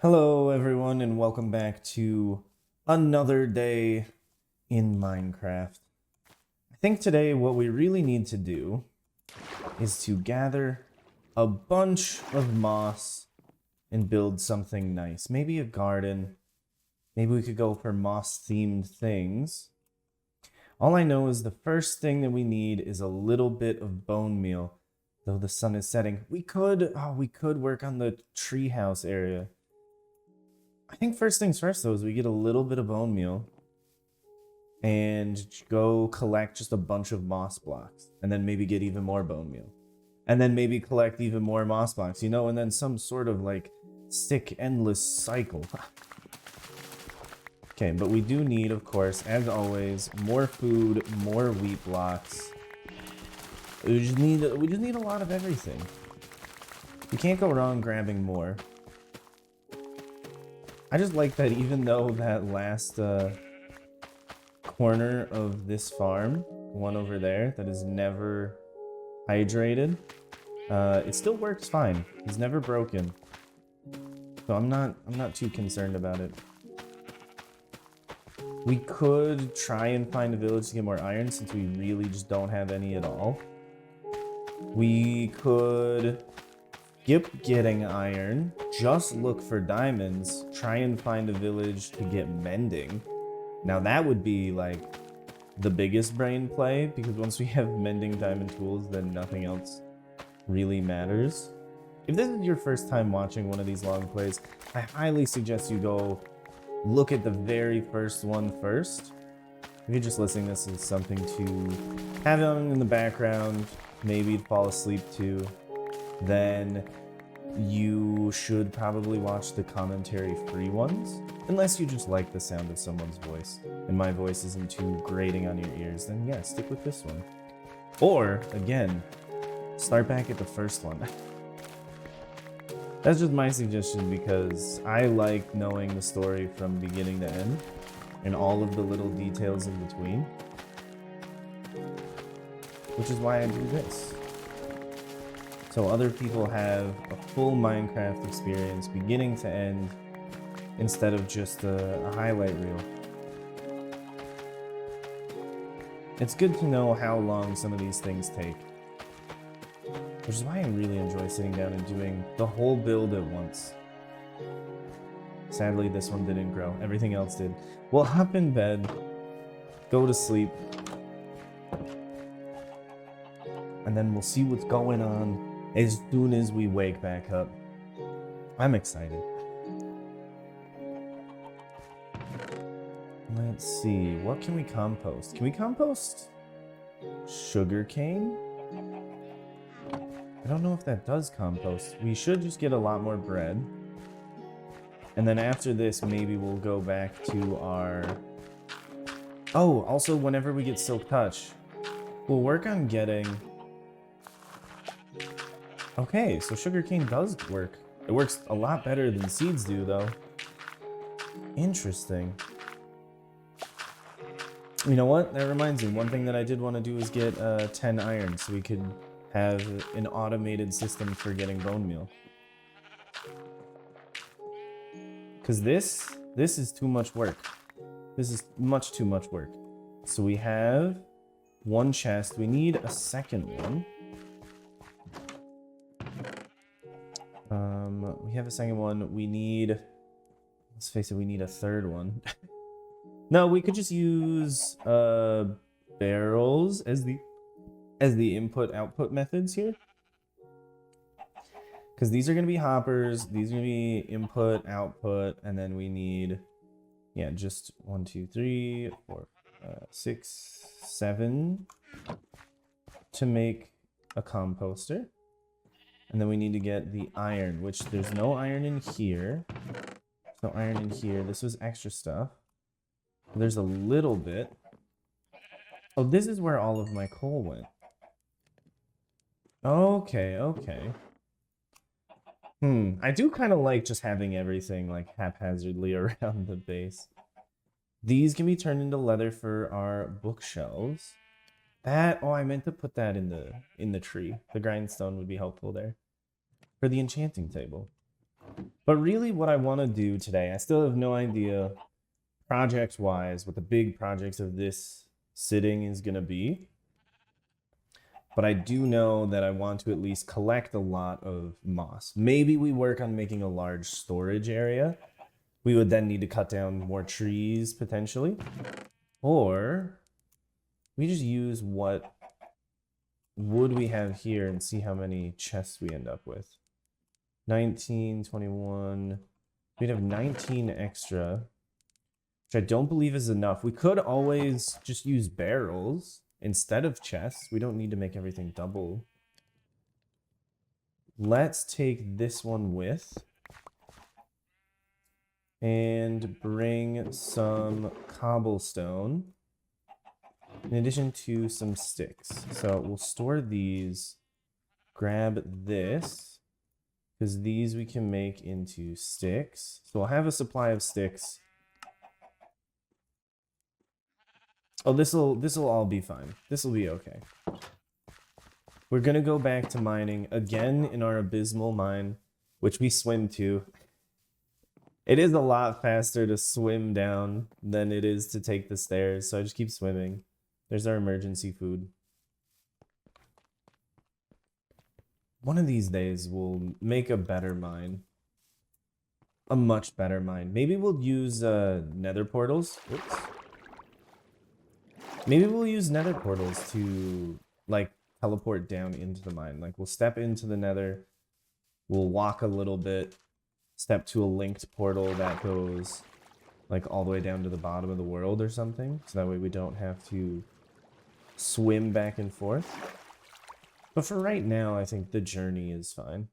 Hello everyone and welcome back to another day in Minecraft. I think today what we really need to do is to gather a bunch of moss and build something nice. Maybe a garden. Maybe we could go for moss themed things. All I know is the first thing that we need is a little bit of bone meal. Though the sun is setting, we could work on the treehouse area. I think first things first, though, is we get a little bit of bone meal and go collect just a bunch of moss blocks, and then maybe get even more bone meal, and then maybe collect even more moss blocks, you know, and then some sort of like sick endless cycle. Okay, but we do need, of course, as always, more food, more wheat blocks. We just need a lot of everything. You can't go wrong grabbing more. I just like that even though that last corner of this farm, one over there, that is never hydrated, it still works fine. It's never broken. So I'm not too concerned about it. We could try and find a village to get more iron since we really just don't have any at all. We could skip getting iron, just look for diamonds, try and find a village to get mending. Now that would be like the biggest brain play, because once we have mending diamond tools, then nothing else really matters. If this is your first time watching one of these long plays, I highly suggest you go look at the very first one first. If you're just listening, this is something to have on in the background, maybe fall asleep to, then you should probably watch the commentary free ones. Unless you just like the sound of someone's voice and my voice isn't too grating on your ears, then yeah, stick with this one. Or, again, start back at the first one. That's just my suggestion because I like knowing the story from beginning to end and all of the little details in between. Which is why I do this. So other people have a full Minecraft experience beginning to end instead of just a highlight reel. It's good to know how long some of these things take. Which is why I really enjoy sitting down and doing the whole build at once. Sadly, this one didn't grow. Everything else did. We'll hop in bed, go to sleep, and then we'll see what's going on as soon as we wake back up. I'm excited. Let's see, what can we compost? Can we compost sugarcane? I don't know if that does compost. We should just get a lot more bread. And then after this, maybe we'll go back to our... Oh, also whenever we get Silk Touch, we'll work on getting... Okay, so sugarcane does work. It works a lot better than seeds do, though. Interesting. You know what? That reminds me. One thing that I did want to do is get 10 iron so we could have an automated system for getting bone meal. Because this is too much work. This is much too much work. So we have one chest. We need a second one. We have a second one. We need, let's face it, we need a third one. No, we could just use barrels as the input-output methods here. Because these are going to be hoppers, these are going to be input, output, and then we need, yeah, just 1, 2, 3, 4, 6, 7 to make a composter. And then we need to get the iron, which there's no iron in here. There's no iron in here. This was extra stuff. There's a little bit. Oh, this is where all of my coal went. Okay, okay. I do kind of like just having everything like haphazardly around the base. These can be turned into leather for our bookshelves. That, oh, I meant to put that in the tree. The grindstone would be helpful there. For the enchanting table. But really what I want to do today, I still have no idea project-wise what the big projects of this sitting is going to be. But I do know that I want to at least collect a lot of moss. Maybe we work on making a large storage area. We would then need to cut down more trees, potentially. Or we just use what wood we have here and see how many chests we end up with. 19, 21. We'd have 19 extra, which I don't believe is enough. We could always just use barrels instead of chests. We don't need to make everything double. Let's take this one with and bring some cobblestone in addition to some sticks. So we'll store these, grab this, because these we can make into sticks. So we'll have a supply of sticks. Oh, this'll all be fine. This'll be okay. We're gonna go back to mining again in our abysmal mine, which we swim to. It is a lot faster to swim down than it is to take the stairs, so I just keep swimming. There's our emergency food. One of these days we'll make a better mine. A much better mine. Maybe we'll use nether portals. Oops. Maybe we'll use nether portals to like teleport down into the mine. Like we'll step into the nether, we'll walk a little bit, step to a linked portal that goes like all the way down to the bottom of the world or something. So that way we don't have to swim back and forth. But for right now, I think the journey is fine.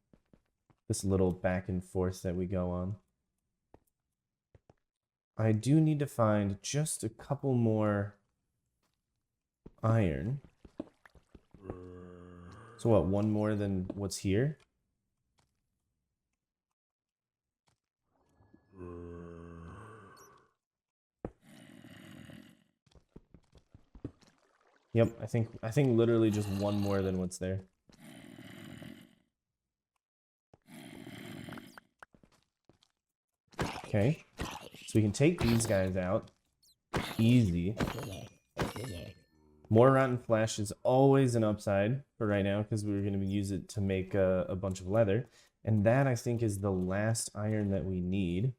This little back and forth that we go on. I do need to find just a couple more iron. So what, one more than what's here? Yep, I think literally just one more than what's there. Okay. So we can take these guys out. Easy. More rotten flesh is always an upside for right now because we're going to use it to make a bunch of leather. And that, I think, is the last iron that we need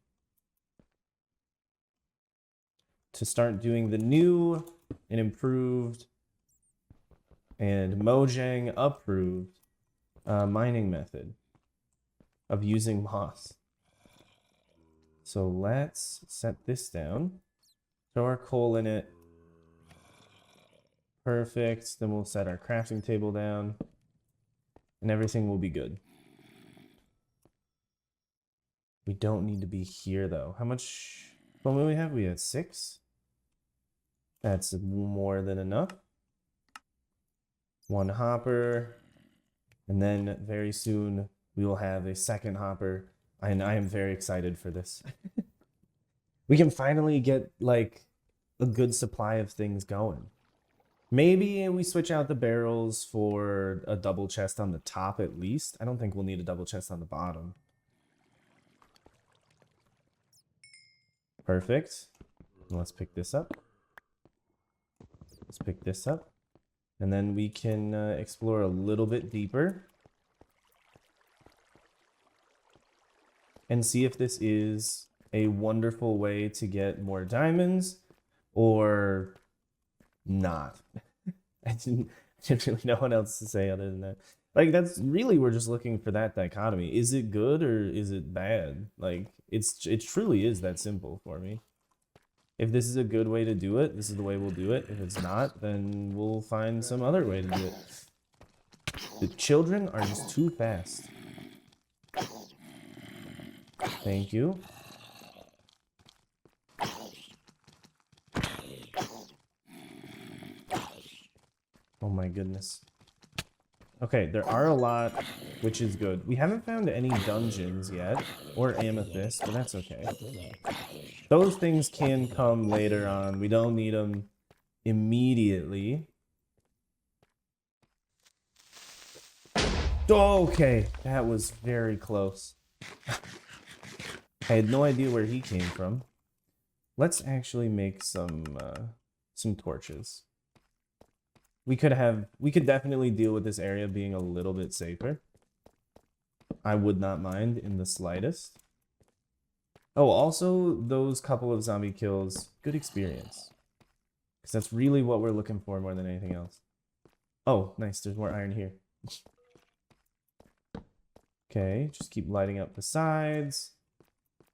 to start doing the new and improved and Mojang approved mining method of using moss. So let's set this down. Throw our coal in it. Perfect. Then we'll set our crafting table down. And everything will be good. We don't need to be here though. How much bone will we have? We had 6. That's more than enough. 1 hopper. And then very soon we will have a second hopper. And I am very excited for this. We can finally get like a good supply of things going. Maybe we switch out the barrels for a double chest on the top at least. I don't think we'll need a double chest on the bottom. Perfect. Let's pick this up. Let's pick this up. And then we can explore a little bit deeper. And see if this is a wonderful way to get more diamonds or not. I didn't really know what else to say other than that. Like, that's really, we're just looking for that dichotomy. Is it good or is it bad? Like, it truly is that simple for me. If this is a good way to do it, this is the way we'll do it. If it's not, then we'll find some other way to do it. The children are just too fast. Thank you. Oh my goodness. Okay, there are a lot, which is good. We haven't found any dungeons yet, or amethyst, but that's okay. Those things can come later on. We don't need them immediately. Okay, that was very close. I had no idea where he came from. Let's actually make some torches. We could definitely deal with this area being a little bit safer. I would not mind in the slightest. Oh, also those couple of zombie kills, good experience. Because that's really what we're looking for more than anything else. Oh, nice, there's more iron here. Okay, just keep lighting up the sides.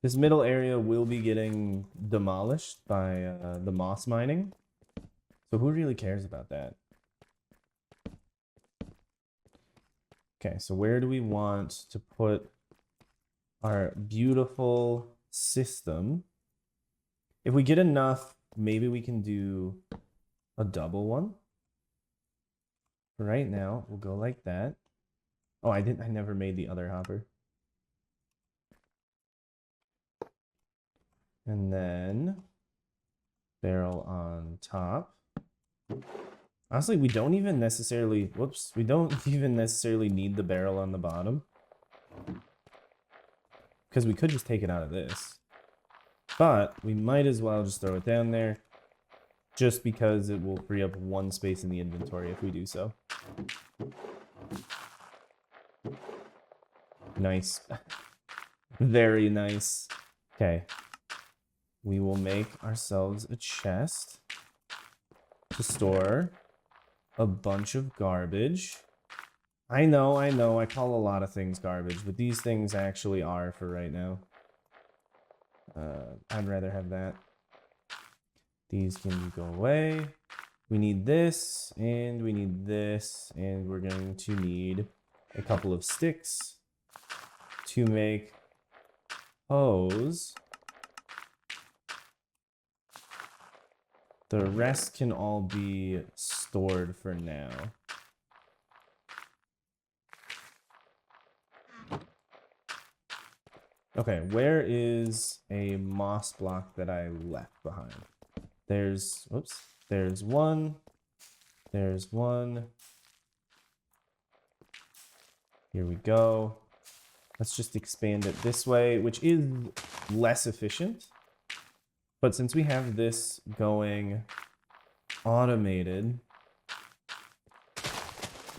This middle area will be getting demolished by the moss mining. So who really cares about that? Okay, so where do we want to put our beautiful system? If we get enough, maybe we can do a double one. For right now, we'll go like that. Oh, I never made the other hopper. And then barrel on top. Honestly, we don't even necessarily, we don't even necessarily need the barrel on the bottom. Because we could just take it out of this. But we might as well just throw it down there. Just because it will free up one space in the inventory if we do so. Nice. Very nice. Okay. We will make ourselves a chest to store a bunch of garbage. I know, I call a lot of things garbage, but these things actually are for right now. I'd rather have that. These can go away. We need this, and we need this, and we're going to need a couple of sticks to make hose. The rest can all be stored for now. Okay, where is a moss block that I left behind? There's, whoops, there's one. There's one. Here we go. Let's just expand it this way, which is less efficient. But since we have this going automated,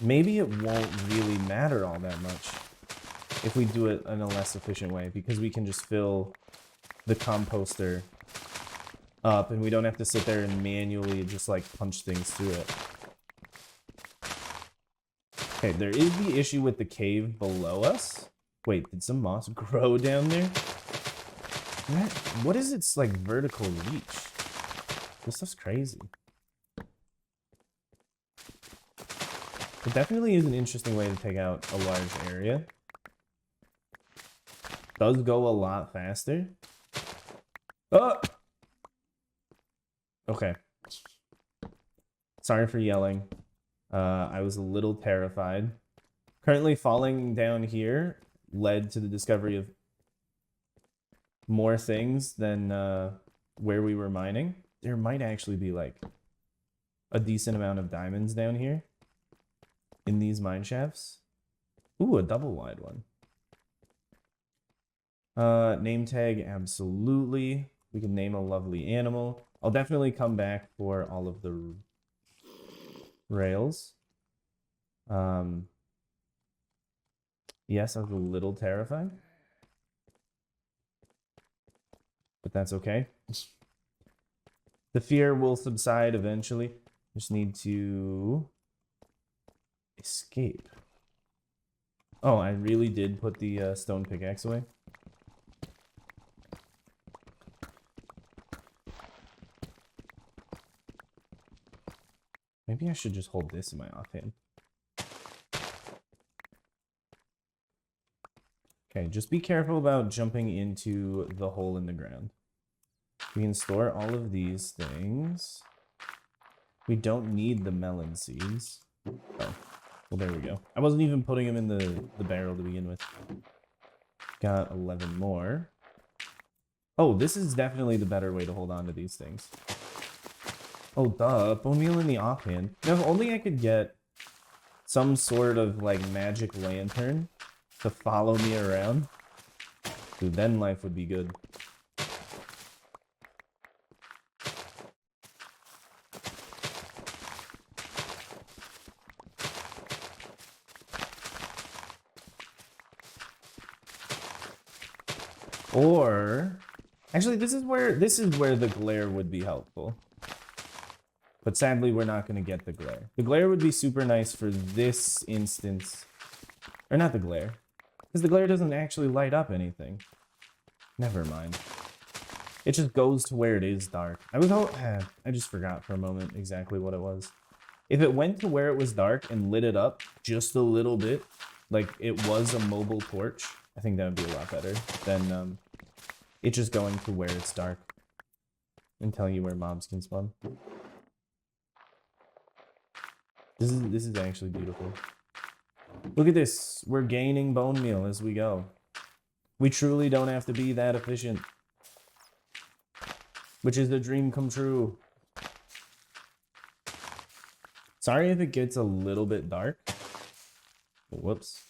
maybe it won't really matter all that much if we do it in a less efficient way, because we can just fill the composter up and we don't have to sit there and manually just like punch things through it. Okay, there is the issue with the cave below us. Wait, did some moss grow down there? What is its like vertical reach? This stuff's crazy. It definitely is an interesting way to take out a large area. Does go a lot faster. Oh! Okay. Sorry for yelling. I was a little terrified. Currently falling down here led to the discovery of more things than where we were mining. There might actually be like a decent amount of diamonds down here in these mine shafts. Ooh, a double wide one. Name tag, absolutely. We can name a lovely animal. I'll definitely come back for all of the rails. Yes, I was a little terrified, but that's okay. The fear will subside eventually. Just need to escape. Oh, I really did put the stone pickaxe away. Maybe I should just hold this in my offhand. Okay, just be careful about jumping into the hole in the ground. We can store all of these things. We don't need the melon seeds. Oh, well, there we go. I wasn't even putting them in the barrel to begin with. Got 11 more. Oh, this is definitely the better way to hold on to these things. Oh, duh. Bone meal in the offhand. Now, if only I could get some sort of, like, magic lantern to follow me around. Dude, then life would be good. Or actually, this is where the glare would be helpful. But sadly, we're not going to get the glare. The glare would be super nice for this instance. Or not the glare. Because the glare doesn't actually light up anything. Never mind. It just goes to where it is dark. I just forgot for a moment exactly what it was. If it went to where it was dark and lit it up just a little bit, like it was a mobile torch, I think that would be a lot better than it just going to where it's dark and telling you where mobs can spawn. This is actually beautiful. Look at this. We're gaining bone meal as we go. We truly don't have to be that efficient. Which is the dream come true. Sorry if it gets a little bit dark. Whoops.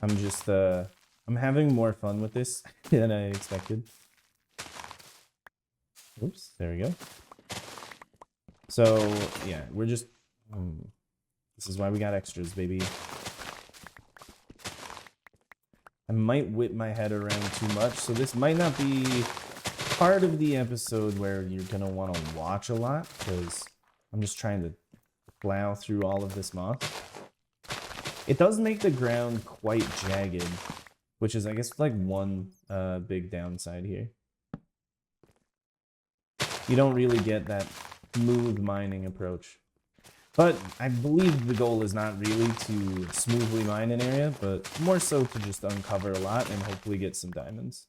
I'm just, I'm having more fun with this than I expected. Oops, there we go. So, yeah, we're just... this is why we got extras, baby. I might whip my head around too much, so this might not be part of the episode where you're gonna want to watch a lot, because I'm just trying to plow through all of this moss. It does make the ground quite jagged, which is, I guess, like one big downside here. You don't really get that smooth mining approach. But I believe the goal is not really to smoothly mine an area, but more so to just uncover a lot and hopefully get some diamonds.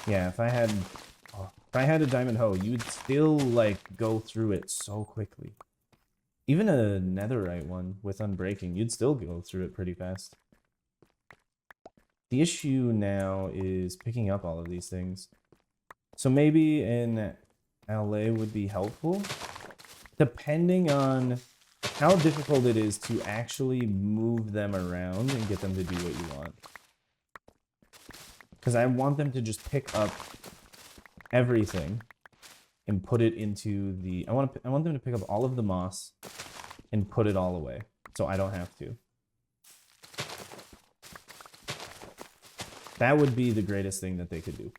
Yeah, if I had a diamond hoe, you would still like go through it so quickly. Even a netherite one with unbreaking, you'd still go through it pretty fast. The issue now is picking up all of these things. So maybe in LA would be helpful, depending on how difficult it is to actually move them around and get them to do what you want. Because I want them to just pick up everything and put it into the... I want them to pick up all of the moss and put it all away, so I don't have to. That would be the greatest thing that they could do.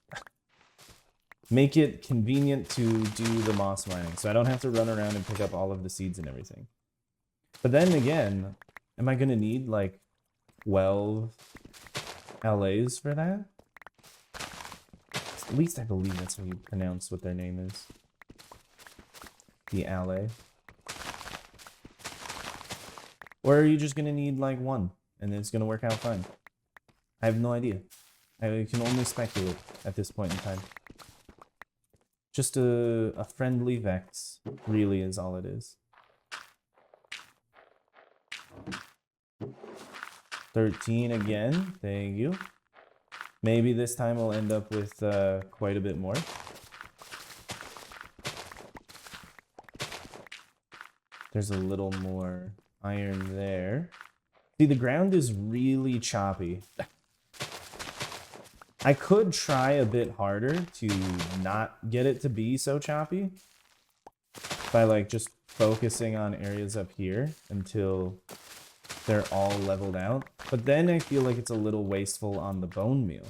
Make it convenient to do the moss mining, so I don't have to run around and pick up all of the seeds and everything. But then again, am I going to need like 12 LAs for that? At least I believe that's how you pronounce what their name is. The LA. Or are you just going to need like one, and it's going to work out fine? I have no idea. I can only speculate at this point in time. Just a friendly Vex, really, is all it is. 13 again, thank you. Maybe this time we'll end up with quite a bit more. There's a little more iron there. See, the ground is really choppy. I could try a bit harder to not get it to be so choppy by like just focusing on areas up here until they're all leveled out. But then I feel like it's a little wasteful on the bone meal.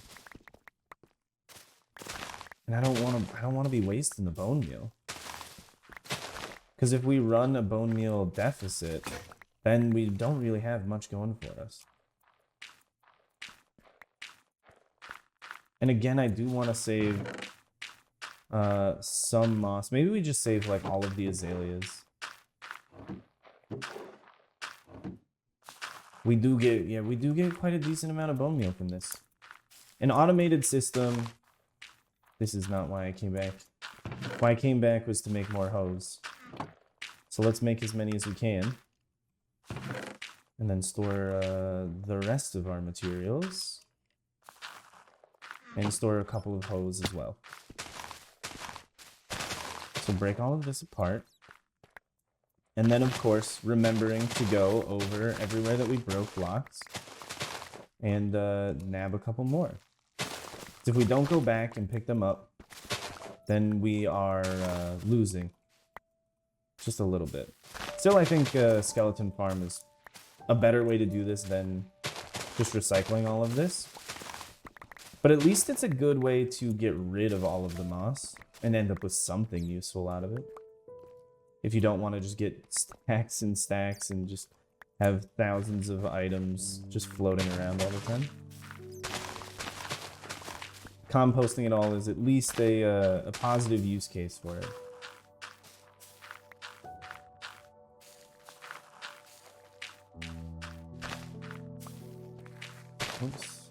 And I don't want to be wasting the bone meal. Because if we run a bone meal deficit, then we don't really have much going for us. And again, I do want to save some moss. Maybe we just save like all of the azaleas. We do get quite a decent amount of bone meal from this. An automated system. This is not why I came back. Why I came back was to make more hoes. So let's make as many as we can. And then store the rest of our materials. And store a couple of hoes as well. So break all of this apart. And then, of course, remembering to go over everywhere that we broke blocks and nab a couple more. So if we don't go back and pick them up, then we are losing just a little bit. Still, I think Skeleton Farm is a better way to do this than just recycling all of this. But at least it's a good way to get rid of all of the moss and end up with something useful out of it. If you don't want to just get stacks and stacks and just have thousands of items just floating around all the time. Composting it all is at least a positive use case for it. Oops.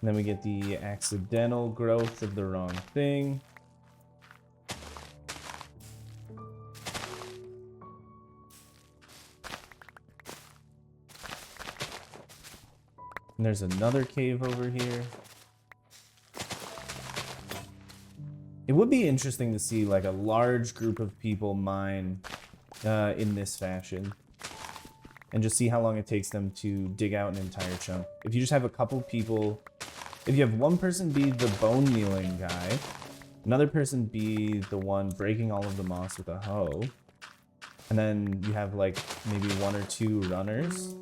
And then we get the accidental growth of the wrong thing. And there's another cave over here. It would be interesting to see like a large group of people mine in this fashion. And just see how long it takes them to dig out an entire chunk. If you just have a couple people, if you have one person be the bone mealing guy, another person be the one breaking all of the moss with a hoe, and then you have like maybe 1 or 2 runners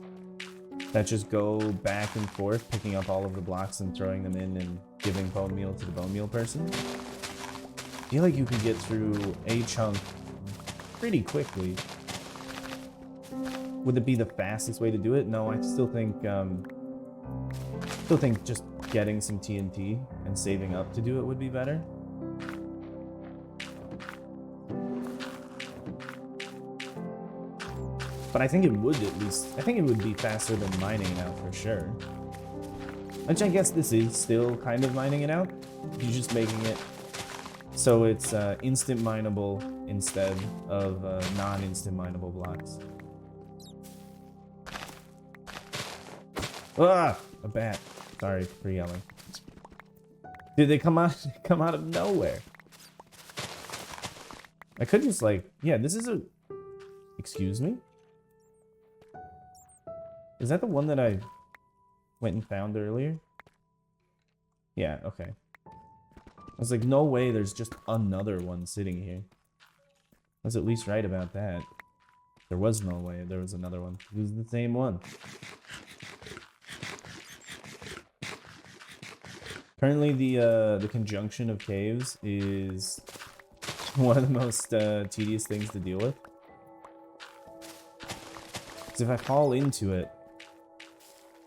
that just go back and forth, picking up all of the blocks and throwing them in and giving bone meal to the bone meal person. I feel like you can get through a chunk pretty quickly. Would it be the fastest way to do it? No, I still think just getting some TNT and saving up to do it would be better. But I think it would at least, I think it would be faster than mining it out for sure. Which I guess this is still kind of mining it out. You're just making it so it's instant mineable instead of non-instant mineable blocks. Ah, a bat. Sorry for yelling. Did they come out of nowhere? I could just like, yeah, this is a, excuse me? Is that the one that I went and found earlier? Yeah, okay. I was like, no way there's just another one sitting here. I was at least right about that. There was no way there was another one. It was the same one. Currently, the conjunction of caves is one of the most tedious things to deal with. Because if I fall into it,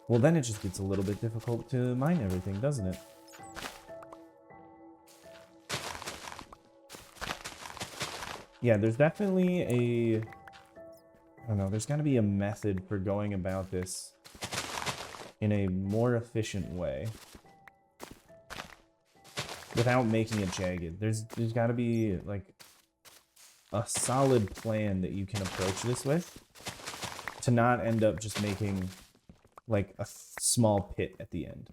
well, then it just gets a little bit difficult to mine everything, doesn't it? Yeah, there's definitely a... I don't know, there's got to be a method for going about this in a more efficient way. Without making it jagged. There's got to be, like, a solid plan that you can approach this with to not end up just making, like, a small pit at the end.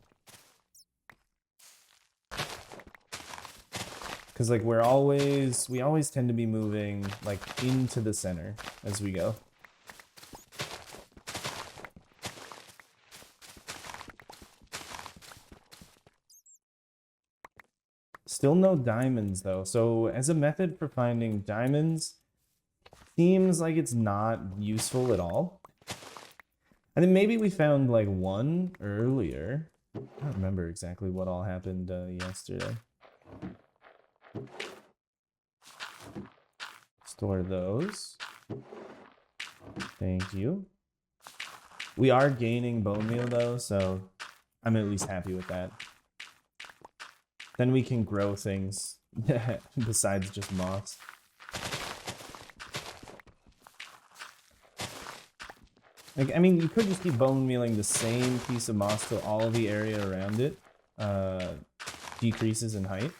Because, like, we always tend to be moving, like, into the center as we go. Still no diamonds, though. So, as a method for finding diamonds, seems like it's not useful at all. I think maybe we found, like, one earlier. I don't remember exactly what all happened yesterday. Store those. Thank you. We are gaining bone meal, though, so I'm at least happy with that. Then we can grow things besides just moss. Like, I mean, you could just keep bone mealing the same piece of moss till all the area around it decreases in height.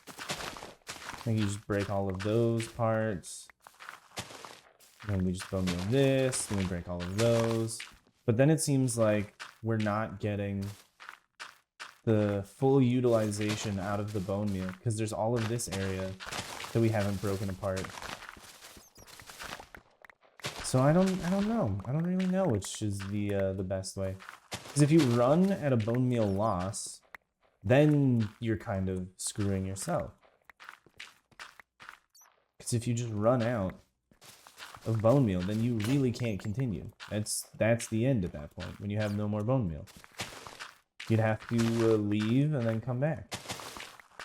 I think you just break all of those parts. And we just bone meal this, and we break all of those. But then it seems like we're not getting the full utilization out of the bone meal because there's all of this area that we haven't broken apart. So I don't know. I don't really know which is the best way. Because if you run at a bone meal loss, then you're kind of screwing yourself. Because if you just run out of bone meal, then you really can't continue. That's the end at that point, when you have no more bone meal. You'd have to leave and then come back.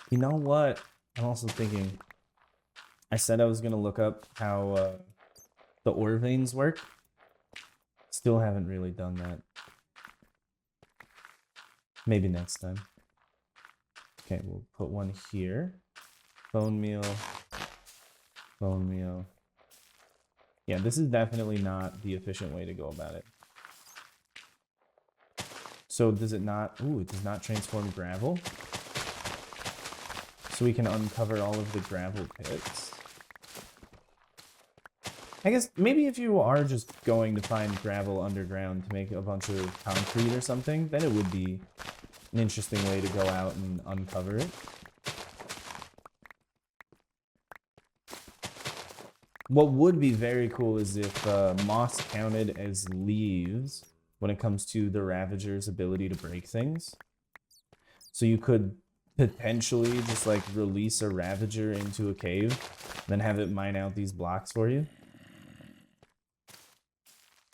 You know what? I'm also thinking, I said I was going to look up how the ore veins work. Still haven't really done that. Maybe next time. Okay, we'll put one here. Bone meal. Bone meal. Yeah, this is definitely not the efficient way to go about it. So does it not... Ooh, it does not transform gravel. So we can uncover all of the gravel pits. I guess maybe if you are just going to find gravel underground to make a bunch of concrete or something, then it would be an interesting way to go out and uncover it. What would be very cool is if moss counted as leaves when it comes to the Ravager's ability to break things. So you could potentially just like release a Ravager into a cave, then have it mine out these blocks for you.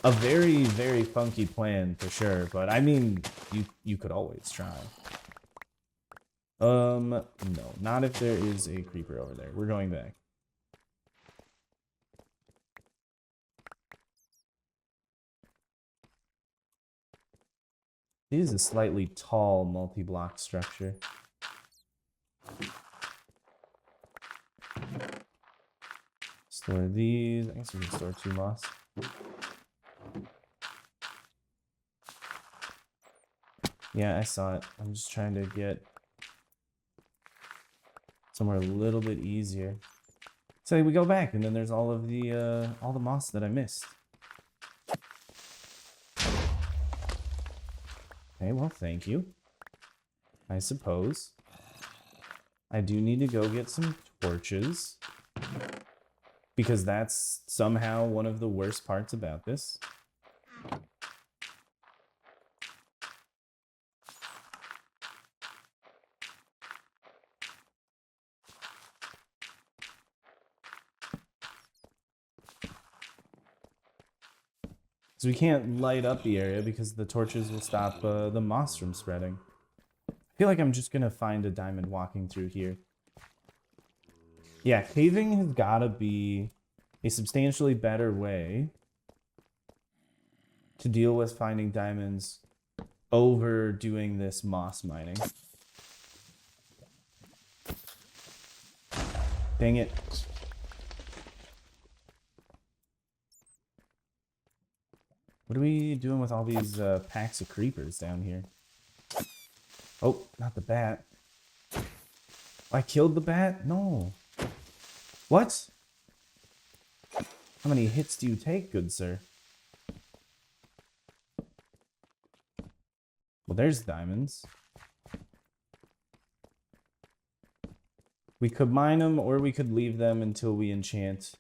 A very, very funky plan for sure, but I mean, you could always try. No, not if there is a creeper over there. We're going back. It is a slightly tall multi-block structure. Store these. I guess we can store 2 moss. Yeah, I saw it. I'm just trying to get somewhere a little bit easier. So we go back, and then there's all the moss that I missed. Okay, well, thank you. I suppose. I do need to go get some torches. Because that's somehow one of the worst parts about this. So we can't light up the area because the torches will stop the moss from spreading. I feel like I'm just going to find a diamond walking through here. Yeah, caving has got to be a substantially better way to deal with finding diamonds over doing this moss mining. Dang it. What are we doing with all these packs of creepers down here? Oh, not the bat. I killed the bat? No. What? How many hits do you take, good sir? Well, there's diamonds. We could mine them, or we could leave them until we enchant.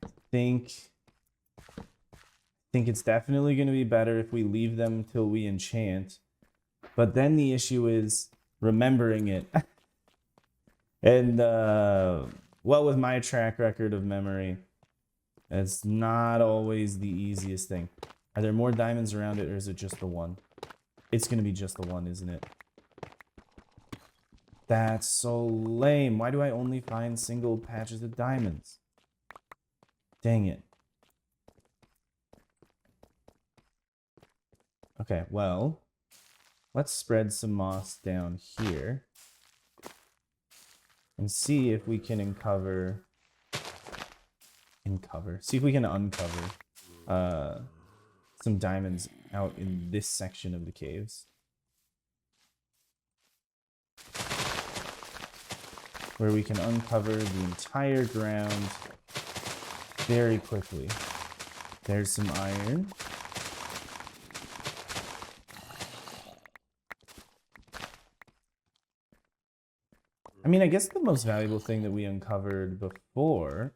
I think it's definitely going to be better if we leave them till we enchant. But then the issue is remembering it. And, well, with my track record of memory, it's not always the easiest thing. Are there more diamonds around it, or is it just the one? It's going to be just the one, isn't it? That's so lame. Why do I only find single patches of diamonds? Dang it. Okay, well, let's spread some moss down here and see if we can uncover, see if we can uncover some diamonds out in this section of the caves. Where we can uncover the entire ground very quickly. There's some iron. I mean, I guess the most valuable thing that we uncovered before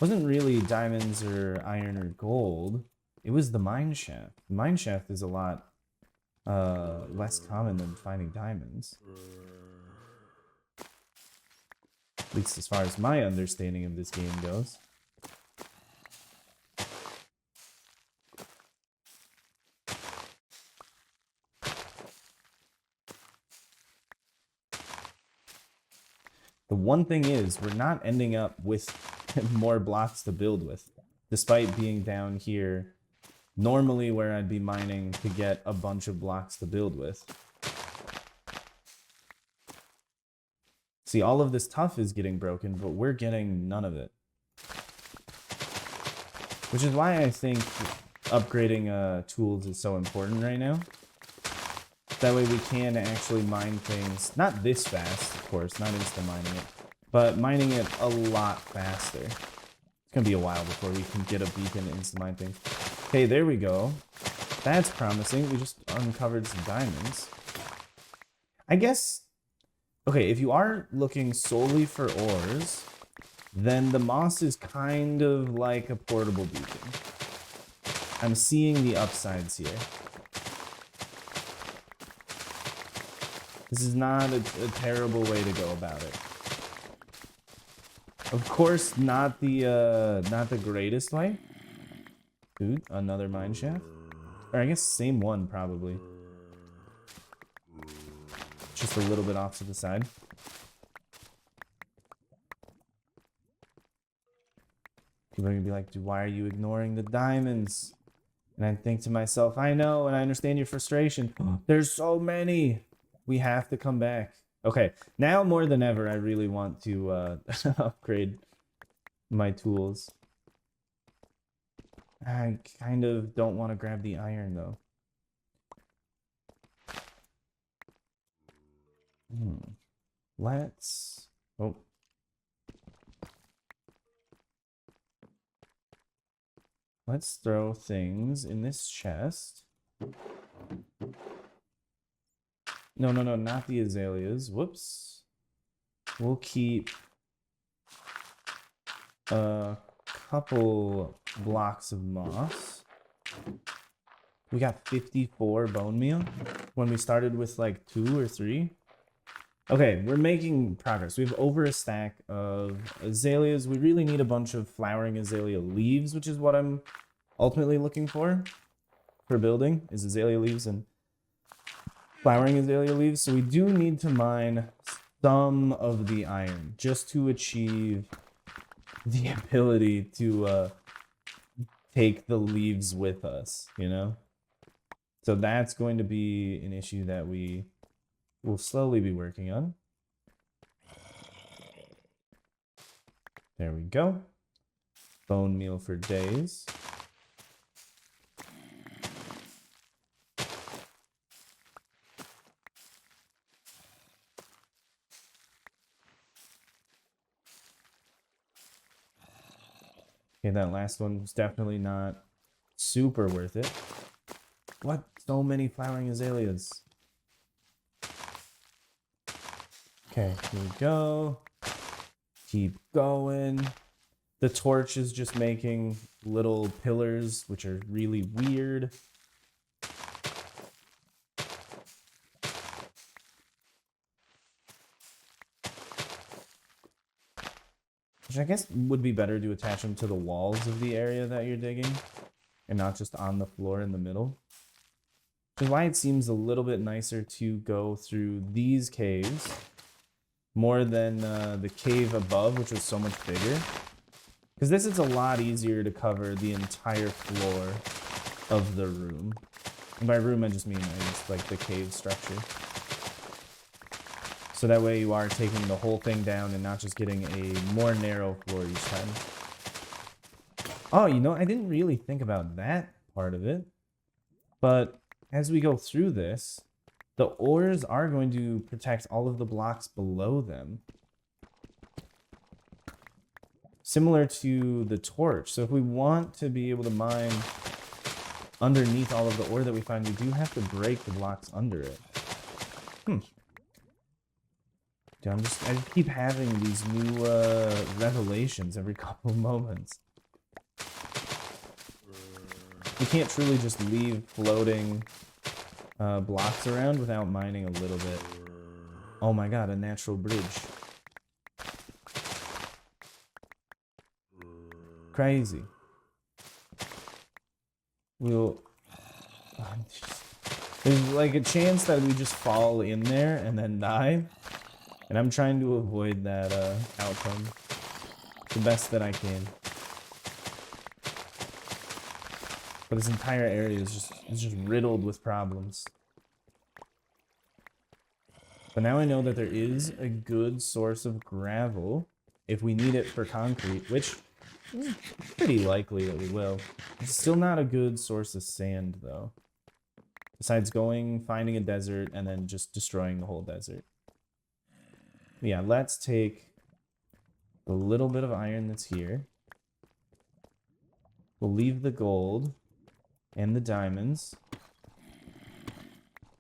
Wasn't really diamonds or iron or gold. It was the mineshaft. The mineshaft is a lot less common than finding diamonds. At least as far as my understanding of this game goes. The one thing is, we're not ending up with more blocks to build with, despite being down here normally where I'd be mining to get a bunch of blocks to build with. See, all of this tuff is getting broken, but we're getting none of it. Which is why I think upgrading tools is so important right now. That way we can actually mine things, not this fast, of course, not instant mining it, but mining it a lot faster. It's gonna be a while before we can get a beacon to instant mine things. Okay, there we go. That's promising. We just uncovered some diamonds. I guess, okay, if you are looking solely for ores, then the moss is kind of like a portable beacon. I'm seeing the upsides here. This is not a terrible way to go about it. Of course, not the greatest way. Dude, another mineshaft? Or I guess same one, probably. Just a little bit off to the side. People are gonna be like, dude, why are you ignoring the diamonds? And I think to myself, I know, and I understand your frustration. There's so many. We have to come back. Okay, now more than ever, I really want to upgrade my tools. I kind of don't want to grab the iron, though. Let's... Oh. Let's throw things in this chest. No, not the azaleas. Whoops. We'll keep a couple blocks of moss. We got 54 bone meal when we started with like 2 or 3. Okay, we're making progress. We have over a stack of azaleas. We really need a bunch of flowering azalea leaves, which is what I'm ultimately looking for building, is azalea leaves and flowering azalea leaves. So we do need to mine some of the iron just to achieve the ability to take the leaves with us, you know? So that's going to be an issue that we will slowly be working on. There we go. Bone meal for days. Okay, that last one was definitely not super worth it. What? So many flowering azaleas. Okay, here we go. Keep going. The torch is just making little pillars, which are really weird. Which I guess would be better to attach them to the walls of the area that you're digging and not just on the floor in the middle. Which is why it seems a little bit nicer to go through these caves more than the cave above, which was so much bigger. Because this is a lot easier to cover the entire floor of the room. And by room, I just mean like the cave structure. So that way you are taking the whole thing down and not just getting a more narrow floor each time. Oh, you know, I didn't really think about that part of it. But as we go through this, the ores are going to protect all of the blocks below them. Similar to the torch. So if we want to be able to mine underneath all of the ore that we find, we do have to break the blocks under it. Dude, I just keep having these new revelations every couple of moments. You can't truly just leave floating blocks around without mining a little bit. Oh my god, a natural bridge. Crazy. We'll... There's like a chance that we just fall in there and then die. And I'm trying to avoid that outcome the best that I can. But this entire area is just riddled with problems. But now I know that there is a good source of gravel if we need it for concrete, which is pretty likely that we will. It's still not a good source of sand, though. Besides finding a desert, and then just destroying the whole desert. Yeah, let's take the little bit of iron that's here. We'll leave the gold and the diamonds.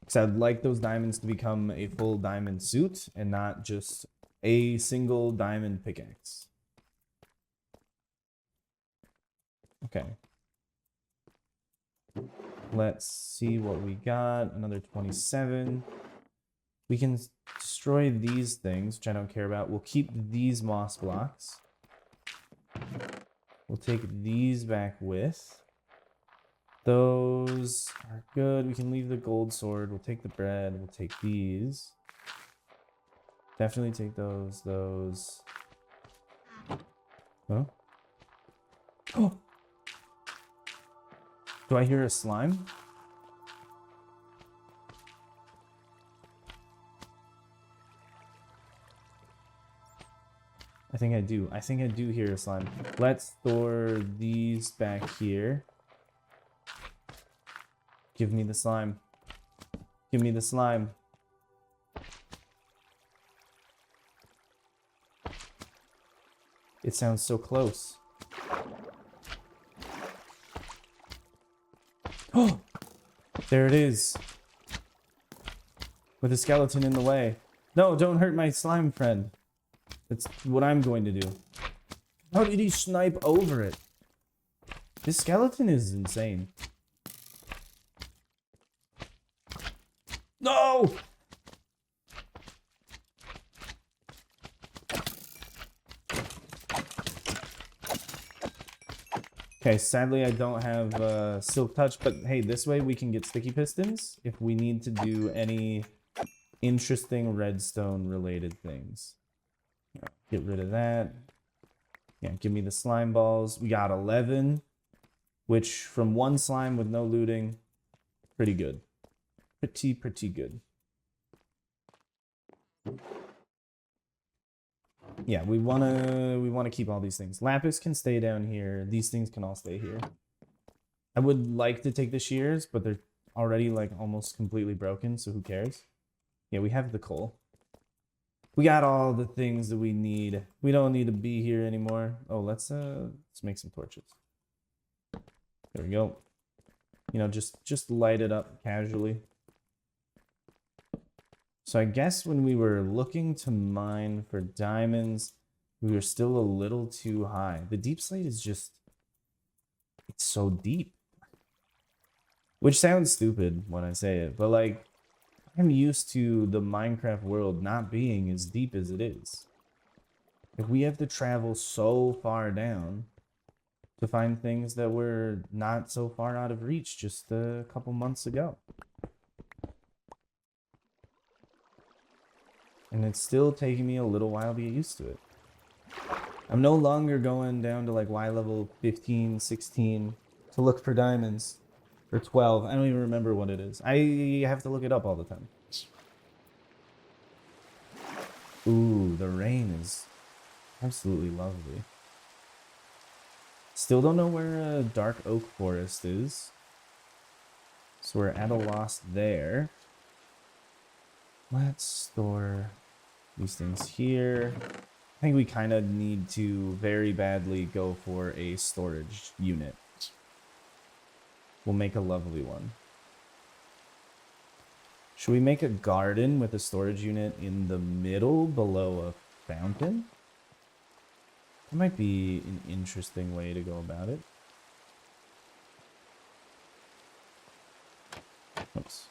Because I'd like those diamonds to become a full diamond suit and not just a single diamond pickaxe. Okay. Let's see what we got. Another 27. We can destroy these things, which I don't care about. We'll keep these moss blocks. We'll take these back with. Those are good. We can leave the gold sword. We'll take the bread. We'll take these. Definitely take those. Huh? Oh! Do I hear a slime? I think I do. I think I do hear a slime. Let's store these back here. Give me the slime. Give me the slime. It sounds so close. Oh! There it is. With a skeleton in the way. No, don't hurt my slime friend. That's what I'm going to do. How did he snipe over it? This skeleton is insane. No! Okay, sadly I don't have silk touch, but hey, this way we can get sticky pistons if we need to do any interesting redstone related things. Get rid of that. Yeah, give me the slime balls. We got 11, which from one slime with no looting, pretty good. Pretty good. Yeah, we wanna keep all these things. Lapis can stay down here. These things can all stay here. I would like to take the shears, but they're already like almost completely broken, so who cares? Yeah, we have the coal. We got all the things that we need. We don't need to be here anymore. Oh, let's make some torches. There we go. You know, just light it up casually. So I guess when we were looking to mine for diamonds, we were still a little too high. The deep slate is just, it's so deep. Which sounds stupid when I say it, but like, I'm used to the Minecraft world not being as deep as it is. If we have to travel so far down to find things that were not so far out of reach just a couple months ago. And it's still taking me a little while to get used to it. I'm no longer going down to like Y level 15, 16 to look for diamonds. Or 12. I don't even remember what it is. I have to look it up all the time. Ooh, the rain is absolutely lovely. Still don't know where a dark oak forest is. So we're at a loss there. Let's store these things here. I think we kind of need to very badly go for a storage unit. We'll make a lovely one. Should we make a garden with a storage unit in the middle below a fountain? That might be an interesting way to go about it. Oops.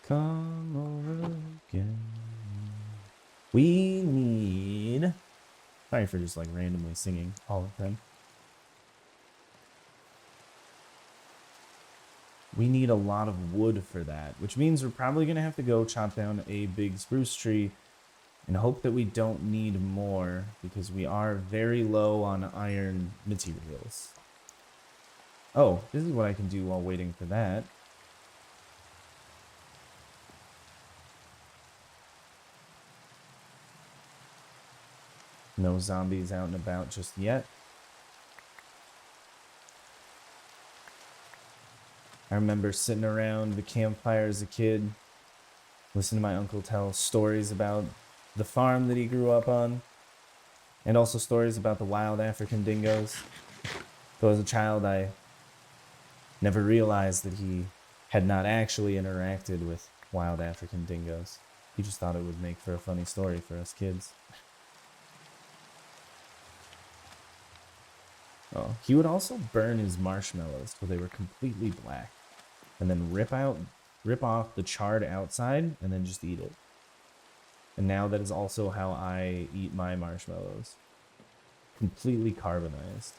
Come over again. We need... Sorry for just like randomly singing all the time. We need a lot of wood for that, which means we're probably going to have to go chop down a big spruce tree and hope that we don't need more because we are very low on iron materials. Oh, this is what I can do while waiting for that. No zombies out and about just yet. I remember sitting around the campfire as a kid, listening to my uncle tell stories about the farm that he grew up on, and also stories about the wild African dingoes. Though as a child, I never realized that he had not actually interacted with wild African dingoes. He just thought it would make for a funny story for us kids. Oh, he would also burn his marshmallows till they were completely black, and then rip off the charred outside, and then just eat it. And now that is also how I eat my marshmallows. Completely carbonized.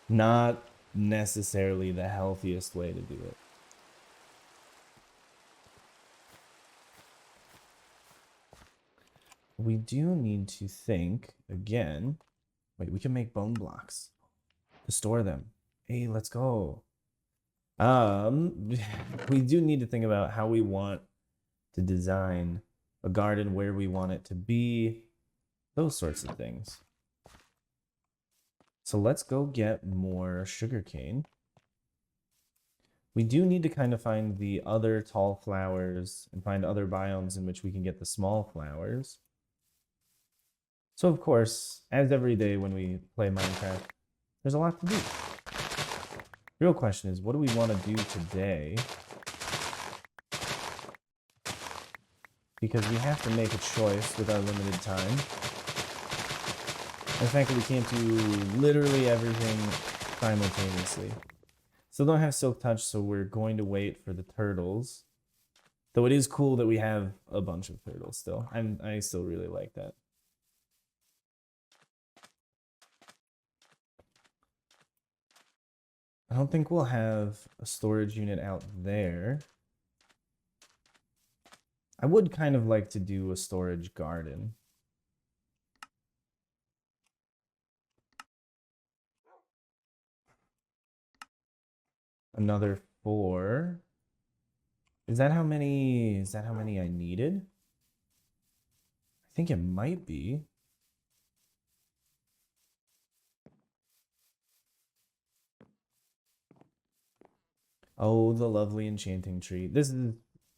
Not necessarily the healthiest way to do it. We do need to think again. Wait, we can make bone blocks to store them. Hey, let's go. We do need to think about how we want to design a garden, where we want it to be, those sorts of things. So let's go get more sugarcane. We do need to kind of find the other tall flowers and find other biomes in which we can get the small flowers. So of course, as every day when we play Minecraft, there's a lot to do. The real question is, what do we want to do today? Because we have to make a choice with our limited time. The fact that we can't do literally everything simultaneously. Still don't have silk touch, so we're going to wait for the turtles. Though it is cool that we have a bunch of turtles still. I still really like that. I don't think we'll have a storage unit out there. I would kind of like to do a storage garden. Another 4. Is that how many I needed? I think it might be. Oh, the lovely enchanting tree. This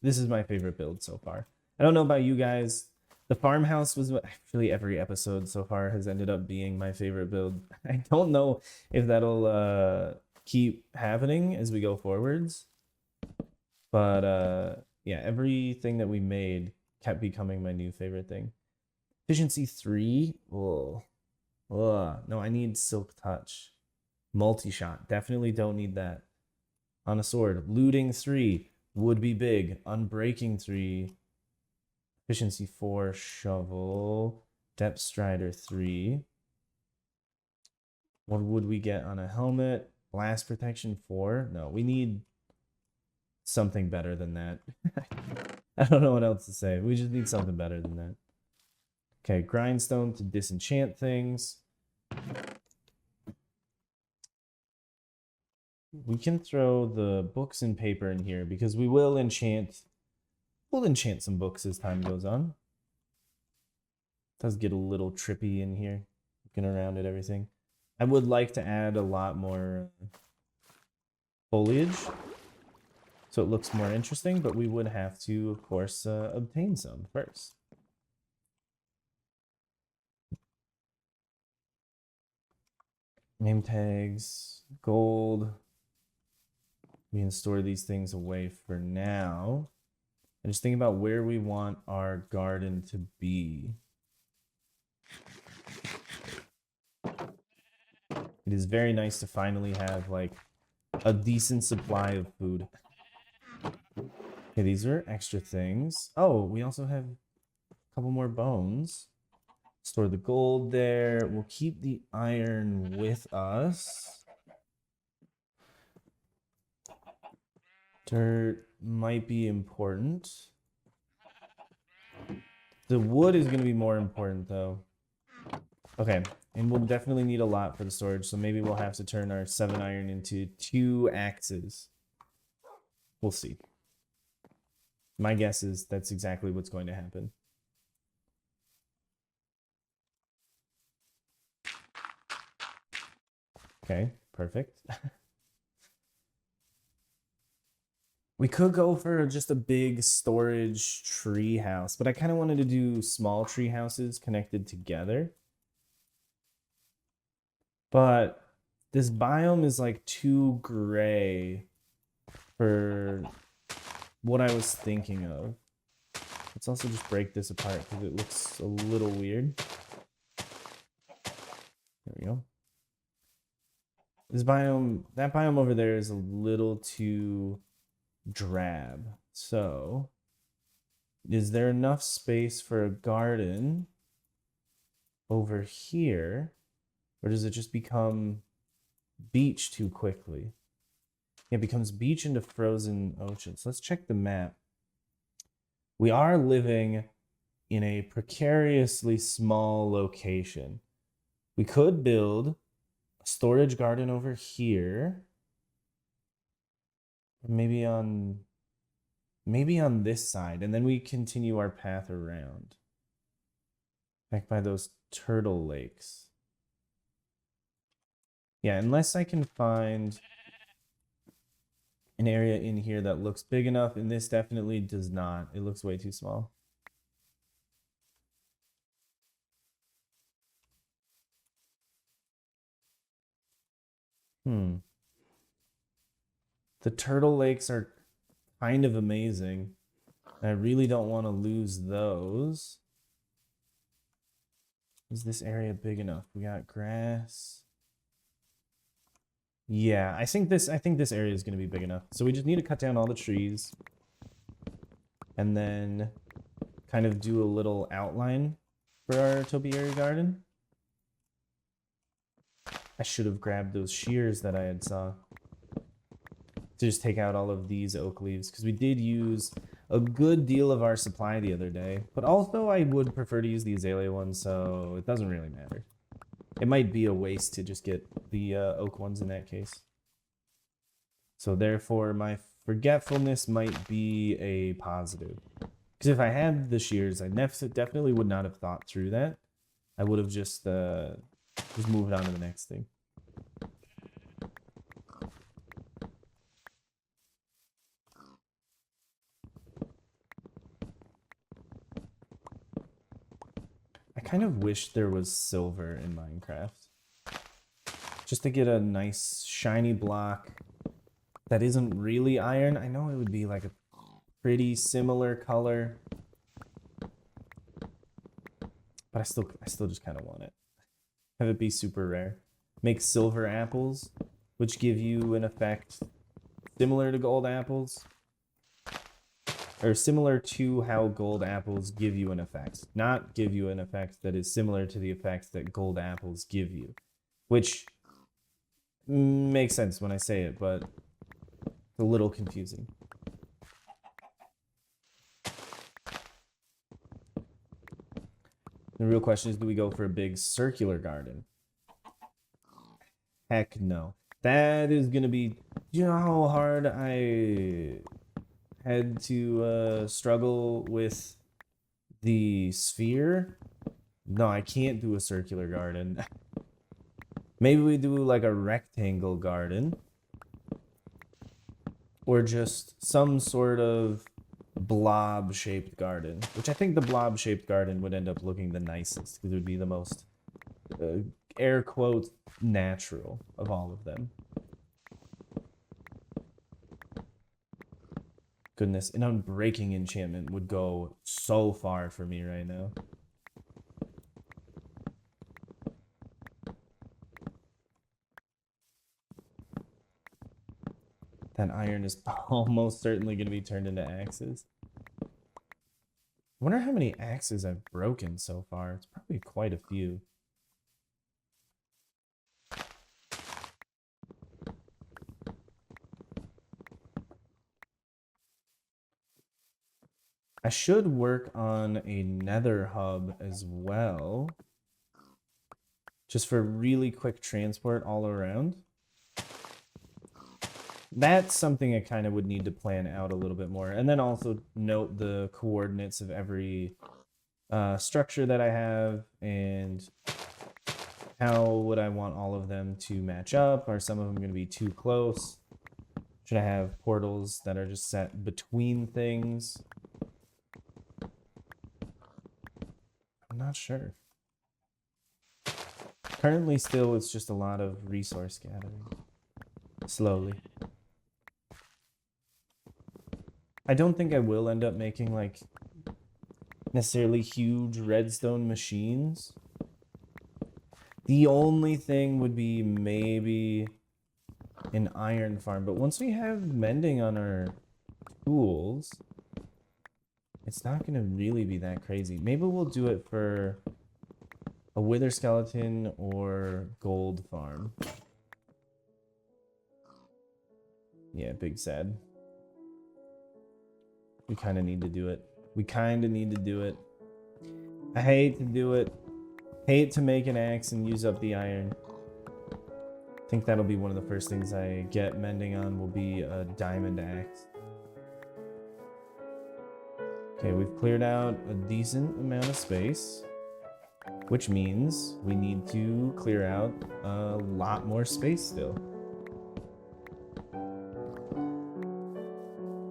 is my favorite build so far. I don't know about you guys. The farmhouse was actually every episode so far has ended up being my favorite build. I don't know if that'll keep happening as we go forwards. But yeah, everything that we made kept becoming my new favorite thing. Efficiency 3. Oh. No, I need silk touch. Multi-shot. Definitely don't need that. On a sword. Looting 3 would be big. Unbreaking 3. Efficiency 4. Shovel. Depth Strider 3. What would we get on a helmet? Blast Protection 4. No, we need something better than that. I don't know what else to say. We just need something better than that. Okay, grindstone to disenchant things. We can throw the books and paper in here because we will enchant. We'll enchant some books as time goes on. It does get a little trippy in here, looking around at everything. I would like to add a lot more foliage so it looks more interesting, but we would have to, of course, obtain some first. Name tags, gold. We can store these things away for now. And just think about where we want our garden to be. It is very nice to finally have like a decent supply of food. Okay, these are extra things. Oh, we also have a couple more bones. Store the gold there. We'll keep the iron with us. Dirt might be important. The wood is going to be more important, though. Okay, and we'll definitely need a lot for the storage, so maybe we'll have to turn our 7 iron into 2 axes. We'll see. My guess is that's exactly what's going to happen. Okay, perfect. We could go for just a big storage tree house, but I kind of wanted to do small tree houses connected together. But this biome is like too gray for what I was thinking of. Let's also just break this apart because it looks a little weird. There we go. This biome, that biome over there is a little too drab. So, is there enough space for a garden over here? Or does it just become beach too quickly? It becomes beach into frozen oceans. Let's check the map. We are living in a precariously small location. We could build a storage garden over here. Maybe on this side, and then we continue our path around. Back by those turtle lakes. Yeah, unless I can find an area in here that looks big enough, and this definitely does not. It looks way too small. The turtle lakes are kind of amazing. I really don't want to lose those. Is this area big enough? We got grass. Yeah, I think this area is going to be big enough. So we just need to cut down all the trees and then kind of do a little outline for our topiary garden. I should have grabbed those shears that I had saw to just take out all of these oak leaves because we did use a good deal of our supply the other day. But also I would prefer to use the azalea ones, so it doesn't really matter. It might be a waste to just get the oak ones in that case. So therefore, my forgetfulness might be a positive. Because if I had the shears, I definitely would not have thought through that. I would have just moved on to the next thing. I kind of wish there was silver in Minecraft. Just to get a nice shiny block that isn't really iron. I know it would be like a pretty similar color. But I still just kind of want it. Have it be super rare. Make silver apples, which give you an effect similar to gold apples. Or similar to how gold apples give you an effect. Not give you an effect that is similar to the effect that gold apples give you. Which makes sense when I say it, but it's a little confusing. The real question is, do we go for a big circular garden? Heck no. That is going to be... You know how hard I had to struggle with the sphere? No, I can't do a circular garden. Maybe we do like a rectangle garden. Or just some sort of blob-shaped garden. Which I think the blob-shaped garden would end up looking the nicest. Because it would be the most air quotes natural of all of them. Goodness, an unbreaking enchantment would go so far for me right now. That iron is almost certainly going to be turned into axes. I wonder how many axes I've broken so far. It's probably quite a few. I should work on a nether hub as well. Just for really quick transport all around. That's something I kind of would need to plan out a little bit more. And then also note the coordinates of every structure that I have and how would I want all of them to match up? Are some of them going to be too close? Should I have portals that are just set between things? I'm not sure. Currently still it's just a lot of resource gathering. Slowly. I don't think I will end up making like necessarily huge redstone machines. The only thing would be maybe an iron farm, but once we have mending on our tools, it's not gonna really be that crazy. Maybe we'll do it for a wither skeleton or gold farm. Yeah, big sad. We kind of need to do it. We kind of need to do it. I hate to do it. Hate to make an axe and use up the iron. I think that'll be one of the first things I get mending on will be a diamond axe. Okay, we've cleared out a decent amount of space, which means we need to clear out a lot more space still.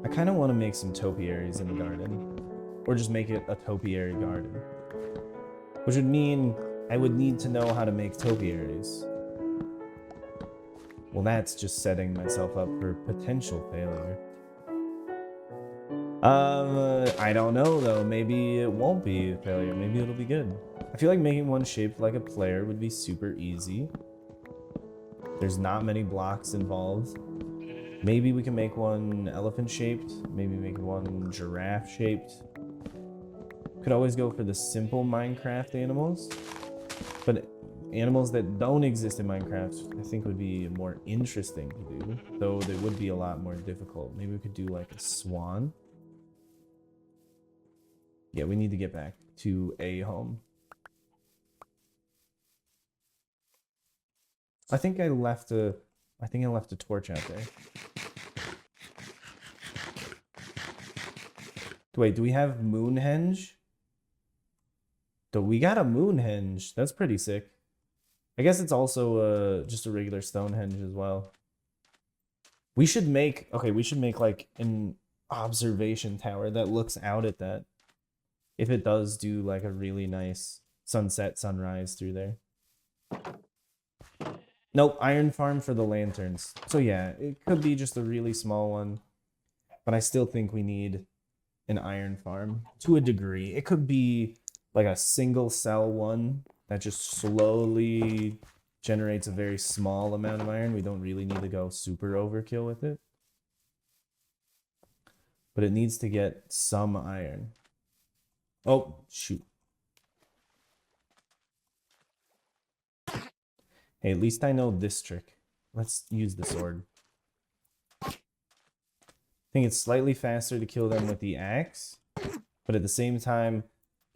I kind of want to make some topiaries in the garden, or just make it a topiary garden, which would mean I would need to know how to make topiaries. Well, that's just setting myself up for potential failure. I don't know though. Maybe it won't be a failure. Maybe it'll be good. I feel like making one shaped like a player would be super easy. There's not many blocks involved. Maybe we can make one elephant shaped. Maybe make one giraffe shaped. Could always go for the simple Minecraft animals. But animals that don't exist in Minecraft, I think would be more interesting to do. Though they would be a lot more difficult. Maybe we could do like a swan. Yeah, we need to get back to a home. I think I left a torch out there. Wait, do we have Moonhenge? We got a Moonhenge. That's pretty sick. I guess it's also just a regular Stonehenge as well. We should make like an observation tower that looks out at that. If it does do like a really nice sunset, sunrise through there. Nope, iron farm for the lanterns. So yeah, it could be just a really small one. But I still think we need an iron farm to a degree. It could be like a single cell one that just slowly generates a very small amount of iron. We don't really need to go super overkill with it. But it needs to get some iron. Oh, shoot. Hey, at least I know this trick. Let's use the sword. I think it's slightly faster to kill them with the axe, but at the same time,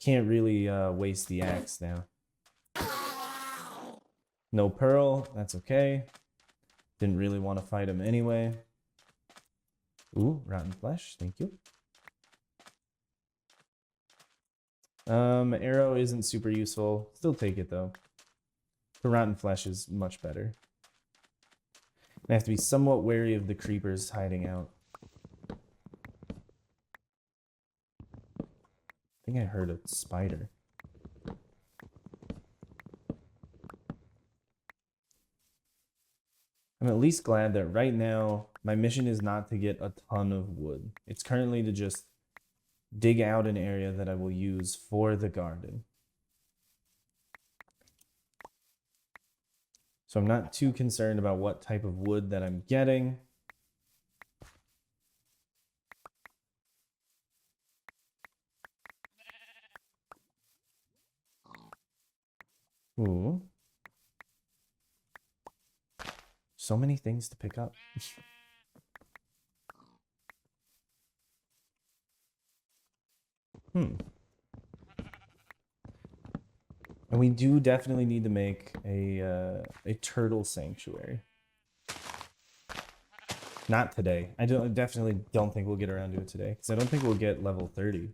can't really waste the axe now. No pearl, that's okay. Didn't really want to fight him anyway. Ooh, rotten flesh, thank you. Arrow isn't super useful. Still take it though. The rotten flesh is much better. I have to be somewhat wary of the creepers hiding out. I think I heard a spider. I'm at least glad that right now my mission is not to get a ton of wood. It's currently to just dig out an area that I will use for the garden. So I'm not too concerned about what type of wood that I'm getting. Ooh. So many things to pick up. And we do definitely need to make a turtle sanctuary. Not today. I definitely don't think we'll get around to it today, because I don't think we'll get level 30.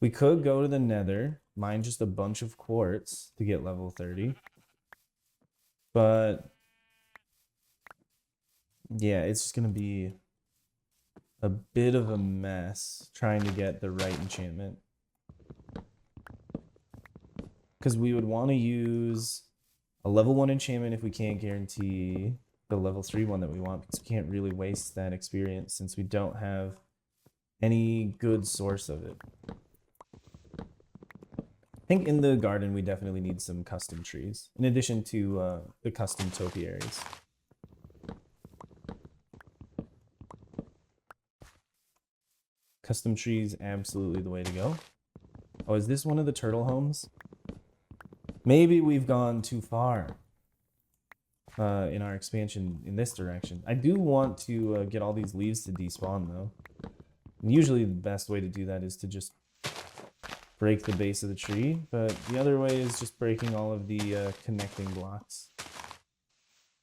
We could go to the nether, mine just a bunch of quartz to get level 30. But yeah, it's just going to be a bit of a mess trying to get the right enchantment. Because we would want to use a level 1 enchantment if we can't guarantee the level 3 one that we want, because we can't really waste that experience since we don't have any good source of it. I think in the garden we definitely need some custom trees, in addition to the custom topiaries. Custom trees, absolutely the way to go. Oh, is this one of the turtle homes? Maybe we've gone too far in our expansion in this direction. I do want to get all these leaves to despawn, though. And usually the best way to do that is to just break the base of the tree, but the other way is just breaking all of the connecting blocks.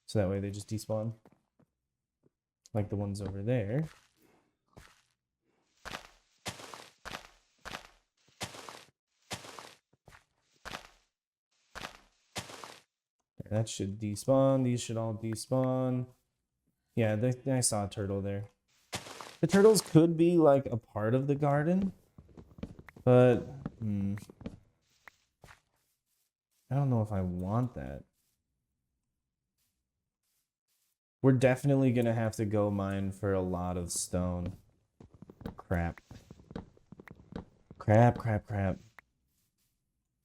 So that way they just despawn. Like the ones over there. That should despawn. These should all despawn. Yeah, I saw a turtle there. The turtles could be like a part of the garden, but I don't know if I want that. We're definitely gonna have to go mine for a lot of stone. Crap. Crap.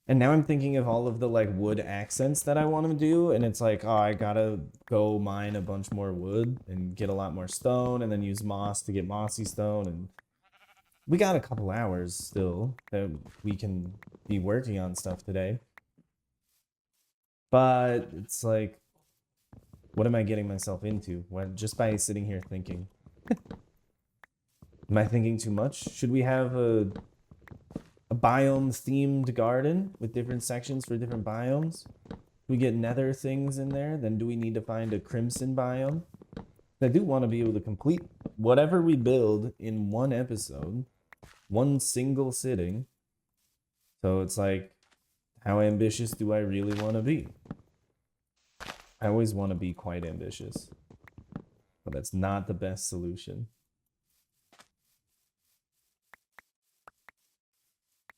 And now I'm thinking of all of the like wood accents that I want to do, and it's like, oh, I gotta go mine a bunch more wood and get a lot more stone, and then use moss to get mossy stone. And we got a couple hours still that we can be working on stuff today. But it's like, what am I getting myself into? Just by sitting here thinking. Am I thinking too much? Should we have a biome themed garden with different sections for different biomes? We get nether things in there, then do we need to find a crimson biome? I do want to be able to complete whatever we build in one episode, one single sitting. So it's like, how ambitious do I really want to be? I always want to be quite ambitious, but that's not the best solution.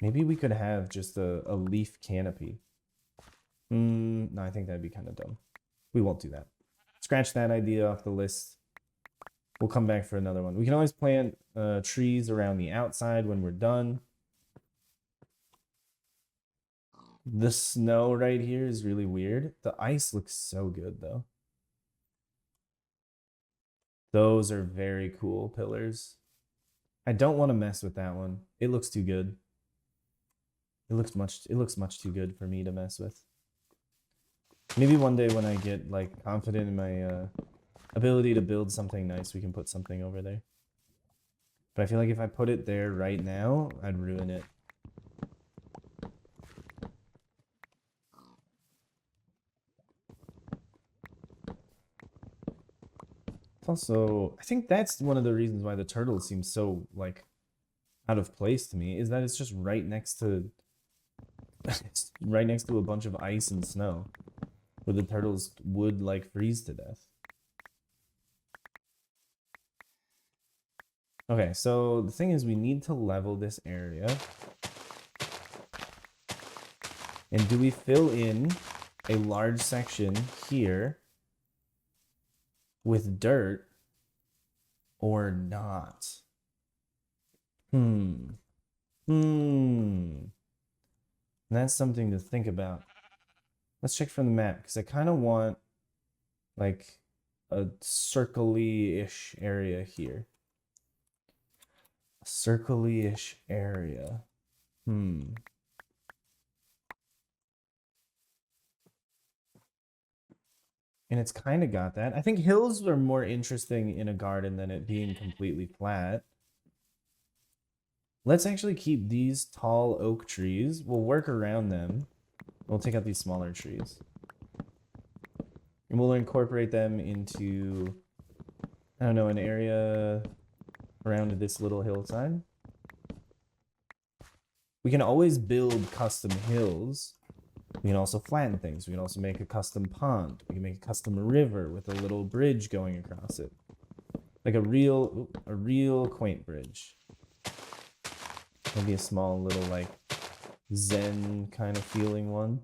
Maybe we could have just a leaf canopy. No, I think that'd be kind of dumb. We won't do that. Scratch that idea off the list. We'll come back for another one. We can always plant trees around the outside when we're done. The snow right here is really weird. The ice looks so good, though. Those are very cool pillars. I don't want to mess with that one. It looks too good. It looks much too good for me to mess with. Maybe one day when I get like confident in my ability to build something nice, we can put something over there. But I feel like if I put it there right now, I'd ruin it. Also, I think that's one of the reasons why the turtle seems so like out of place to me, is that it's just right next to right next to a bunch of ice and snow, where the turtles would like freeze to death. Okay, so the thing is, we need to level this area. And do we fill in a large section here with dirt or not? That's something to think about. Let's check from the map, because I kind of want like a circle-y-ish area here. A circle-y-ish area. And it's kind of got that. I think hills are more interesting in a garden than it being completely flat. Let's actually keep these tall oak trees. We'll work around them. We'll take out these smaller trees. And we'll incorporate them into, I don't know, an area around this little hillside. We can always build custom hills. We can also flatten things. We can also make a custom pond. We can make a custom river with a little bridge going across it. Like a real quaint bridge. Maybe a small little like zen kind of feeling one.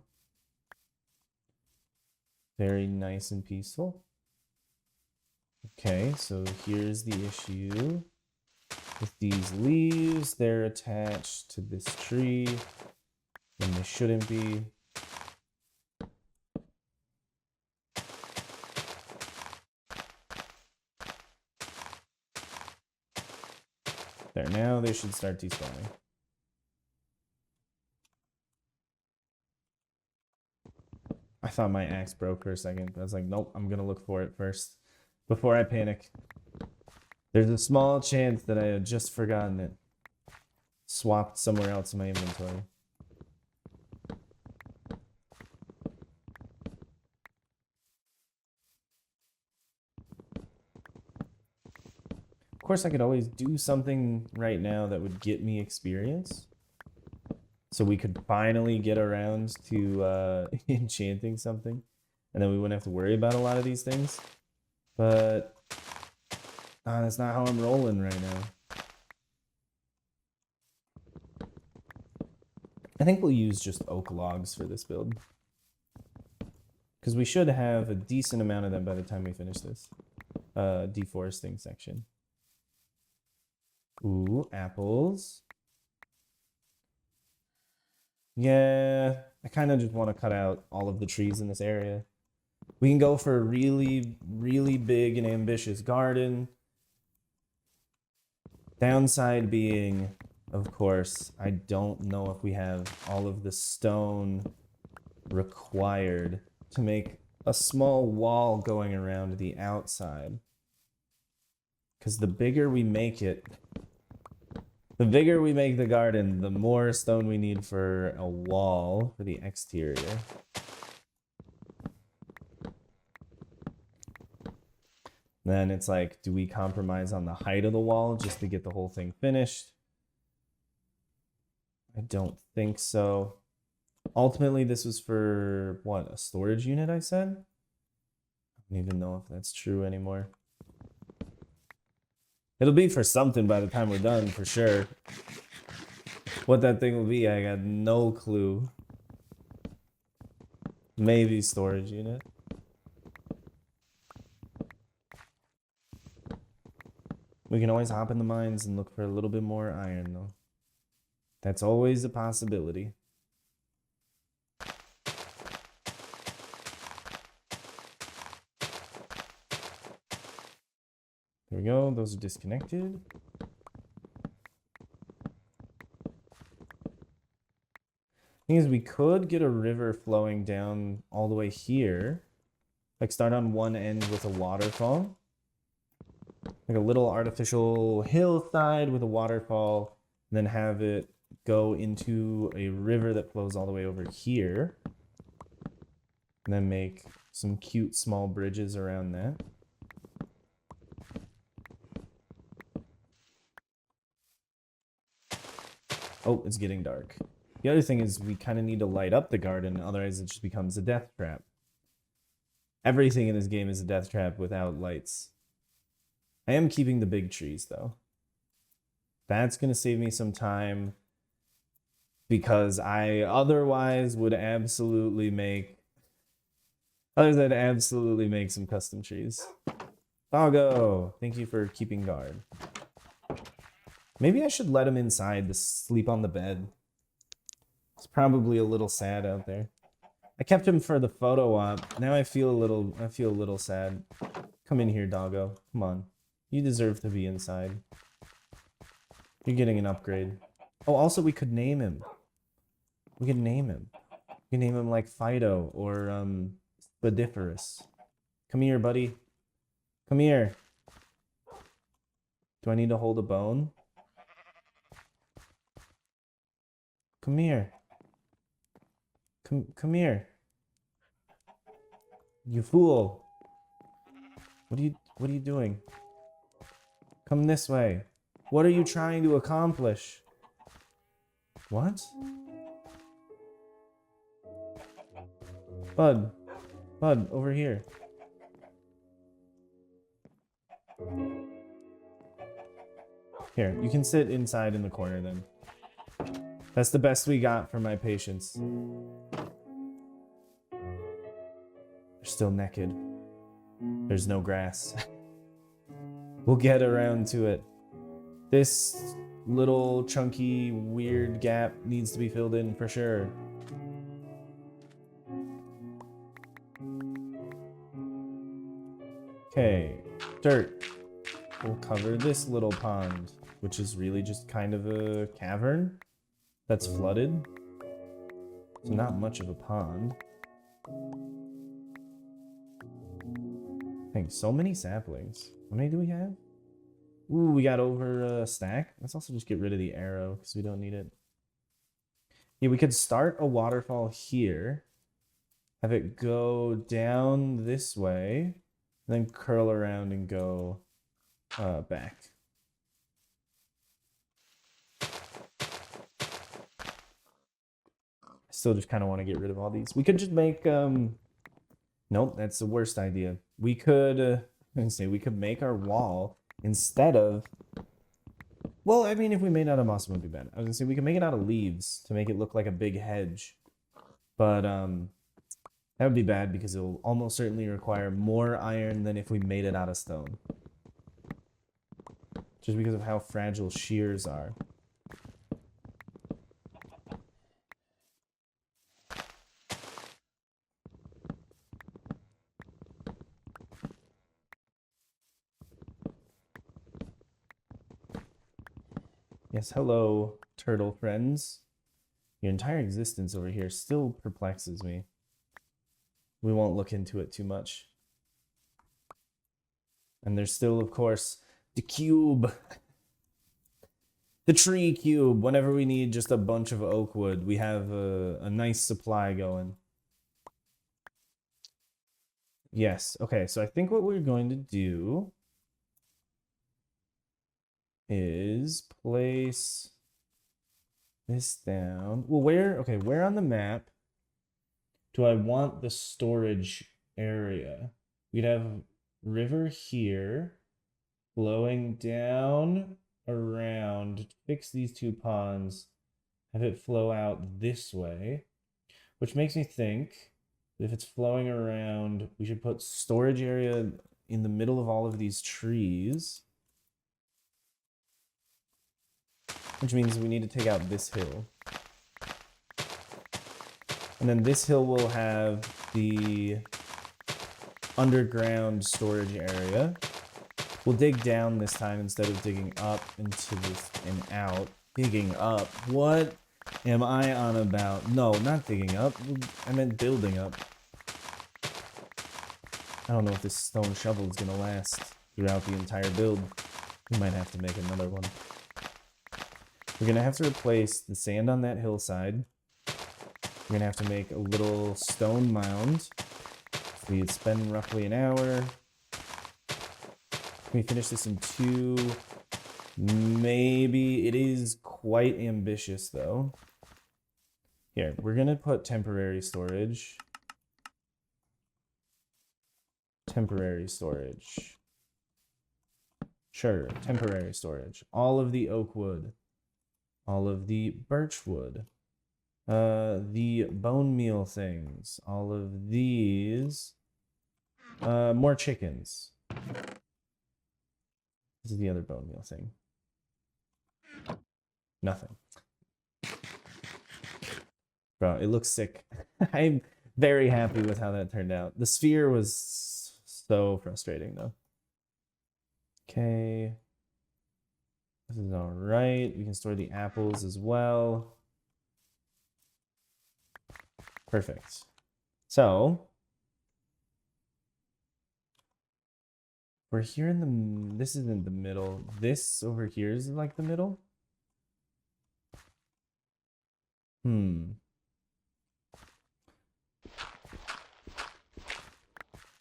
Very nice and peaceful. Okay, so here's the issue. With these leaves, they're attached to this tree when they shouldn't be. There, now they should start despawning. I thought my axe broke for a second. I was like, nope, I'm gonna look for it first before I panic. There's a small chance that I had just forgotten it. Swapped somewhere else in my inventory. Of course, I could always do something right now that would get me experience. So we could finally get around to enchanting something. And then we wouldn't have to worry about a lot of these things. But that's not how I'm rolling right now. I think we'll use just oak logs for this build. Because we should have a decent amount of them by the time we finish this deforesting section. Ooh, apples. Yeah, I kind of just want to cut out all of the trees in this area. We can go for a really, really big and ambitious garden. Downside being, of course, I don't know if we have all of the stone required to make a small wall going around the outside. Because the bigger we make it, the bigger we make the garden, the more stone we need for a wall for the exterior. Then it's like, do we compromise on the height of the wall just to get the whole thing finished? I don't think so. Ultimately, this was for, what, a storage unit, I said? I don't even know if that's true anymore. It'll be for something by the time we're done, for sure. What that thing will be, I got no clue. Maybe storage unit. We can always hop in the mines and look for a little bit more iron, though. That's always a possibility. There we go, those are disconnected. Thing is, we could get a river flowing down all the way here. Like start on one end with a waterfall. Like a little artificial hillside with a waterfall. And then have it go into a river that flows all the way over here. And then make some cute small bridges around that. Oh, it's getting dark. The other thing is we kind of need to light up the garden, otherwise it just becomes a death trap. Everything in this game is a death trap without lights. I am keeping the big trees, though. That's going to save me some time, because I otherwise would absolutely make... Otherwise, I'd absolutely make some custom trees. Doggo, thank you for keeping guard. Maybe I should let him inside to sleep on the bed. It's probably a little sad out there. I kept him for the photo op. Now I feel a little sad. Come in here, doggo. Come on. You deserve to be inside. You're getting an upgrade. Oh, also we could name him. We could name him. We could name him like Fido or Spadiferous. Come here, buddy. Come here. Do I need to hold a bone? Come here. Come here. You fool. What are you doing? Come this way. What are you trying to accomplish? What? Bud, over here. Here, you can sit inside in the corner then. That's the best we got for my patients. They're still naked. There's no grass. We'll get around to it. This little chunky weird gap needs to be filled in for sure. Okay, dirt. We'll cover this little pond, which is really just kind of a cavern that's flooded. So not much of a pond. Dang, so many saplings. How many do we have? Ooh, we got over a stack. Let's also just get rid of the arrow because we don't need it. Yeah, we could start a waterfall here. Have it go down this way. Then curl around and go back. I still just kind of want to get rid of all these. We could just make... Nope, that's the worst idea. We could... we could make our wall instead of... Well, I mean, if we made it out of moss, it wouldn't be bad. I was going to say, we could make it out of leaves to make it look like a big hedge. But, that would be bad because it will almost certainly require more iron than if we made it out of stone. Just because of how fragile shears are. Yes, hello, turtle friends. Your entire existence over here still perplexes me. We won't look into it too much. And there's still, of course, the cube. The tree cube. Whenever we need just a bunch of oak wood, we have a nice supply going. Yes, okay, so I think what we're going to do is place this down. Well, where on the map do I want the storage area? We'd have river here, flowing down around, fix these two ponds, have it flow out this way, which makes me think that if it's flowing around, we should put storage area in the middle of all of these trees, which means we need to take out this hill. And then this hill will have the underground storage area. We'll dig down this time instead of digging up into this and out. Digging up? What am I on about? No, not digging up. I meant building up. I don't know if this stone shovel is gonna last throughout the entire build. We might have to make another one. We're gonna have to replace the sand on that hillside. We're gonna have to make a little stone mound. We'd spend roughly an hour. Can we finish this in 2? Maybe. It is quite ambitious though. Here, we're gonna put temporary storage. Temporary storage. Sure, temporary storage. All of the oak wood. All of the birch wood. The bone meal things. All of these. More chickens. This is the other bone meal thing. Nothing. Bro, it looks sick. I'm very happy with how that turned out. The sphere was so frustrating though. Okay. This is all right. We can store the apples as well. Perfect. So we're here in the, this isn't the middle. This over here is like the middle.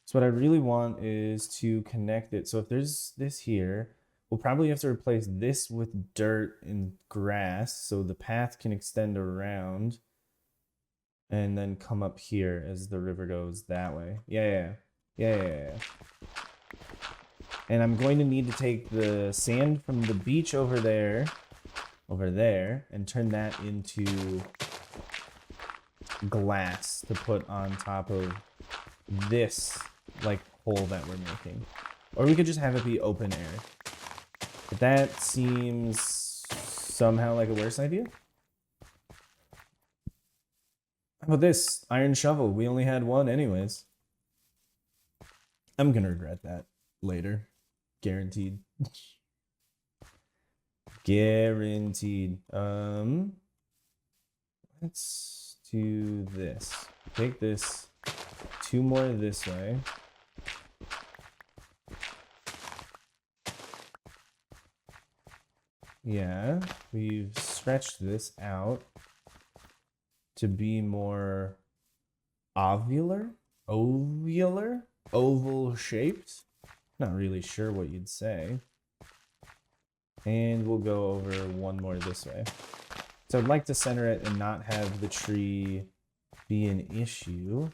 So what I really want is to connect it. So if there's this here, we'll probably have to replace this with dirt and grass so the path can extend around and then come up here as the river goes that way. Yeah. And I'm going to need to take the sand from the beach over there, and turn that into glass to put on top of this like hole that we're making. Or we could just have it be open air. But that seems somehow like a worse idea. How about this iron shovel? We only had one anyways. I'm gonna regret that later. Guaranteed. Guaranteed. Let's do this. Take this 2 more this way. Yeah, we've stretched this out to be more ovular, oval shaped. Not really sure what you'd say. And we'll go over 1 more this way. So I'd like to center it and not have the tree be an issue.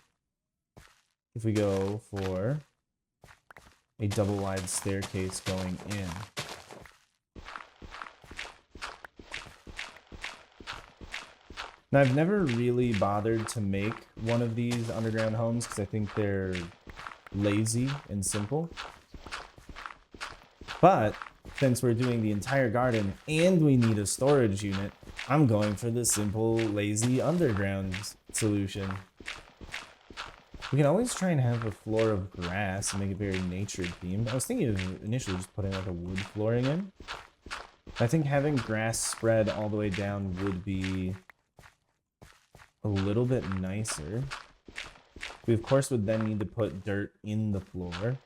If we go for a double wide staircase going in. Now, I've never really bothered to make one of these underground homes because I think they're lazy and simple. But since we're doing the entire garden and we need a storage unit, I'm going for the simple, lazy underground solution. We can always try and have a floor of grass and make it very nature themed. I was thinking of initially just putting like a wood flooring in. I think having grass spread all the way down would be a little bit nicer. We of course would then need to put dirt in the floor.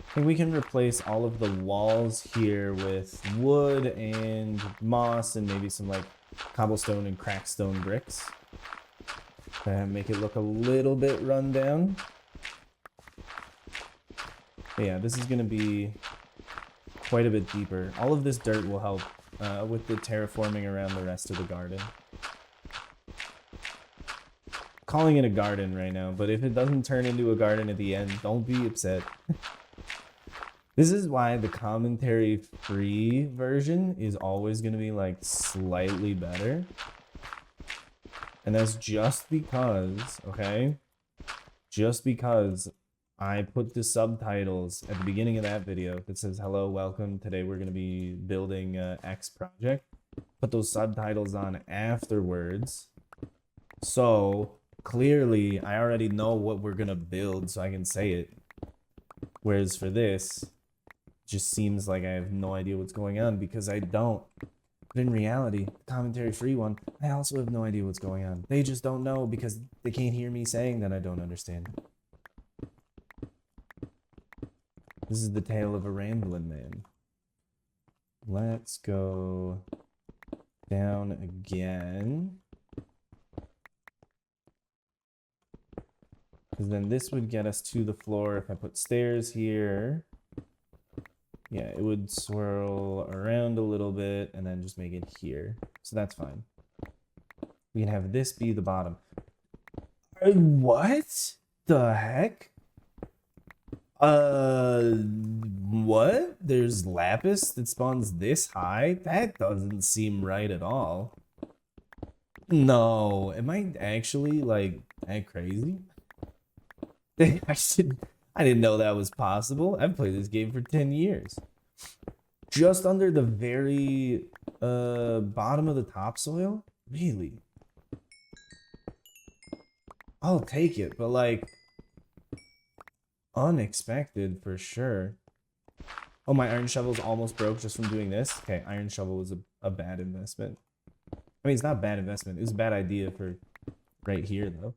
I think we can replace all of the walls here with wood and moss and maybe some like cobblestone and cracked stone bricks. Make it look a little bit run down. But yeah, this is going to be quite a bit deeper. All of this dirt will help with the terraforming around the rest of the garden. Calling it a garden right now, but if it doesn't turn into a garden at the end, don't be upset. This is why the commentary-free version is always going to be like slightly better. And that's just because, okay? Just because I put the subtitles at the beginning of that video that says, hello, welcome. Today we're going to be building X project. Put those subtitles on afterwards. So clearly I already know what we're going to build so I can say it. Whereas for this, just seems like I have no idea what's going on because I don't. But in reality, the commentary free one, I also have no idea what's going on. They just don't know because they can't hear me saying that I don't understand. This is the tale of a rambling man. Let's go down again. Because then this would get us to the floor. If I put stairs here, yeah, it would swirl around a little bit and then just make it here. So that's fine. We can have this be the bottom. What the heck? What? There's lapis that spawns this high? That doesn't seem right at all. No, am I actually like that crazy? I didn't know that was possible. I've played this game for 10 years. Just under the very bottom of the topsoil? Really? I'll take it, but like unexpected for sure. Oh, my iron shovel's almost broke just from doing this. Okay, iron shovel was a bad investment. I mean, it's not a bad investment. It was a bad idea for right here, though.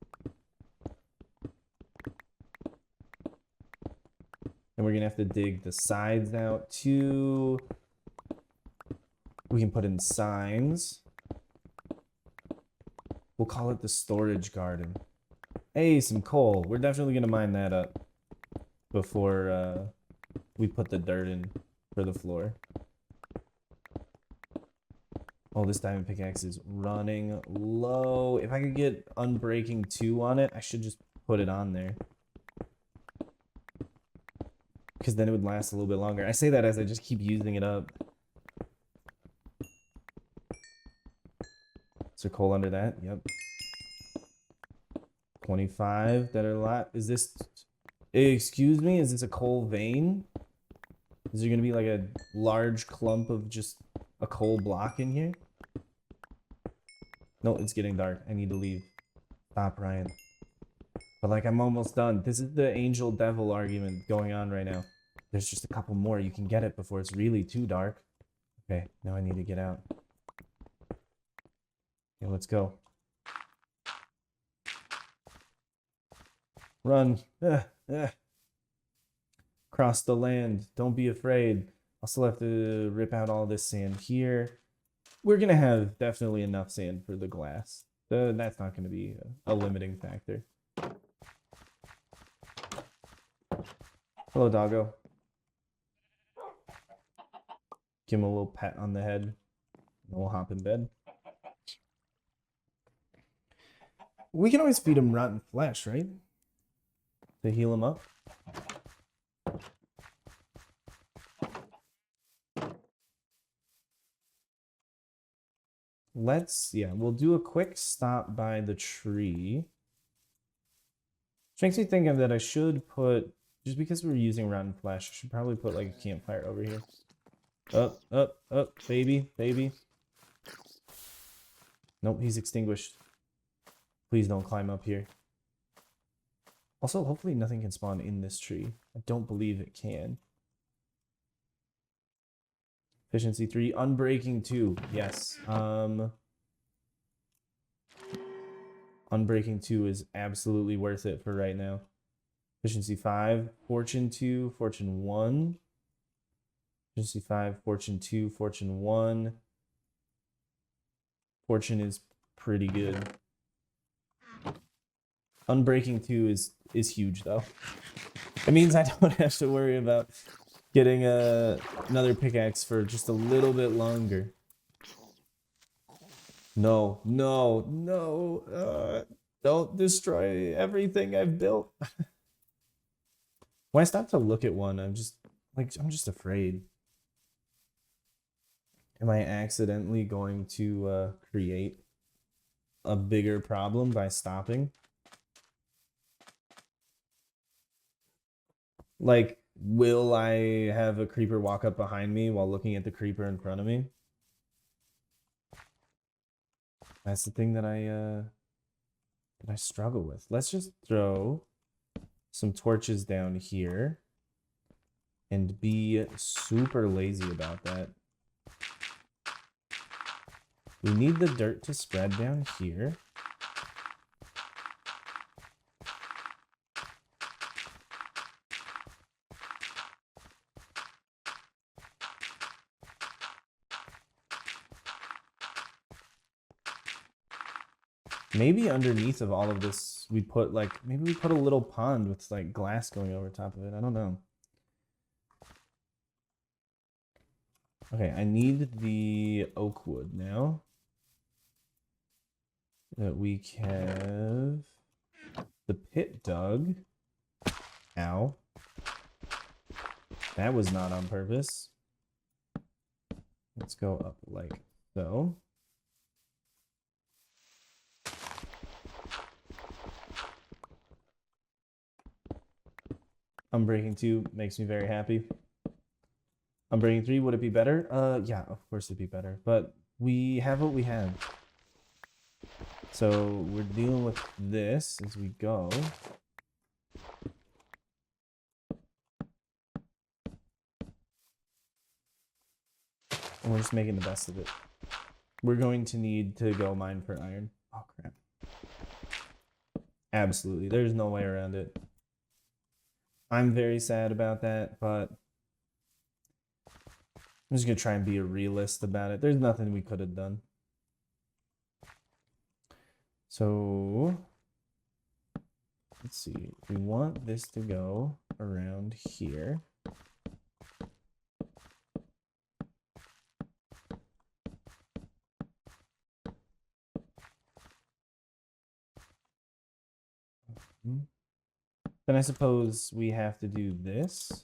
And we're going to have to dig the sides out, too. We can put in signs. We'll call it the storage garden. Hey, some coal. We're definitely going to mine that up before we put the dirt in for the floor. Oh, this diamond pickaxe is running low. If I could get Unbreaking 2 on it, I should just put it on there. Because then it would last a little bit longer. I say that as I just keep using it up. Is there coal under that? Yep. 25 that are a lot. Is this... Excuse me? Is this a coal vein? Is there going to be like a large clump of just a coal block in here? No, it's getting dark. I need to leave. Stop, Ryan. But like, I'm almost done. This is the angel devil argument going on right now. There's just a couple more. You can get it before it's really too dark. Okay, now I need to get out. Okay, let's go. Run. Cross the land. Don't be afraid. I'll still have to rip out all this sand here. We're going to have definitely enough sand for the glass. That's not going to be a limiting factor. Hello, doggo. Give him a little pat on the head. And we'll hop in bed. We can always feed him rotten flesh, right? To heal him up. We'll do a quick stop by the tree. Which makes me think of that I should put, just because we're using rotten flesh, I should probably put like a campfire over here. Up, baby. Nope, he's extinguished. Please don't climb up here. Also, hopefully nothing can spawn in this tree. I don't believe it can. Efficiency 3, Unbreaking 2. Yes. Unbreaking 2 is absolutely worth it for right now. Efficiency 5, Fortune 2, Fortune 1. Efficiency 5, Fortune 2, Fortune 1. Fortune is pretty good. Unbreaking 2 is huge though. It means I don't have to worry about getting another pickaxe for just a little bit longer. No. Don't destroy everything I've built. When I stop to look at one, I'm just afraid. Am I accidentally going to create a bigger problem by stopping? Like, will I have a creeper walk up behind me while looking at the creeper in front of me? That's the thing that I struggle with. Let's just throw some torches down here and be super lazy about that. We need the dirt to spread down here. Maybe underneath of all of this, we put like, maybe we put a little pond with like glass going over top of it. I don't know. Okay, I need the oak wood now. That we have the pit dug. Ow. That was not on purpose. Let's go up like so. Unbreaking 2 makes me very happy. Unbreaking 3, would it be better? Yeah, of course it'd be better. But we have what we have. So we're dealing with this as we go. And we're just making the best of it. We're going to need to go mine for iron. Oh, crap. Absolutely. There's no way around it. I'm very sad about that, but I'm just going to try and be a realist about it. There's nothing we could have done. So, let's see. We want this to go around here. Then I suppose we have to do this.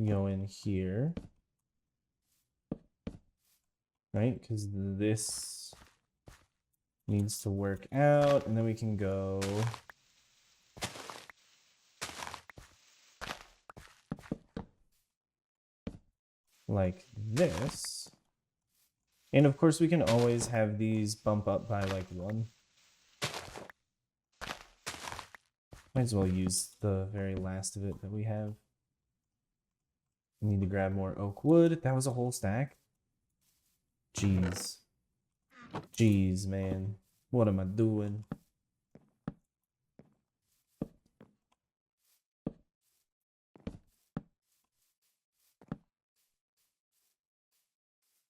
Go in here. Right? Because this needs to work out. And then we can go like this. And of course we can always have these bump up by like 1. Might as well use the very last of it that we have. We need to grab more oak wood. That was a whole stack. Jeez. Jeez, man. What am I doing?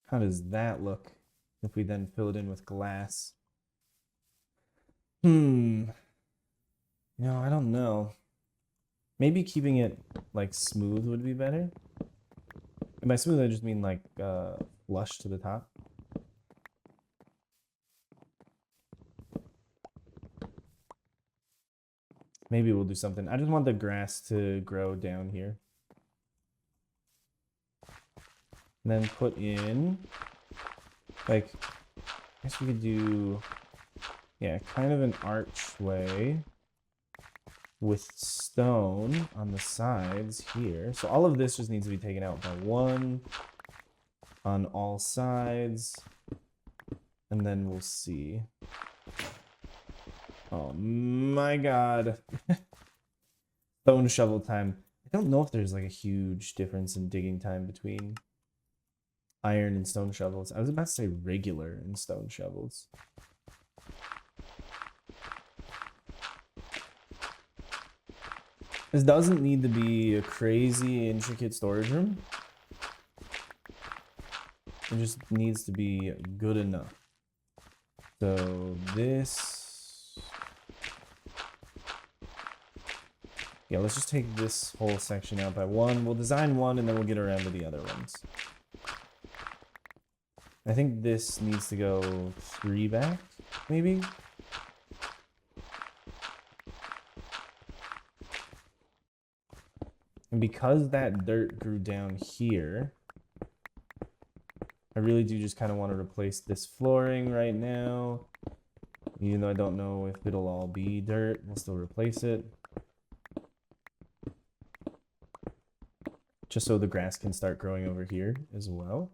How does that look if we then fill it in with glass? You know, I don't know. Maybe keeping it like smooth would be better. And by smooth, I just mean like flush to the top. Maybe we'll do something. I just want the grass to grow down here. And then put in, like, I guess we could do, yeah, kind of an archway with stone on the sides here. So all of this just needs to be taken out by 1 on all sides. And then we'll see. Oh my god. Stone shovel time. I don't know if there's like a huge difference in digging time between iron and stone shovels. I was about to say regular and stone shovels. This doesn't need to be a crazy intricate storage room. It just needs to be good enough. So this... yeah, let's just take this whole section out by 1. We'll design 1 and then we'll get around to the other ones. I think this needs to go 3 back, maybe? And because that dirt grew down here, I really do just kind of want to replace this flooring right now. Even though I don't know if it'll all be dirt, we'll still replace it. Just so the grass can start growing over here as well.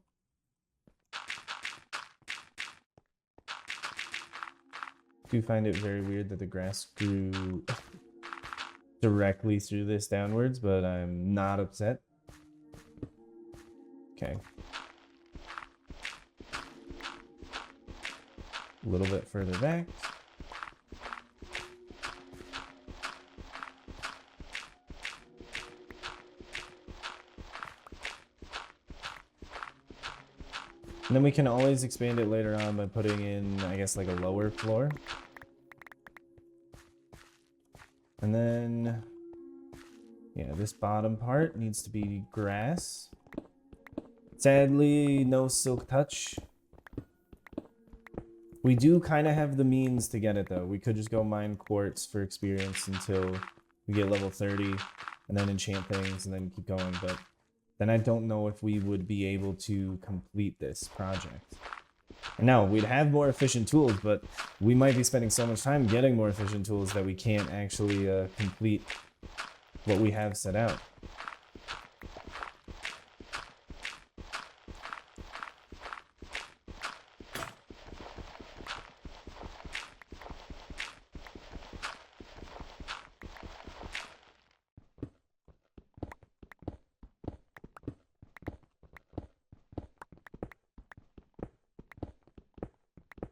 I do find it very weird that the grass grew directly through this downwards, but I'm not upset. Okay. A little bit further back. And then we can always expand it later on by putting in, I guess, like a lower floor. And then, yeah, this bottom part needs to be grass. Sadly, no silk touch. We do kind of have the means to get it, though. We could just go mine quartz for experience until we get level 30, and then enchant things, and then keep going, but then I don't know if we would be able to complete this project. Now, we'd have more efficient tools, but we might be spending so much time getting more efficient tools that we can't actually complete what we have set out.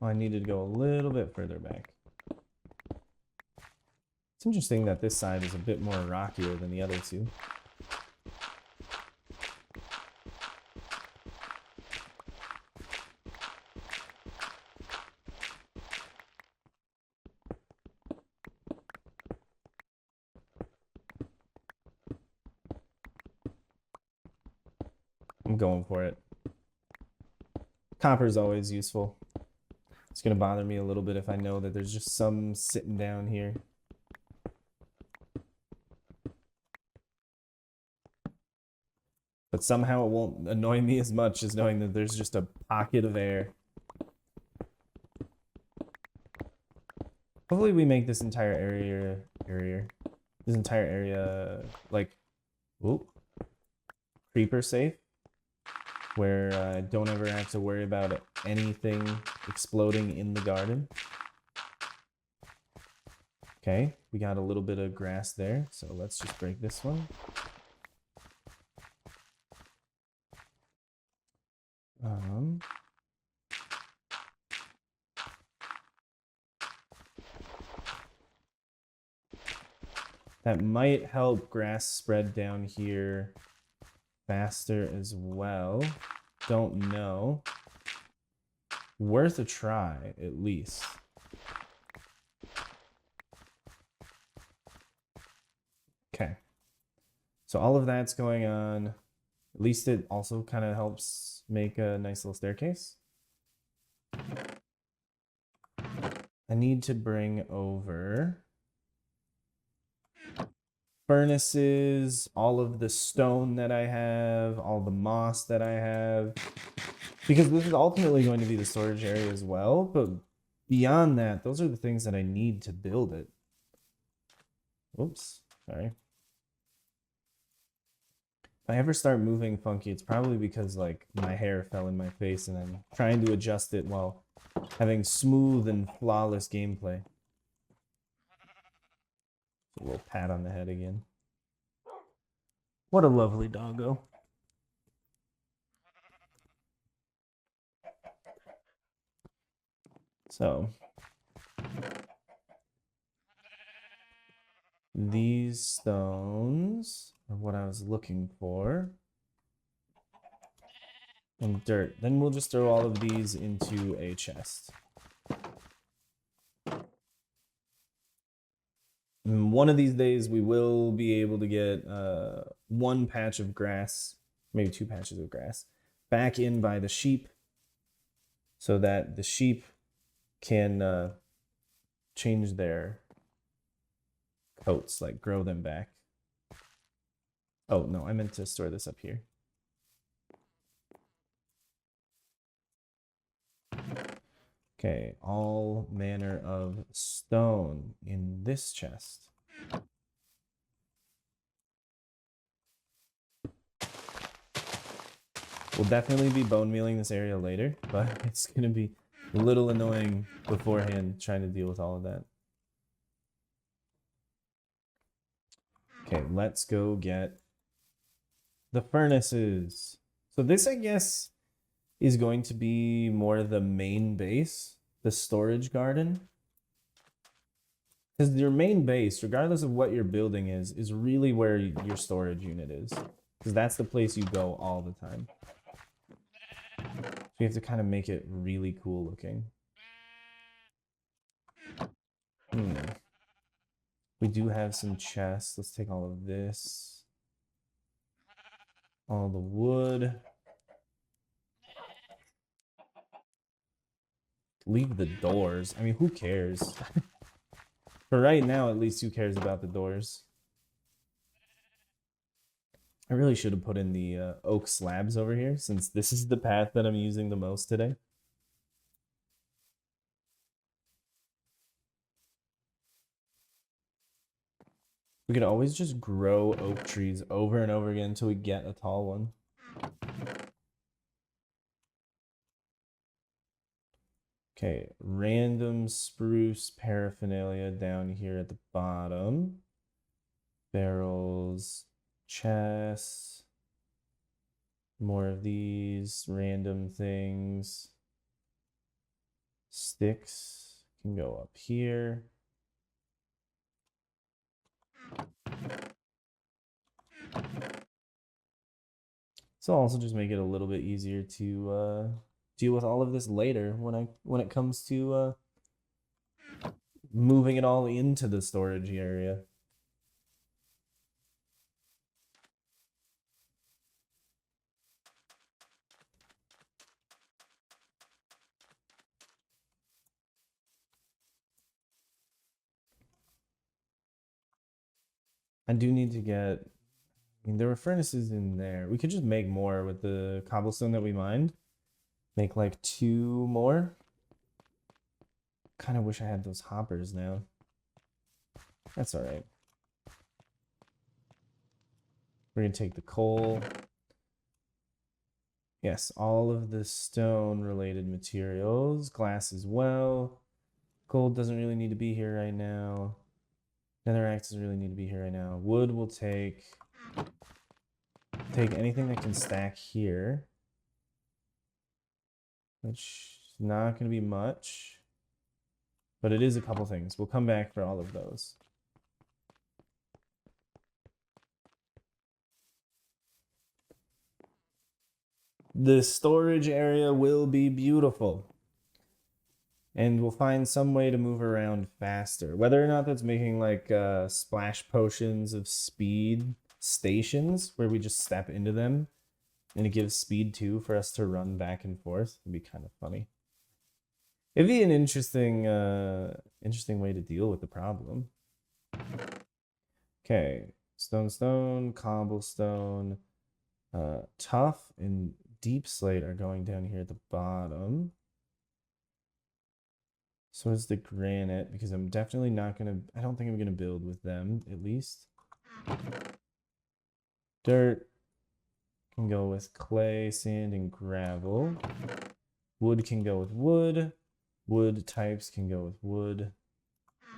I needed to go a little bit further back. It's interesting that this side is a bit more rockier than the other two. I'm going for it. Copper is always useful. It's going to bother me a little bit if I know that there's just some sitting down here. But somehow it won't annoy me as much as knowing that there's just a pocket of air. Hopefully we make this entire area like, whoop, creeper safe, where I don't ever have to worry about anything exploding in the garden. Okay, we got a little bit of grass there, so let's just break this one. That might help grass spread down here faster as well. Don't know. Worth a try, at least. Okay. So all of that's going on. At least it also kind of helps make a nice little staircase. I need to bring over furnaces, all of the stone that I have, all the moss that I have, because this is ultimately going to be the storage area as well. But beyond that, those are the things that I need to build it. Oops, sorry. If I ever start moving funky, it's probably because like my hair fell in my face and I'm trying to adjust it while having smooth and flawless gameplay. A little pat on the head again. What a lovely doggo. So these stones are what I was looking for. And dirt. Then we'll just throw all of these into a chest. And one of these days we will be able to get one patch of grass, maybe 2 patches of grass, back in by the sheep so that the sheep can change their coats, like grow them back. Oh, no, I meant to store this up here. Okay, all manner of stone in this chest. We'll definitely be bone mealing this area later, but it's going to be a little annoying beforehand trying to deal with all of that. Okay, let's go get the furnaces. So this, I guess, is going to be more the main base, the storage garden. Because your main base, regardless of what your building is really where your storage unit is. Because that's the place you go all the time. So you have to kind of make it really cool looking. We do have some chests. Let's take all of this. All the wood. Leave the doors. I mean, who cares? For right now, at least, who cares about the doors? I really should have put in the oak slabs over here, since this is the path that I'm using the most today. We could always just grow oak trees over and over again until we get a tall one. Okay, random spruce paraphernalia down here at the bottom. Barrels, chests, more of these random things. Sticks can go up here. So I'll also just make it a little bit easier to deal with all of this later when it comes to moving it all into the storage area. I do need to get, I mean, there were furnaces in there. We could just make more with the cobblestone that we mined. Make like 2 more. Kind of wish I had those hoppers now. That's all right. We're gonna take the coal. Yes, all of the stone related materials. Glass as well. Gold doesn't really need to be here right now. Netherrack doesn't really need to be here right now. Wood will take anything that can stack here. Which is not going to be much. But it is a couple things. We'll come back for all of those. The storage area will be beautiful. And we'll find some way to move around faster. Whether or not that's making like splash potions of speed stations where we just step into them and it gives speed too for us to run back and forth. It'd be kind of funny. It'd be an interesting way to deal with the problem. Okay, stone, cobblestone, tough and deep slate are going down here at the bottom. So is the granite, because I'm definitely not gonna, I don't think I'm gonna build with them, at least. Dirt can go with clay, sand, and gravel. Wood can go with wood. Wood types can go with wood.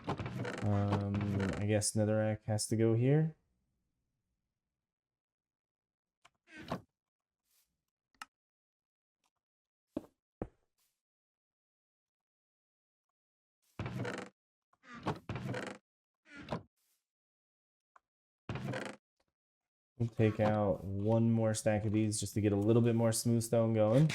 I guess netherrack has to go here. We'll take out 1 more stack of these just to get a little bit more smooth stone going.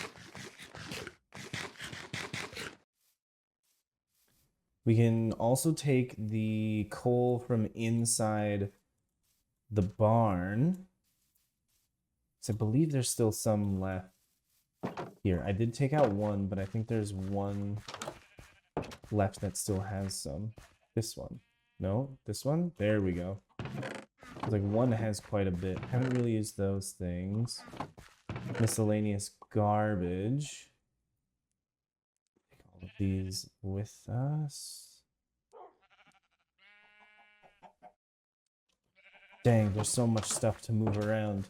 We can also take the coal from inside the barn. So I believe there's still some left here. I did take out 1, but I think there's 1 left that still has some. This one. No, this one? There we go. It's like 1 has quite a bit. Haven't really used those things. Miscellaneous garbage. Take all of these with us. Dang, there's so much stuff to move around.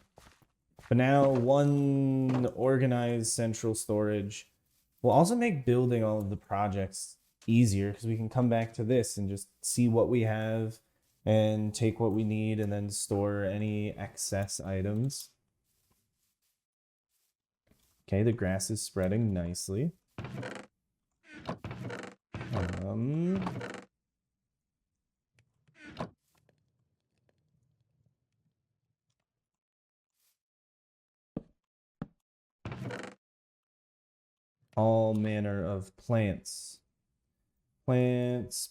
But now 1 organized central storage will also make building all of the projects easier because we can come back to this and just see what we have and take what we need and then store any excess items. Okay, the grass is spreading nicely. All manner of plants. Plants.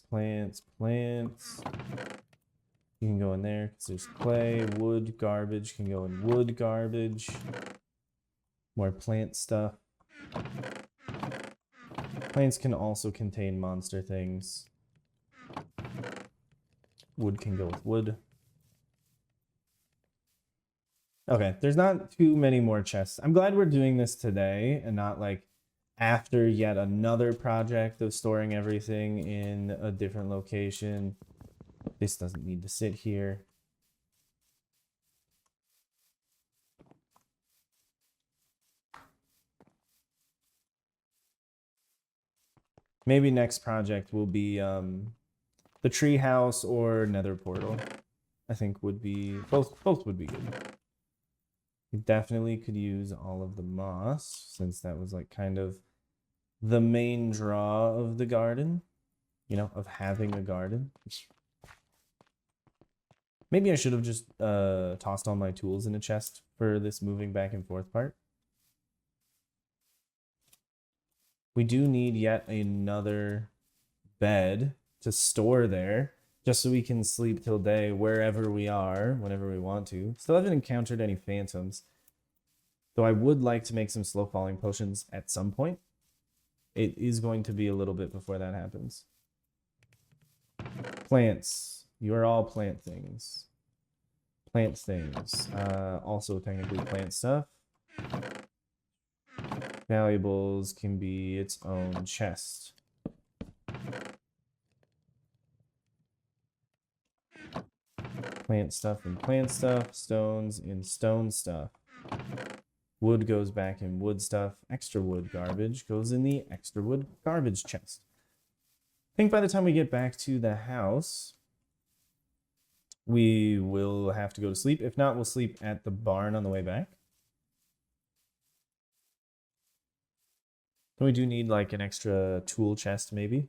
You can go in there because there's clay, wood, garbage can go in wood, garbage. More plant stuff. Plants can also contain monster things. Wood can go with wood. Okay, there's not too many more chests. I'm glad we're doing this today and not like after yet another project of storing everything in a different location. This doesn't need to sit here. Maybe next project will be the tree house or nether portal. I think would be both would be good. We definitely could use all of the moss, since that was like kind of the main draw of the garden, you know, of having a garden. Maybe I should have just tossed all my tools in a chest for this moving back and forth part. We do need yet another bed to store there, just so we can sleep till day wherever we are, whenever we want to. Still haven't encountered any phantoms, though I would like to make some slow falling potions at some point. It is going to be a little bit before that happens. Plants. You are all plant things. Plant things. Also technically plant stuff. Valuables can be its own chest. Plant stuff and plant stuff. Stones and stone stuff. Wood goes back in wood stuff. Extra wood garbage goes in the extra wood garbage chest. I think by the time we get back to the house, we will have to go to sleep. If not, we'll sleep at the barn on the way back. We do need like an extra tool chest, maybe.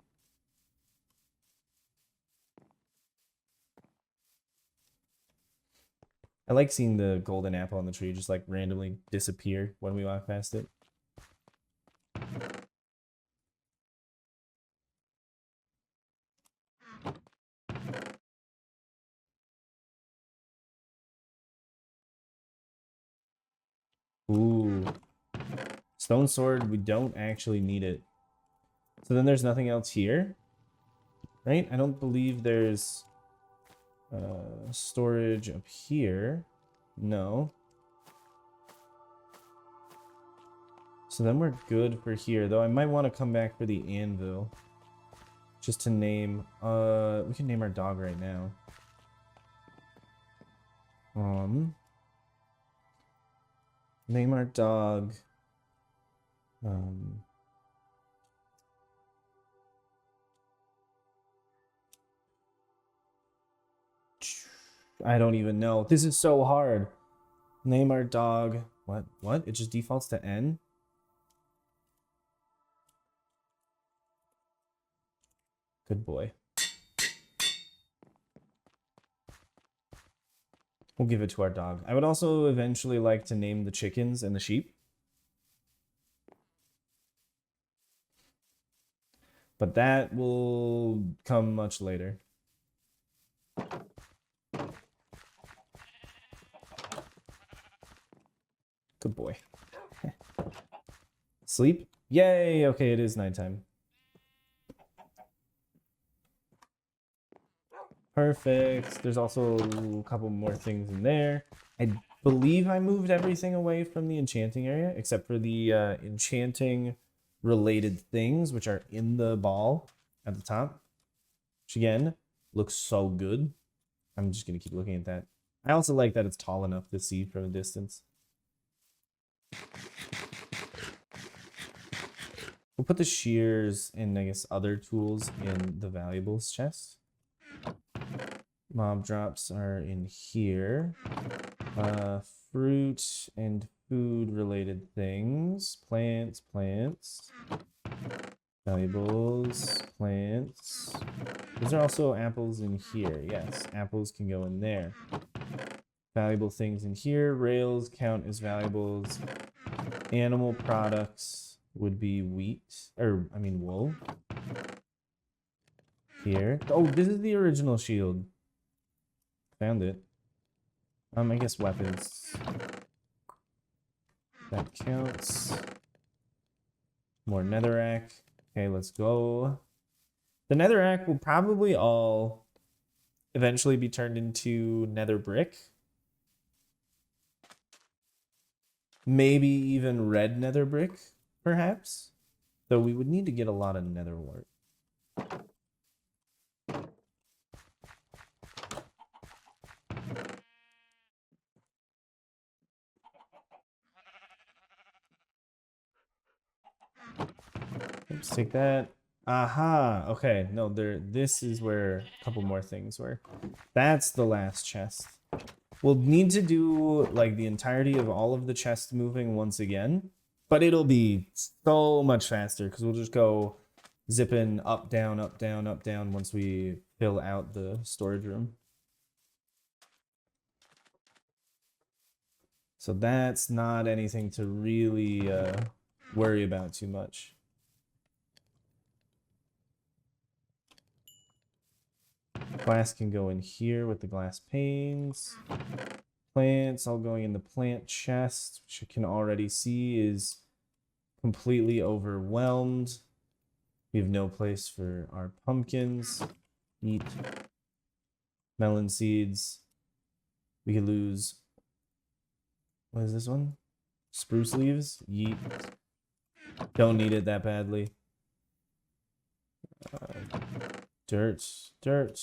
I like seeing the golden apple on the tree just like randomly disappear when we walk past it. Ooh. Stone sword, we don't actually need it. So then there's nothing else here, right? I don't believe there's storage up here. No. So then we're good for here, though I might want to come back for the anvil. Just to name, we can name our dog right now. Name our dog. I don't even know. This is so hard. Name our dog. What? It just defaults to N? Good boy. We'll give it to our dog. I would also eventually like to name the chickens and the sheep. But that will come much later. Good boy. Sleep? Yay! Okay, it is nighttime. Perfect. There's also a couple more things in there. I believe I moved everything away from the enchanting area, except for the enchanting related things, which are in the ball at the top. Which again, looks so good. I'm just going to keep looking at that. I also like that it's tall enough to see from a distance. We'll put the shears and I guess other tools in the valuables chest. Mob drops are in here. Fruit and food related things. Plants. Valuables, plants. These are also apples in here. Yes, apples can go in there. Valuable things in here. Rails count as valuables. Animal products would be wheat, or I mean wool. Here. Oh, this is the original shield. Found it. I guess weapons. That counts. More netherrack. Okay, let's go. The netherrack will probably all eventually be turned into nether brick. Maybe even red nether brick, perhaps. Though we would need to get a lot of nether wart. Let's take that. Aha. Okay. No, this is where a couple more things were. That's the last chest. We'll need to do like the entirety of all of the chest moving once again, but it'll be so much faster because we'll just go zipping up, down, up, down, up, down once we fill out the storage room. So that's not anything to really worry about too much. Glass can go in here with the glass panes. Plants all going in the plant chest, which you can already see is completely overwhelmed. We have no place for our pumpkins. Eat melon seeds. We could lose. What is this one? Spruce leaves. Yeet. Don't need it that badly. Dirt. Dirt.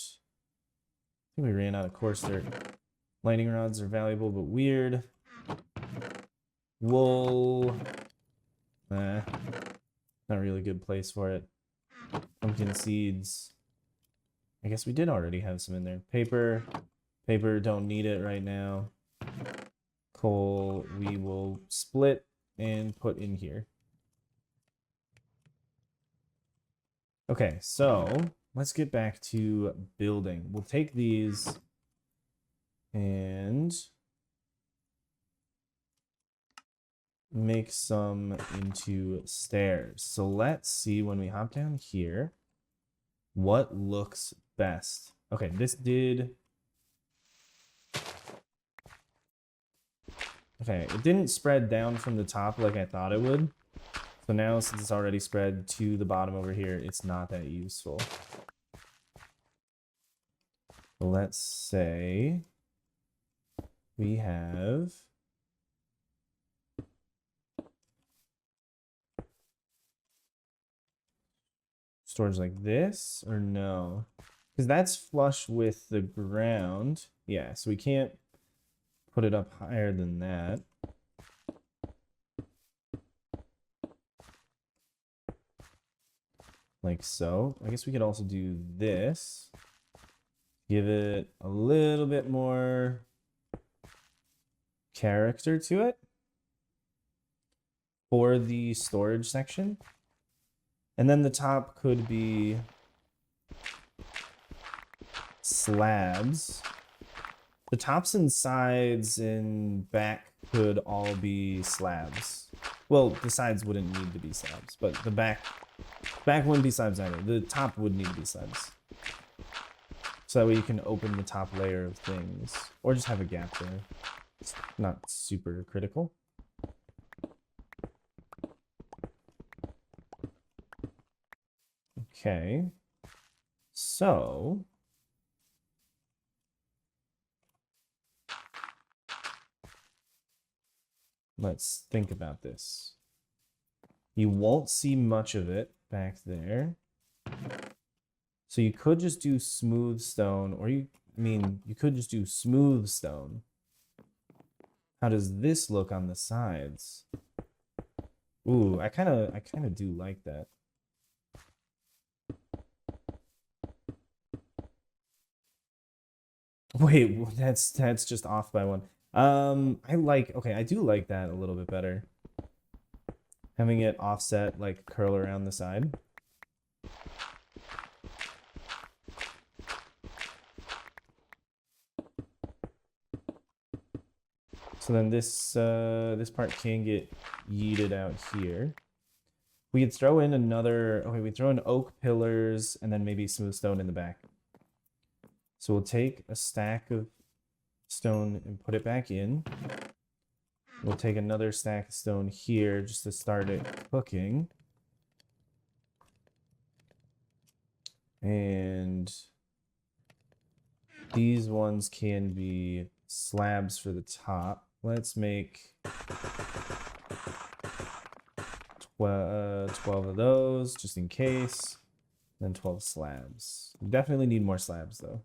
I think we ran out of coarse dirt. Lightning rods are valuable but weird. Wool. Not really a good place for it. Pumpkin seeds. I guess we did already have some in there. Paper. Paper, don't need it right now. Coal, we will split and put in here. Okay, so let's get back to building. We'll take these and make some into stairs. So let's see when we hop down here what looks best. Okay, this did... Okay, it didn't spread down from the top like I thought it would. So now, since it's already spread to the bottom over here, it's not that useful. Let's say we have storage like this, or no? Because that's flush with the ground. Yeah, so we can't put it up higher than that. Like so. I guess we could also do this. Give it a little bit more character to it for the storage section. And then the top could be slabs. The tops and sides and back could all be slabs. Well, the sides wouldn't need to be slabs, but the back wouldn't be slabs either. The top would need to be slabs. So that way you can open the top layer of things. Or just have a gap there. It's not super critical. Okay. So... let's think about this. You won't see much of it back there. So you could just do smooth stone, or you could just do smooth stone. How does this look on the sides? Ooh, I kind of do like that. Wait, that's just off by one. I do like that a little bit better. Having it offset, like curl around the side. So then this part can get yeeted out here. We could throw in another, okay, we throw in oak pillars and then maybe smooth stone in the back. So we'll take a stack of stone and put it back in. We'll take another stack of stone here just to start it cooking. And these ones can be slabs for the top. Let's make 12 of those just in case. Then 12 slabs. Definitely need more slabs though.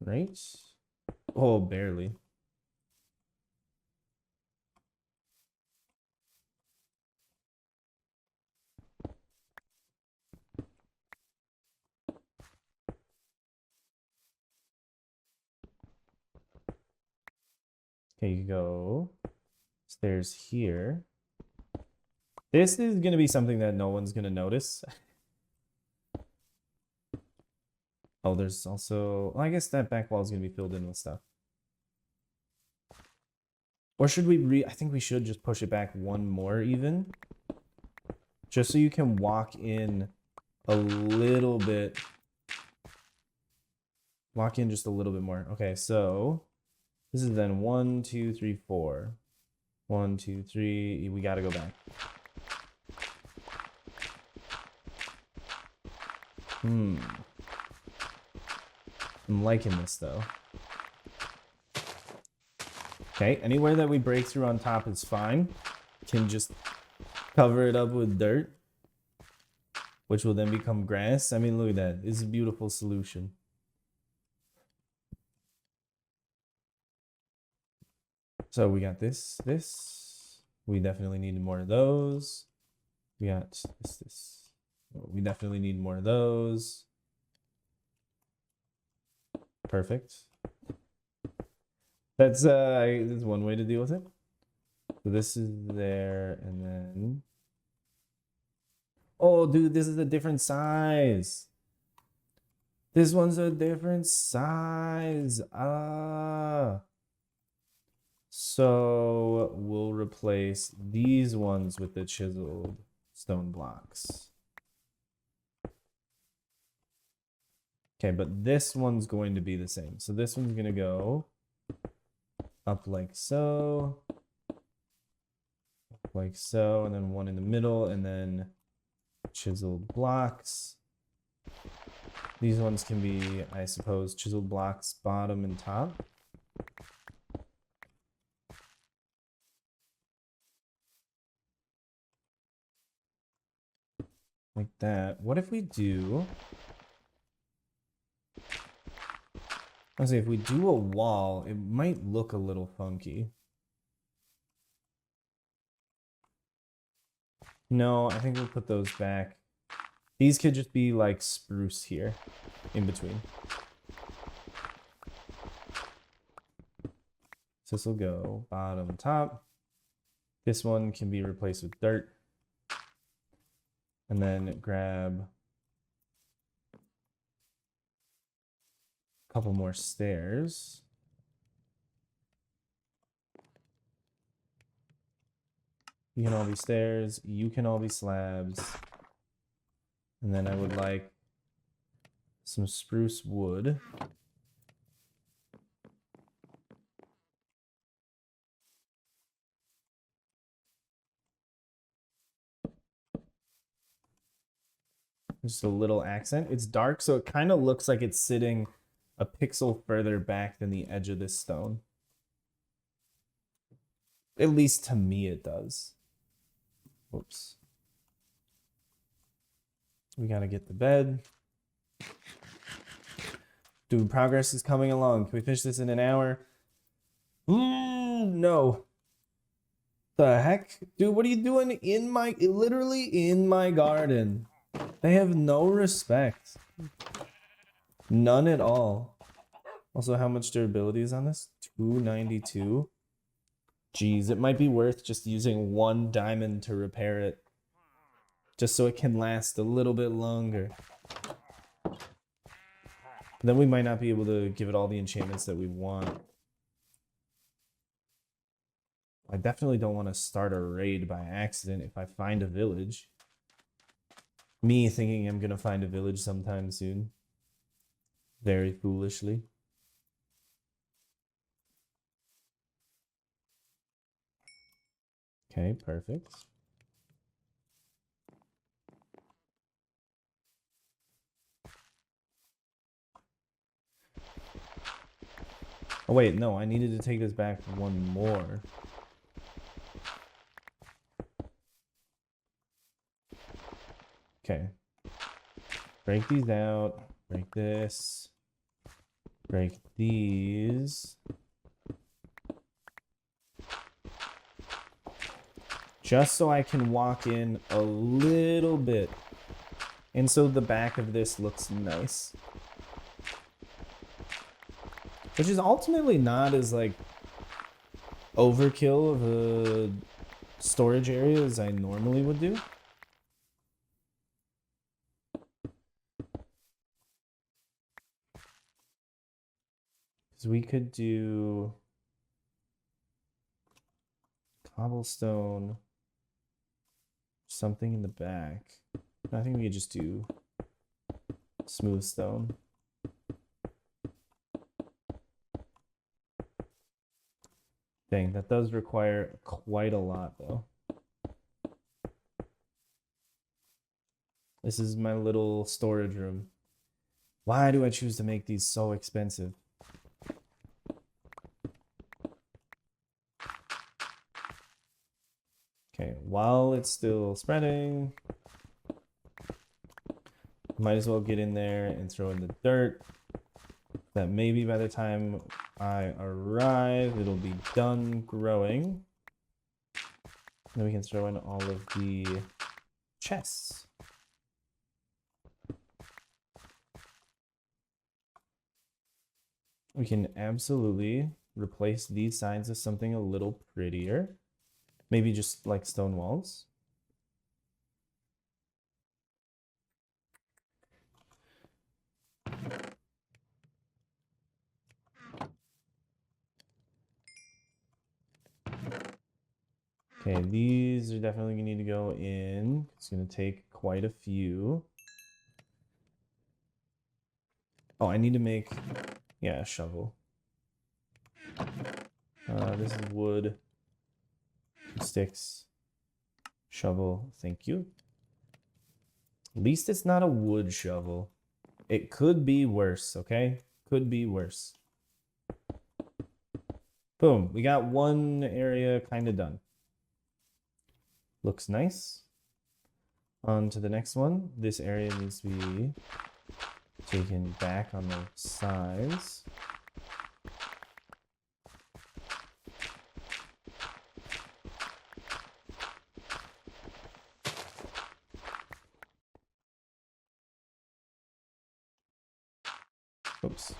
Right? Oh, barely. Okay, you go stairs here. This is going to be something that no one's going to notice. Oh, there's also... Well, I guess that back wall is going to be filled in with stuff. Or should we I think we should just push it back one more even. Just so you can walk in a little bit. Walk in just a little bit more. Okay, so... This is then 1, 2, 3, 4. 1, 2, 3. We got to go back. I'm liking this though. Okay, anywhere that we break through on top is fine. Can just cover it up with dirt, which will then become grass. I mean, look at that. It's a beautiful solution. So we got this. We definitely need more of those. We got this. We definitely need more of those. Perfect. That's one way to deal with it. So this is there, and then... Oh, dude, this is a different size. This one's a different size. So we'll replace these ones with the chiseled stone blocks. Okay, but this one's going to be the same. So this one's going to go up like so. Like so, and then one in the middle, and then chiseled blocks. These ones can be, I suppose, chiseled blocks bottom and top. Like that. What if we do... I'll say if we do a wall, it might look a little funky. No, I think we'll put those back. These could just be like spruce here in between. So this will go bottom, top. This one can be replaced with dirt. And then grab a couple more stairs. You can all be stairs. You can all be slabs. And then I would like some spruce wood. Just a little accent. It's dark, so it kind of looks like it's sitting a pixel further back than the edge of this stone. At least to me it does. Whoops. We gotta get the bed. Dude, progress is coming along. Can we finish this in an hour? No. The heck? Dude, what are you doing in my... literally in my garden? They have no respect. None at all. Also, how much durability is on this? 292. Jeez, it might be worth just using 1 diamond to repair it. Just so it can last a little bit longer. Then we might not be able to give it all the enchantments that we want. I definitely don't want to start a raid by accident if I find a village. Me thinking I'm gonna find a village sometime soon. Very foolishly. Okay, perfect. Oh wait, no, I needed to take this back one more. Okay. Break these out. Break this. Break these. Just so I can walk in a little bit. And so the back of this looks nice. Which is ultimately not as like overkill of a storage area as I normally would do. Because we could do cobblestone, something in the back. I think we could just do smooth stone. Dang, that does require quite a lot though. This is my little storage room. Why do I choose to make these so expensive? Okay, while it's still spreading, might as well get in there and throw in the dirt. That maybe by the time I arrive, it'll be done growing. Then we can throw in all of the chests. We can absolutely replace these sides with something a little prettier. Maybe just like stone walls. Okay, these are definitely gonna need to go in. It's gonna take quite a few. Oh, I need to make, yeah, a shovel. This is wood, sticks, shovel, thank you. At least it's not a wood shovel. It could be worse, okay? Could be worse. Boom, we got one area kind of done. Looks nice. On to the next one. This area needs to be taken back on the sides. Oops.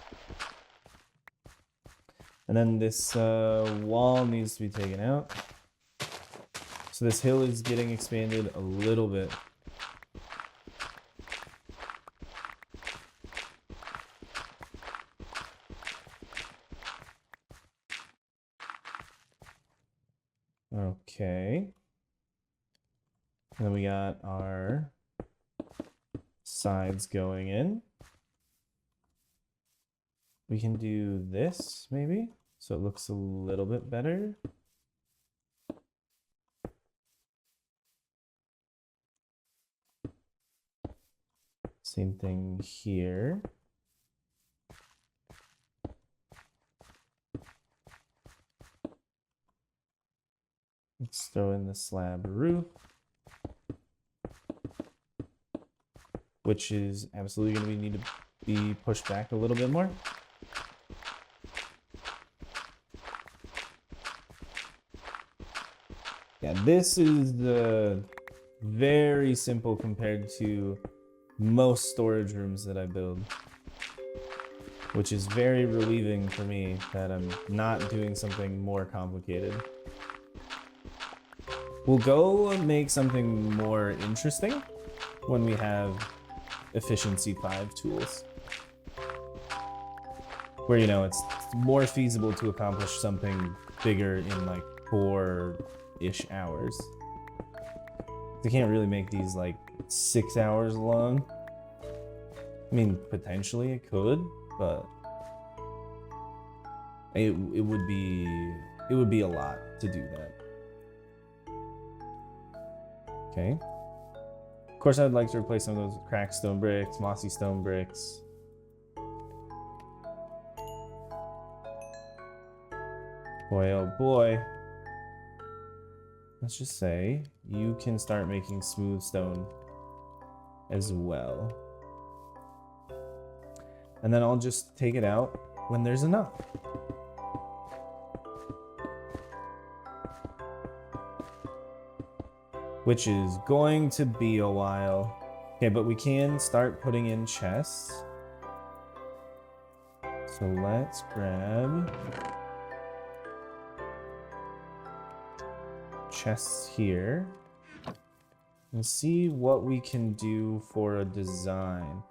And then this wall needs to be taken out. So this hill is getting expanded a little bit. Okay. And then we got our sides going in. We can do this maybe, so it looks a little bit better. Same thing here. Let's throw in the slab roof, which is absolutely going to need to be pushed back a little bit more. Yeah, this is very simple compared to most storage rooms that I build, which is very relieving for me that I'm not doing something more complicated. We'll go make something more interesting when we have efficiency 5 tools, where, you know, it's more feasible to accomplish something bigger in like 4-ish hours. They can't really make these like 6 hours long. I mean, potentially it could, but it would be a lot to do that. Okay. Of course, I'd like to replace some of those cracked stone bricks, mossy stone bricks. Boy, oh boy. Let's just say you can start making smooth stone as well. And then I'll just take it out when there's enough. Which is going to be a while. Okay, but we can start putting in chests. So let's grab chests here and see what we can do for a design.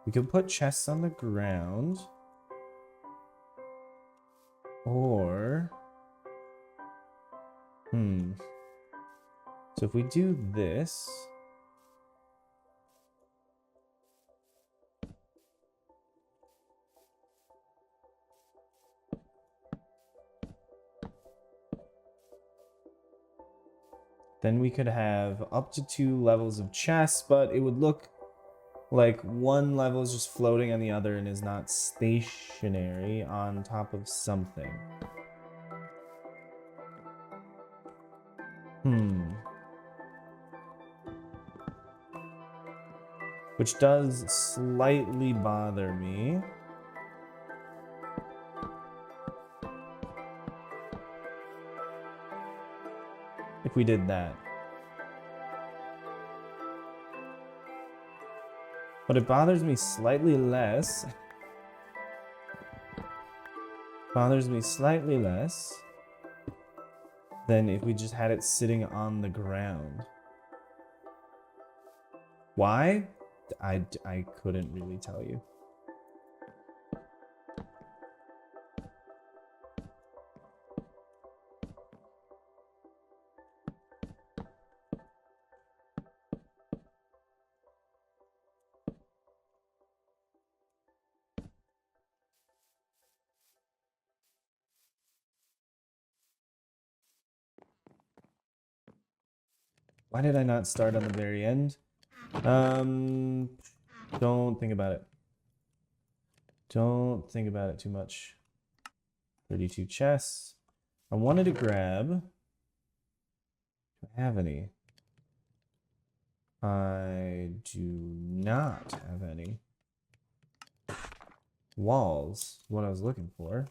We could put chests on the ground, or so if we do this, then we could have up to 2 levels of chests, but it would look like one level is just floating on the other and is not stationary on top of something. Which does slightly bother me. If we did that. But it bothers me slightly less. Bothers me slightly less than if we just had it sitting on the ground. Why? I couldn't really tell you. Why did I not start on the very end? Don't think about it. Don't think about it too much. 32 chests. I wanted to grab... Do I have any? I do not have any. Walls is what I was looking for.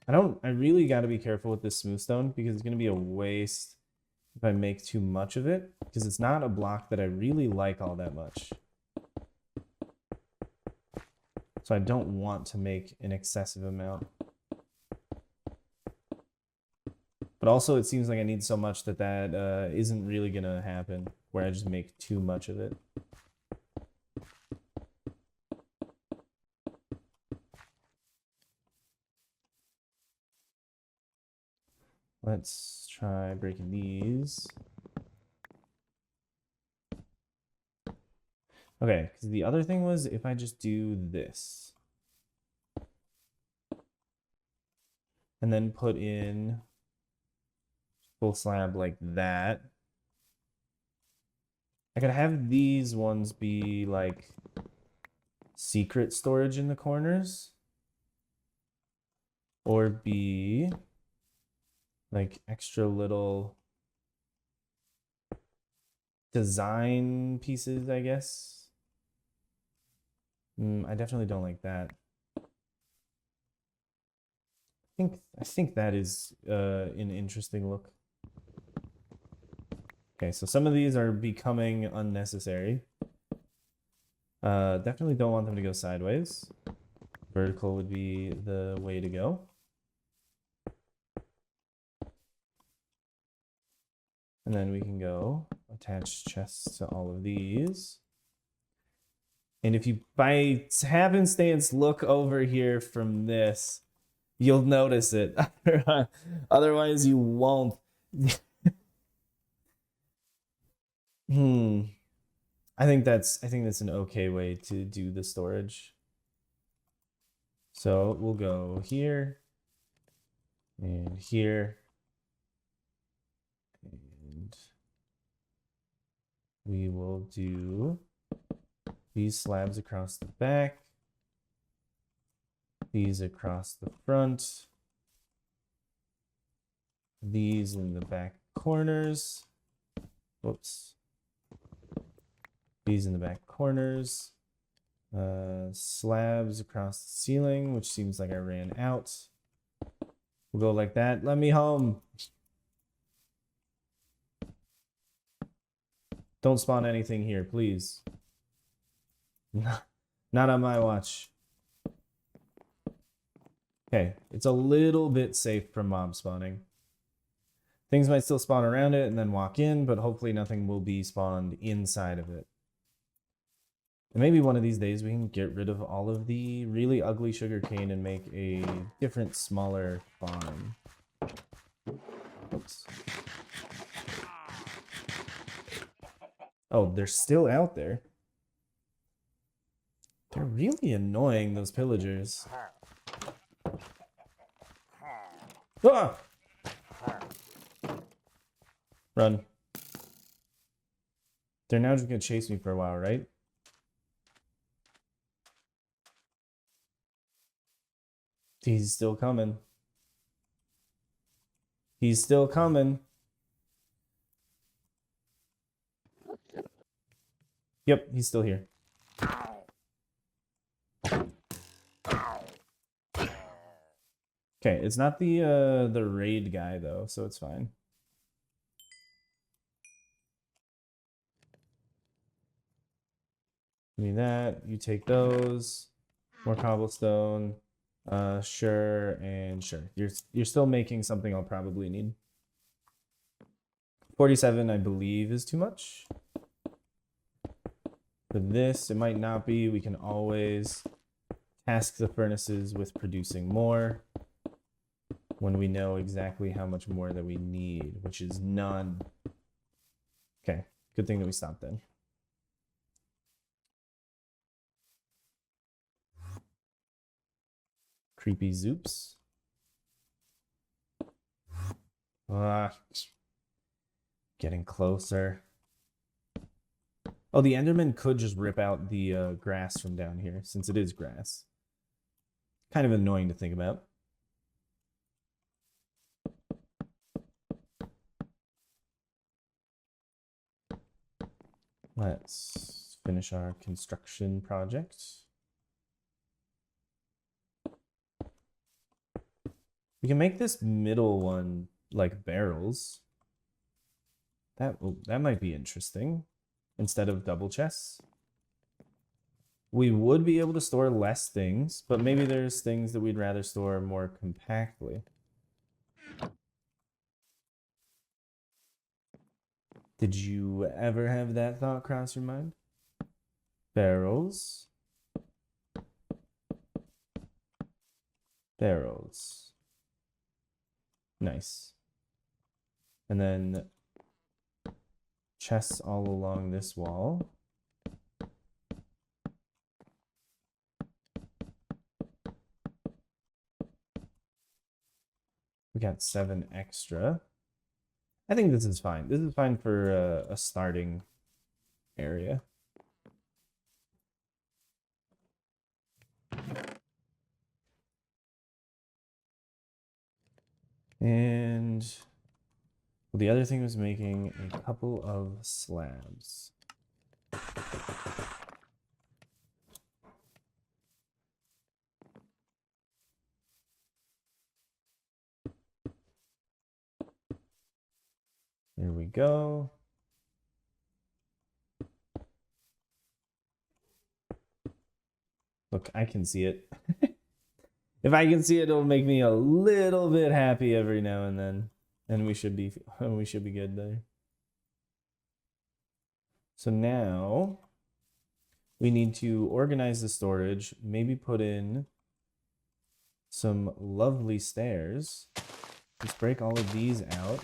I really got to be careful with this smooth stone because it's going to be a waste if I make too much of it, because it's not a block that I really like all that much. So I don't want to make an excessive amount. But also it seems like I need so much that isn't really going to happen, where I just make too much of it. Let's try breaking these. Okay, because the other thing was if I just do this. And then put in full slab like that. I could have these ones be like secret storage in the corners. Or be like extra little design pieces, I guess. I definitely don't like that. I think that is an interesting look. Okay, so some of these are becoming unnecessary. Definitely don't want them to go sideways. Vertical would be the way to go. And then we can go attach chests to all of these. And if you by happenstance look over here from this, you'll notice it. Otherwise you won't. I think that's an okay way to do the storage. So we'll go here and here. And we will do these slabs across the back, these across the front, these in the back corners. Whoops. These in the back corners. Slabs across the ceiling, which seems like I ran out. We'll go like that. Let me home. Don't spawn anything here, please. Not on my watch. Okay, it's a little bit safe from mob spawning. Things might still spawn around it and then walk in, but hopefully nothing will be spawned inside of it. And maybe one of these days we can get rid of all of the really ugly sugarcane and make a different, smaller farm. Oops. Oh, they're still out there. They're really annoying, those pillagers. Ah! Run. They're now just gonna chase me for a while, right? He's still coming. He's still coming. Yep, he's still here. Okay, it's not the raid guy though, so it's fine. Give me that. You take those. More cobblestone. Sure and sure. You're still making something I'll probably need. 47, I believe, is too much. For this, it might not be. We can always task the furnaces with producing more when we know exactly how much more that we need, which is none. Okay, good thing that we stopped then. Creepy zoops. Getting closer. Oh, the Enderman could just rip out the grass from down here, since it is grass. Kind of annoying to think about. Let's finish our construction project. We can make this middle one like barrels. That might be interesting. Instead of double chests. We would be able to store less things, but maybe there's things that we'd rather store more compactly. Did you ever have that thought cross your mind? Barrels. Barrels. Nice. And then chests all along this wall. We got 7 extra. I think this is fine. This is fine for a starting area. And well, the other thing was making a couple of slabs. There we go. Look, I can see it. If I can see it, it'll make me a little bit happy every now and then. And we should be good there. So now we need to organize the storage, maybe put in some lovely stairs. Let's break all of these out.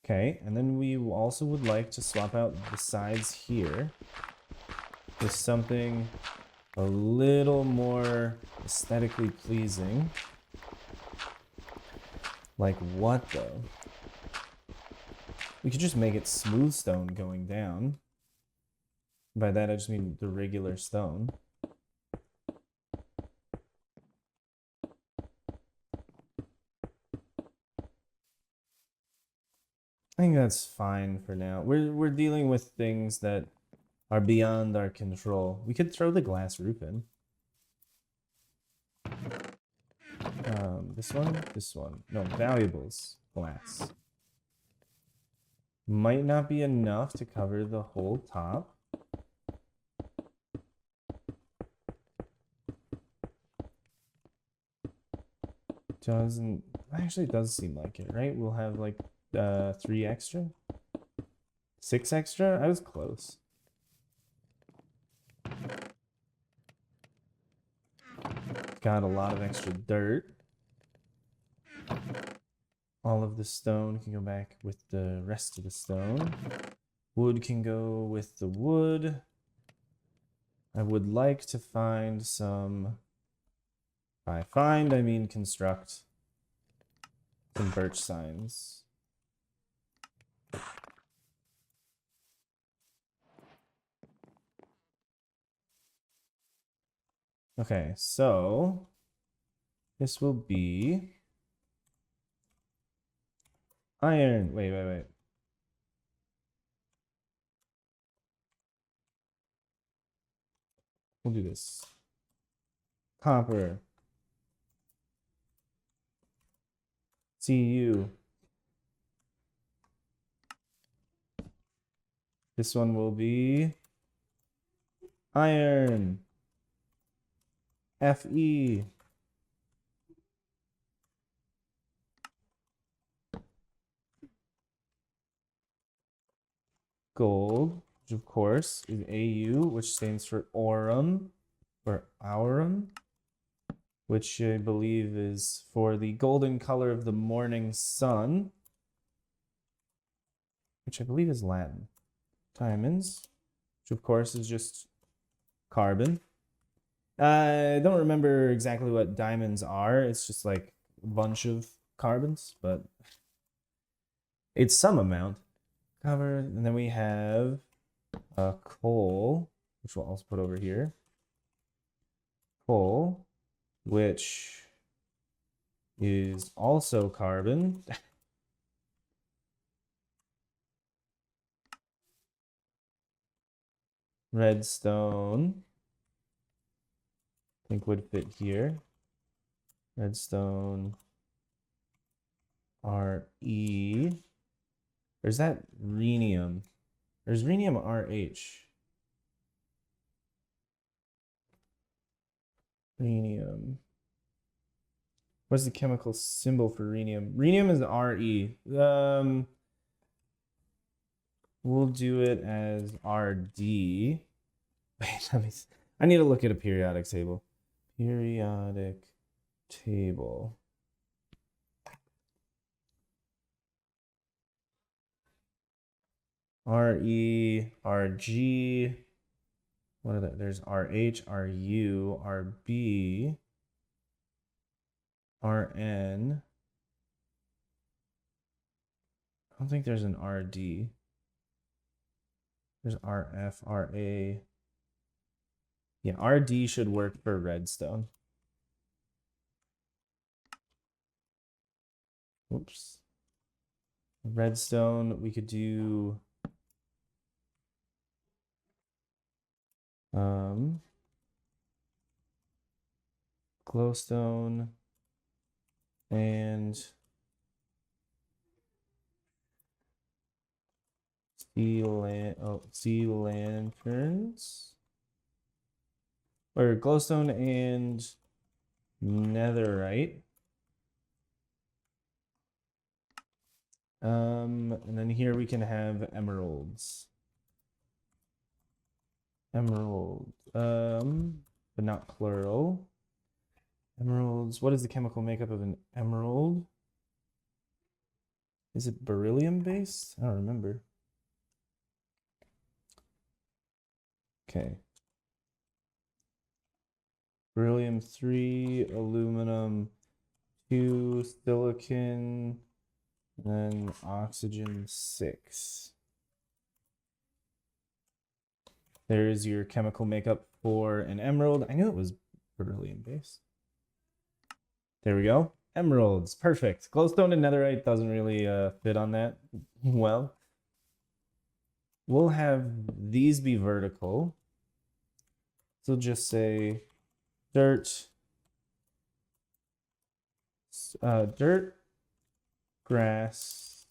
Okay, and then we also would like to swap out the sides here with something a little more aesthetically pleasing. Like what though? We could just make it smooth stone going down. By that I just mean the regular stone. I think that's fine for now. We're dealing with things that are beyond our control. We could throw the glass roof in. This one. No, valuables. glass. Might not be enough to cover the whole top. Doesn't, actually it does seem like it, right? We'll have like 3 extra, 6 extra. I was close. Got a lot of extra dirt. All of the stone can go back with the rest of the stone. Wood can go with the wood. I would like to find some, by find I mean construct, some birch signs. Okay, so this will be iron. Wait. We'll do this. Copper. CU. This one will be iron. FE. Gold, which of course is AU, which stands for aurum, or aurum, which I believe is for the golden color of the morning sun, which I believe is Latin. Diamonds, which of course is just carbon. I don't remember exactly what diamonds are. It's just like a bunch of carbons, but it's some amount. Cover, and then we have coal, which we'll also put over here. Coal, which is also carbon. Redstone, I think would fit here. Redstone, RE. There's that rhenium. There's rhenium RH. Rhenium. What's the chemical symbol for rhenium? Rhenium is RE. We'll do it as RD. Wait, I need to look at a periodic table. Periodic table. RE, RG. What are that? There's RH, RU, RB, RN. I don't think there's an RD. There's RF, RA. Yeah, RD should work for redstone. Oops. Redstone, we could do glowstone and sea lanterns, or glowstone and netherite. And then here we can have emeralds. Emerald, but not plural. Emeralds, what is the chemical makeup of an emerald? Is it beryllium based? I don't remember. Okay. Beryllium 3, aluminum 2, silicon, and then oxygen 6. There's your chemical makeup for an emerald. I knew it was beryllium based. There we go. Emeralds, perfect. Glowstone and netherite doesn't really fit on that well. We'll have these be vertical. So just say dirt, dirt, grass,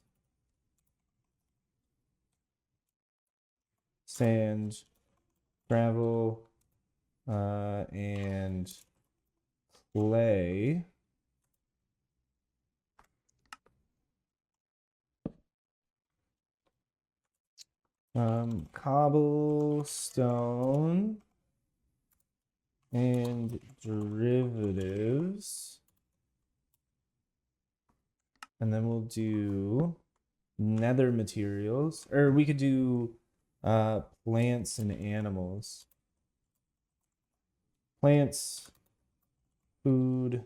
sand, gravel, and clay. Cobblestone and derivatives. And then we'll do nether materials. Or we could do plants and animals. Plants, food,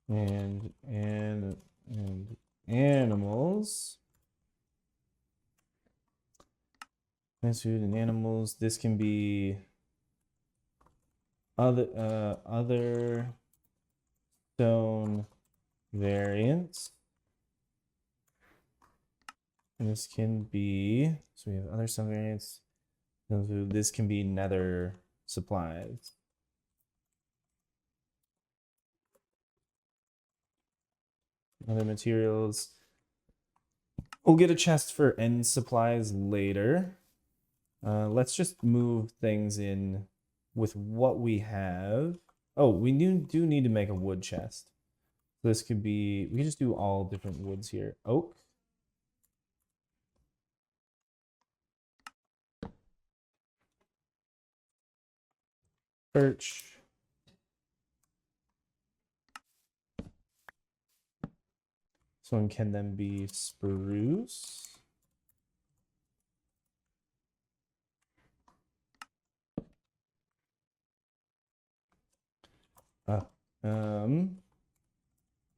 and animals. Plants, food, and animals. This can be other stone variants. And this can be, so we have other stone variants. This can be nether supplies. Other materials. We'll get a chest for end supplies later. Let's just move things in with what we have. Oh, we do need to make a wood chest. This could be, we can just do all different woods here. Oak. Birch. This one can then be spruce.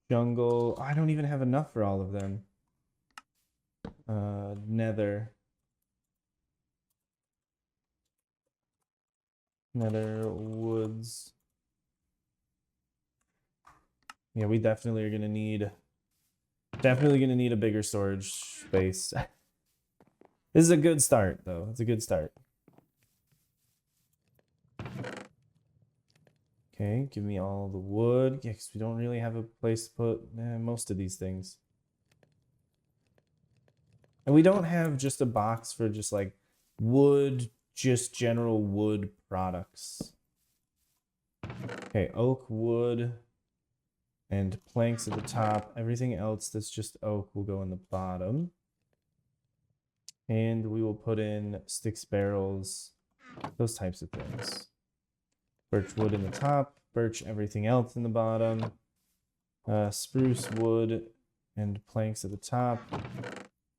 Jungle. I don't even have enough for all of them. Nether woods. Yeah, we definitely are gonna need a bigger storage space. This is a good start, though. It's a good start. Okay, give me all the wood. Yeah, because we don't really have a place to put most of these things. And we don't have just a box for just like wood, just general wood products. Okay, oak, wood, and planks at the top. Everything else that's just oak will go in the bottom. And we will put in sticks, barrels, those types of things. Birch wood in the top, birch everything else in the bottom. Spruce wood and planks at the top,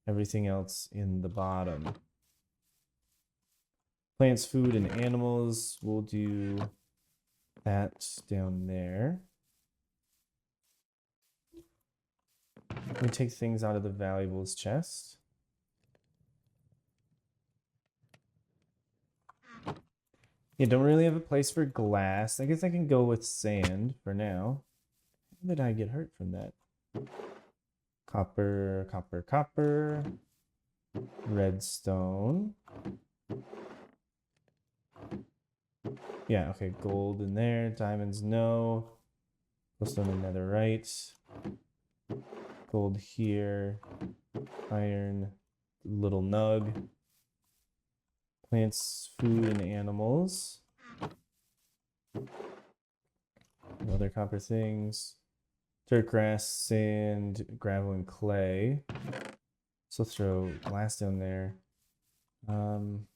everything else in the bottom. Plants, food, and animals, we'll do that down there. We take things out of the valuables chest. Yeah, don't really have a place for glass. I guess I can go with sand for now. How did I get hurt from that? Copper, copper, copper. Redstone. Yeah, okay, gold in there. Diamonds, no. Glowstone and netherite. Gold here. Iron. Little nug. Plants, food, and animals. Other copper things. Dirt, grass, sand, gravel, and clay. So throw glass down there. You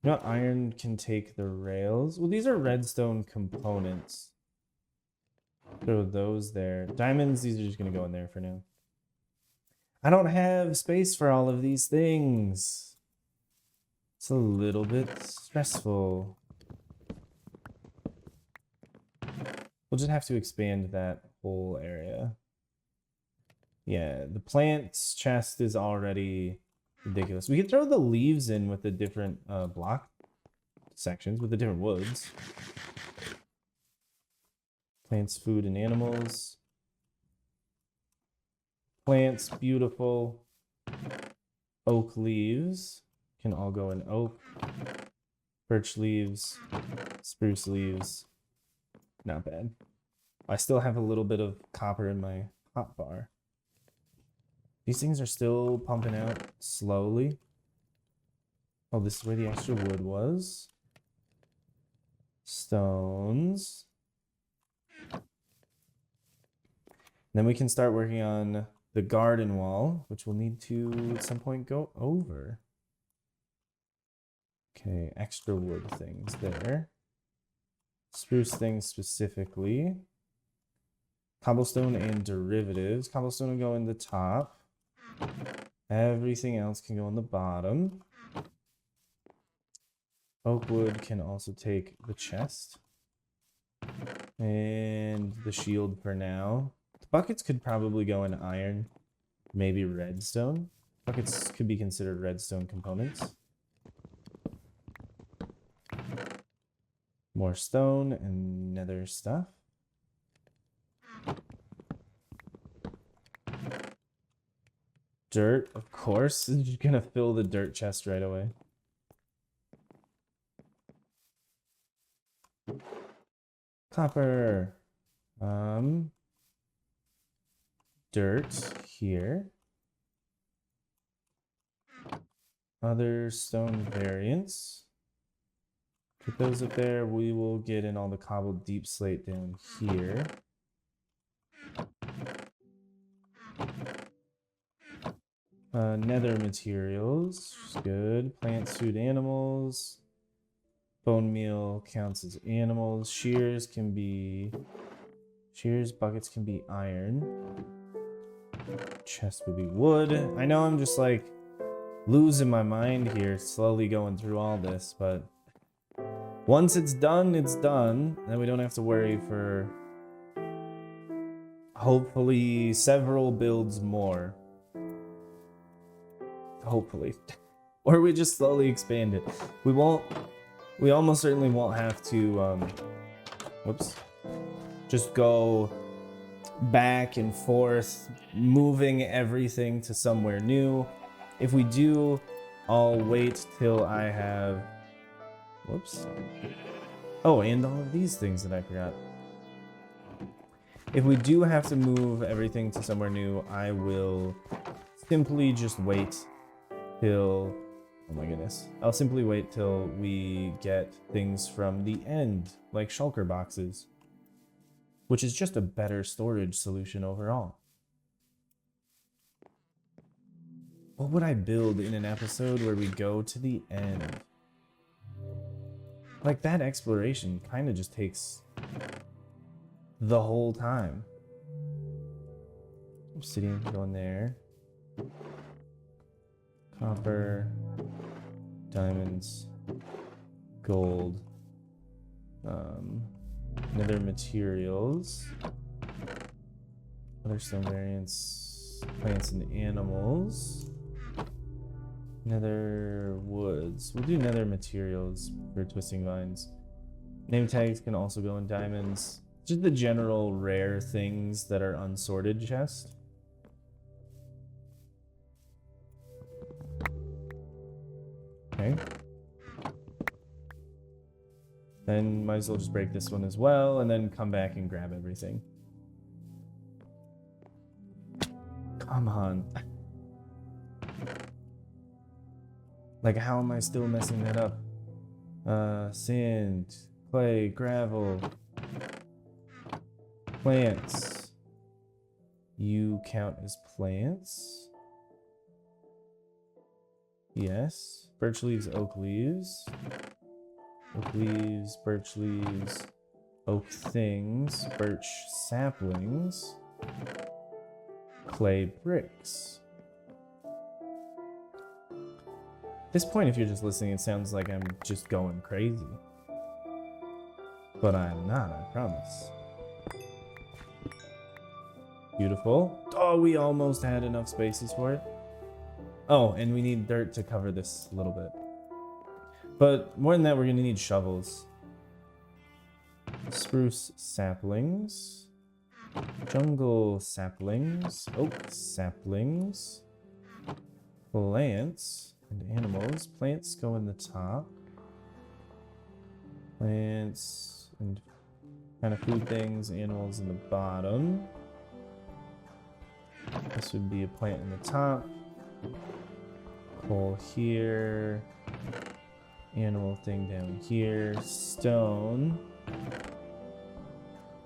know, iron can take the rails. Well, these are redstone components. Throw those there. Diamonds, these are just going to go in there for now. I don't have space for all of these things. It's a little bit stressful. We'll just have to expand that whole area. Yeah, the plants chest is already ridiculous. We could throw the leaves in with the different block sections, with the different woods. Plants, food, and animals. Plants, beautiful. Oak leaves can all go in oak. Birch leaves, spruce leaves. Not bad. I still have a little bit of copper in my hotbar. These things are still pumping out slowly. Oh, this is where the extra wood was. Stones. Then we can start working on the garden wall, which we'll need to at some point go over. Okay, extra wood things there. Spruce things specifically. Cobblestone and derivatives. Cobblestone will go in the top. Everything else can go on the bottom. Oak wood can also take the chest. And the shield for now. The buckets could probably go in iron. Maybe redstone. Buckets could be considered redstone components. More stone and nether stuff. Dirt, of course. You're gonna fill the dirt chest right away. Copper. Dirt here. Other stone variants. Put those up there. We will get in all the cobbled deep slate down here. Nether materials, good. Plants, food, animals. Bone meal counts as animals. Shears can be... Shears, buckets can be iron. Chest would be wood. I know I'm just like losing my mind here, slowly going through all this, but once it's done, it's done. Then we don't have to worry for hopefully several builds more. Hopefully. Or we just slowly expand it. We almost certainly won't have to, whoops, just go back and forth, moving everything to somewhere new. If we do, I'll wait till I have, whoops. Oh, and all of these things that I forgot. If we do have to move everything to somewhere new, I will simply just wait till, oh my goodness. I'll simply wait till we get things from the end, like shulker boxes, which is just a better storage solution overall. What would I build in an episode where we go to the end? Like, that exploration kind of just takes the whole time. Obsidian can go in there. Copper, diamonds, gold, nether materials, other stone variants, plants and animals, nether woods. We'll do nether materials for twisting vines. Name tags can also go in diamonds. Just the general rare things that are unsorted chest. Okay. Then might as well just break this one as well, and then come back and grab everything. Come on. Like, how am I still messing that up? Sand, clay, gravel, plants. You count as plants? Yes. Birch leaves, oak leaves. Oak leaves, birch leaves, oak things, birch saplings, clay bricks. At this point, if you're just listening, it sounds like I'm just going crazy. But I'm not, I promise. Beautiful. Oh, we almost had enough spaces for it. Oh, and we need dirt to cover this a little bit. But more than that, we're gonna need shovels. Spruce saplings. Jungle saplings. Oak saplings. Plants and animals. Plants go in the top. Plants and kind of food things, animals in the bottom. This would be a plant in the top. Coal here. Animal thing down here. Stone.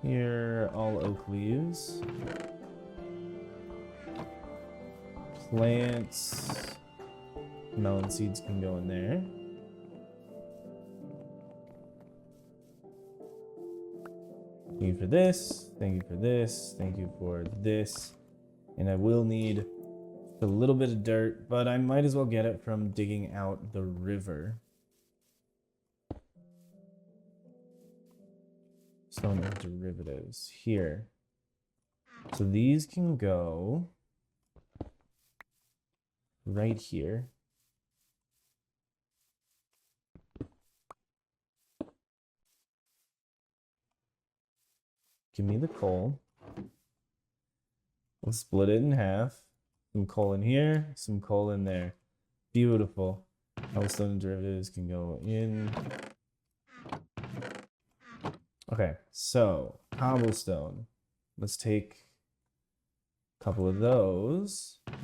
Here, all oak leaves. Plants. Melon seeds can go in there. Thank you for this. Thank you for this. Thank you for this. And I will need a little bit of dirt, but I might as well get it from digging out the river. Stone and derivatives here. So these can go right here. Give me the coal. We'll split it in half. Some coal in here, some coal in there. Beautiful. Cobblestone and derivatives can go in. Okay, so cobblestone. Let's take a couple of those. 1,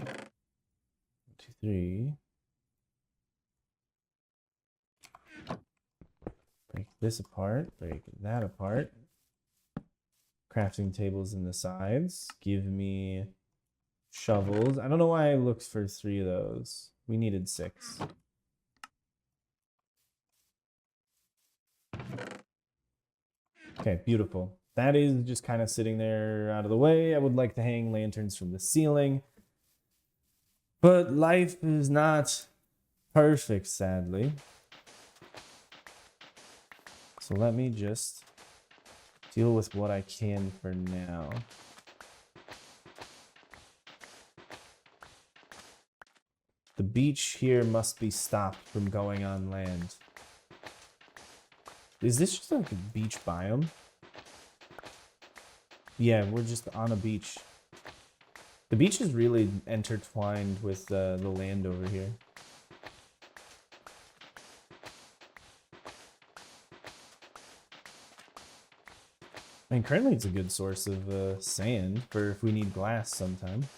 2, 3. Break this apart, break that apart. Crafting tables in the sides. Give me shovels. I don't know why I looked for 3 of those. We needed 6. Okay, beautiful. That is just kind of sitting there out of the way. I would like to hang lanterns from the ceiling. But life is not perfect, sadly. So let me just deal with what I can for now. The beach here must be stopped from going on land. Is this just like a beach biome? Yeah, we're just on a beach. The beach is really intertwined with the land over here. I mean, currently it's a good source of sand for if we need glass sometime.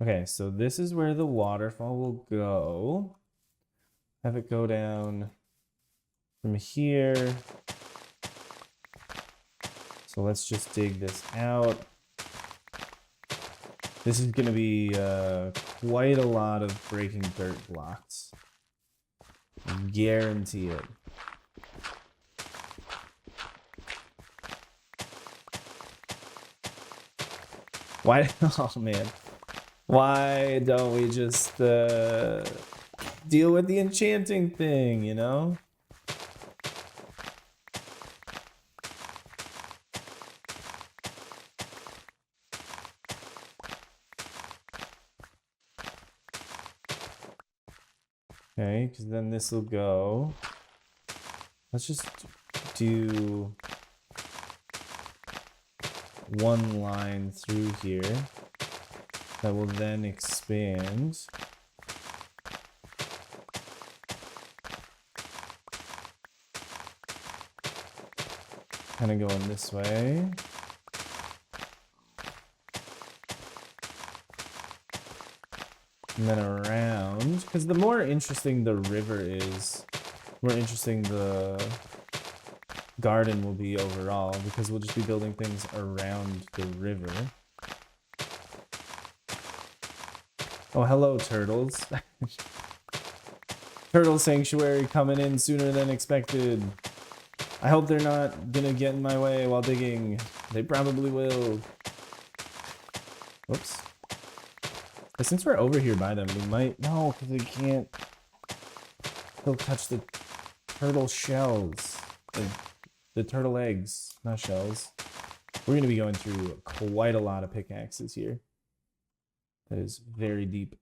Okay, so this is where the waterfall will go. Have it go down from here. So let's just dig this out. This is going to be quite a lot of breaking dirt blocks. I guarantee it. Why? Oh, man. Why don't we just deal with the enchanting thing, you know? Okay, because then this will go. Let's just do one line through here that will then expand. Kind of going this way. And then around, because the more interesting the river is, the more interesting the garden will be overall, because we'll just be building things around the river. Oh, hello, turtles. Turtle sanctuary coming in sooner than expected. I hope they're not gonna get in my way while digging. They probably will. Whoops. But since we're over here by them, we might... No, because we can't... They'll touch the turtle shells. The turtle eggs, not shells. We're going to be going through quite a lot of pickaxes here. That is very deep.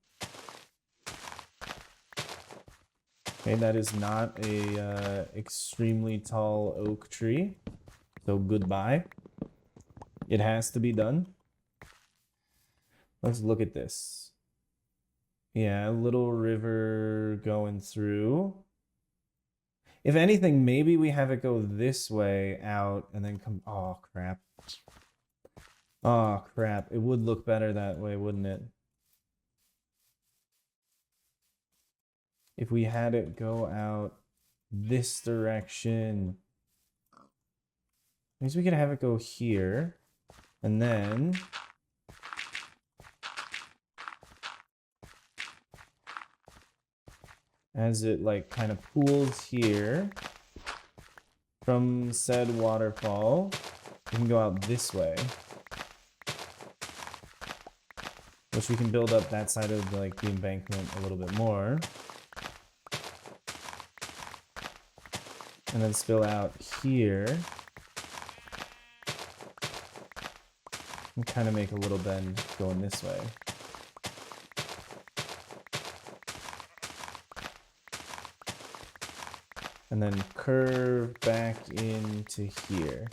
Okay, that is not a extremely tall oak tree. So goodbye. It has to be done. Let's look at this. Yeah, a little river going through. If anything, maybe we have it go this way out and then come... Oh, crap. Oh, crap. It would look better that way, wouldn't it? If we had it go out this direction. Means we could have it go here. And then... as it, like, kind of pools here from said waterfall, we can go out this way. Which we can build up that side of, like, the embankment a little bit more. And then spill out here. And kind of make a little bend going this way. And then curve back into here.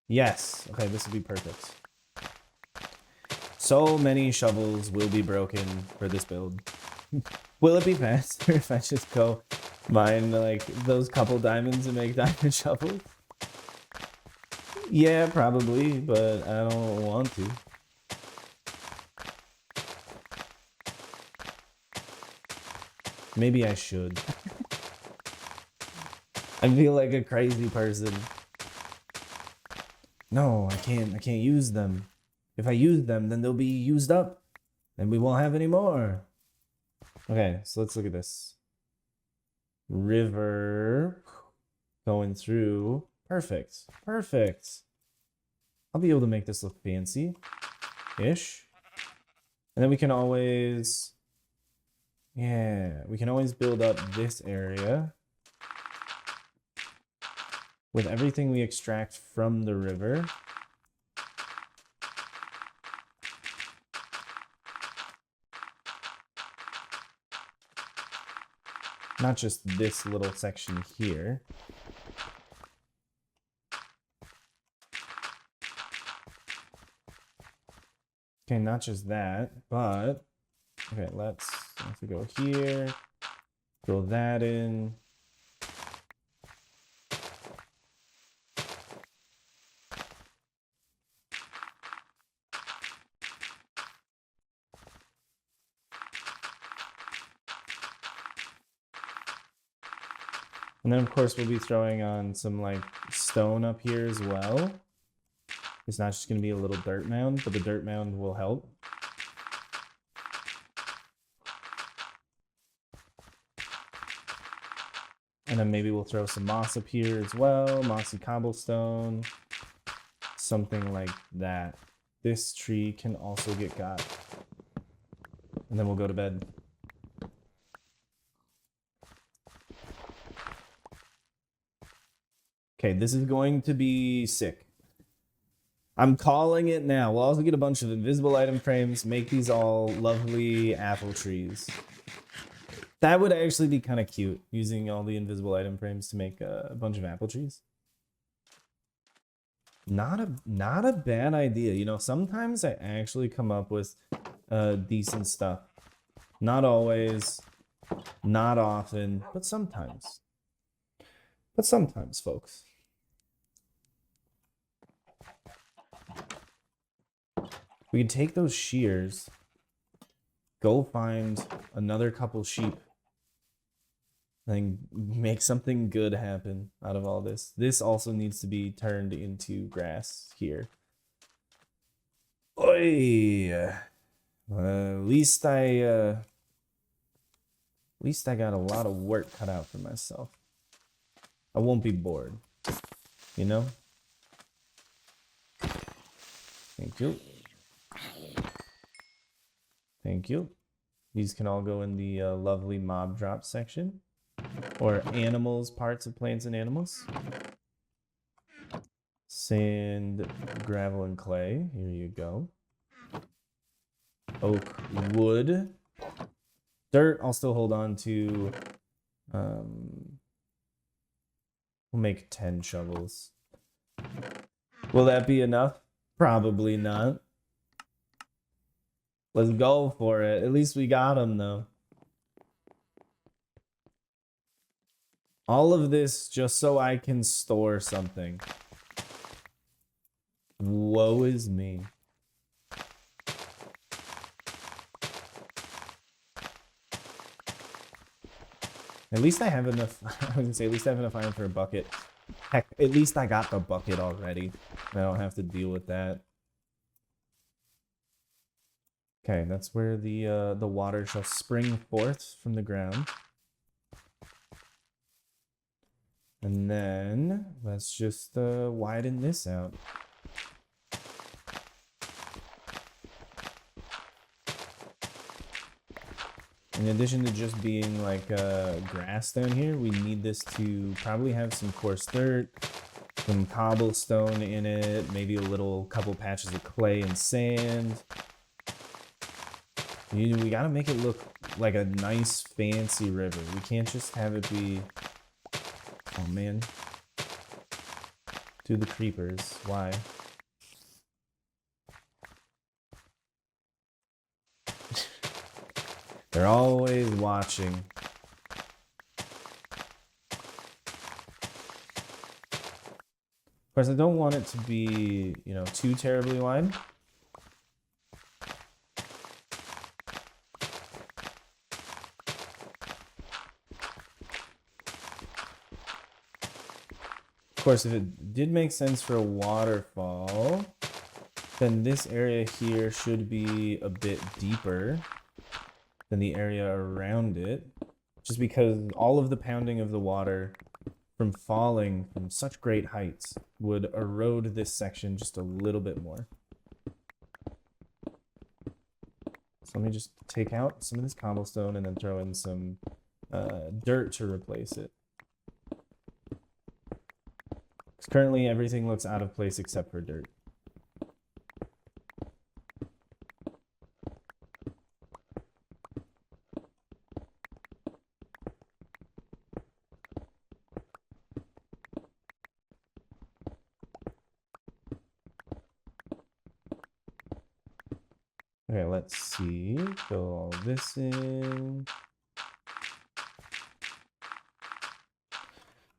Yes. Okay, this will be perfect. So many shovels will be broken for this build. Will it be faster if I just go mine like those couple diamonds and make diamond shovels? Yeah, probably, but I don't want to. Maybe I should. I feel like a crazy person. No, I can't use them. If I use them, then they'll be used up. And we won't have any more. Okay, so let's look at this. River going through. Perfect. Perfect. I'll be able to make this look fancy-ish. And then we can always... yeah, we can always build up this area with everything we extract from the river. Not just this little section here. Okay, not just that, but... okay, let's go here, fill that in. And then of course we'll be throwing on some like stone up here as well. It's not just gonna be a little dirt mound, but the dirt mound will help. And then maybe we'll throw some moss up here as well, mossy cobblestone, something like that. This tree can also get got. And then we'll go to bed. Okay, this is going to be sick. I'm calling it now. We'll also get a bunch of invisible item frames, make these all lovely apple trees. That would actually be kind of cute, using all the invisible item frames to make a bunch of apple trees. Not a bad idea. You know, sometimes I actually come up with decent stuff. Not always, not often, but sometimes. But sometimes, folks. We could take those shears, go find another couple sheep, and make something good happen out of all this. This also needs to be turned into grass here. Oy! At least I got a lot of work cut out for myself. I won't be bored, you know? Thank you. Thank you. These can all go in the lovely mob drop section. Or animals, parts of plants and animals. Sand, gravel, and clay. Here you go. Oak, wood. Dirt, I'll still hold on to. We'll make 10 shovels. Will that be enough? Probably not. Let's go for it. At least we got them, though. All of this just so I can store something. Woe is me. At least I have enough. I was gonna say, at least I have enough iron for a bucket. Heck, at least I got the bucket already. I don't have to deal with that. Okay, that's where the water shall spring forth from the ground. And then let's just widen this out. In addition to just being like grass down here, we need this to probably have some coarse dirt, some cobblestone in it, maybe a little couple patches of clay and sand. We gotta make it look like a nice fancy river. We can't just have it be... Oh man. To the creepers. Why? They're always watching. Of course, I don't want it to be, you know, too terribly wide. Of course, if it did make sense for a waterfall, then this area here should be a bit deeper than the area around it, just because all of the pounding of the water from falling from such great heights would erode this section just a little bit more. So let me just take out some of this cobblestone and then throw in some dirt to replace it. Because currently everything looks out of place except for dirt. Okay, let's see. Fill all this in.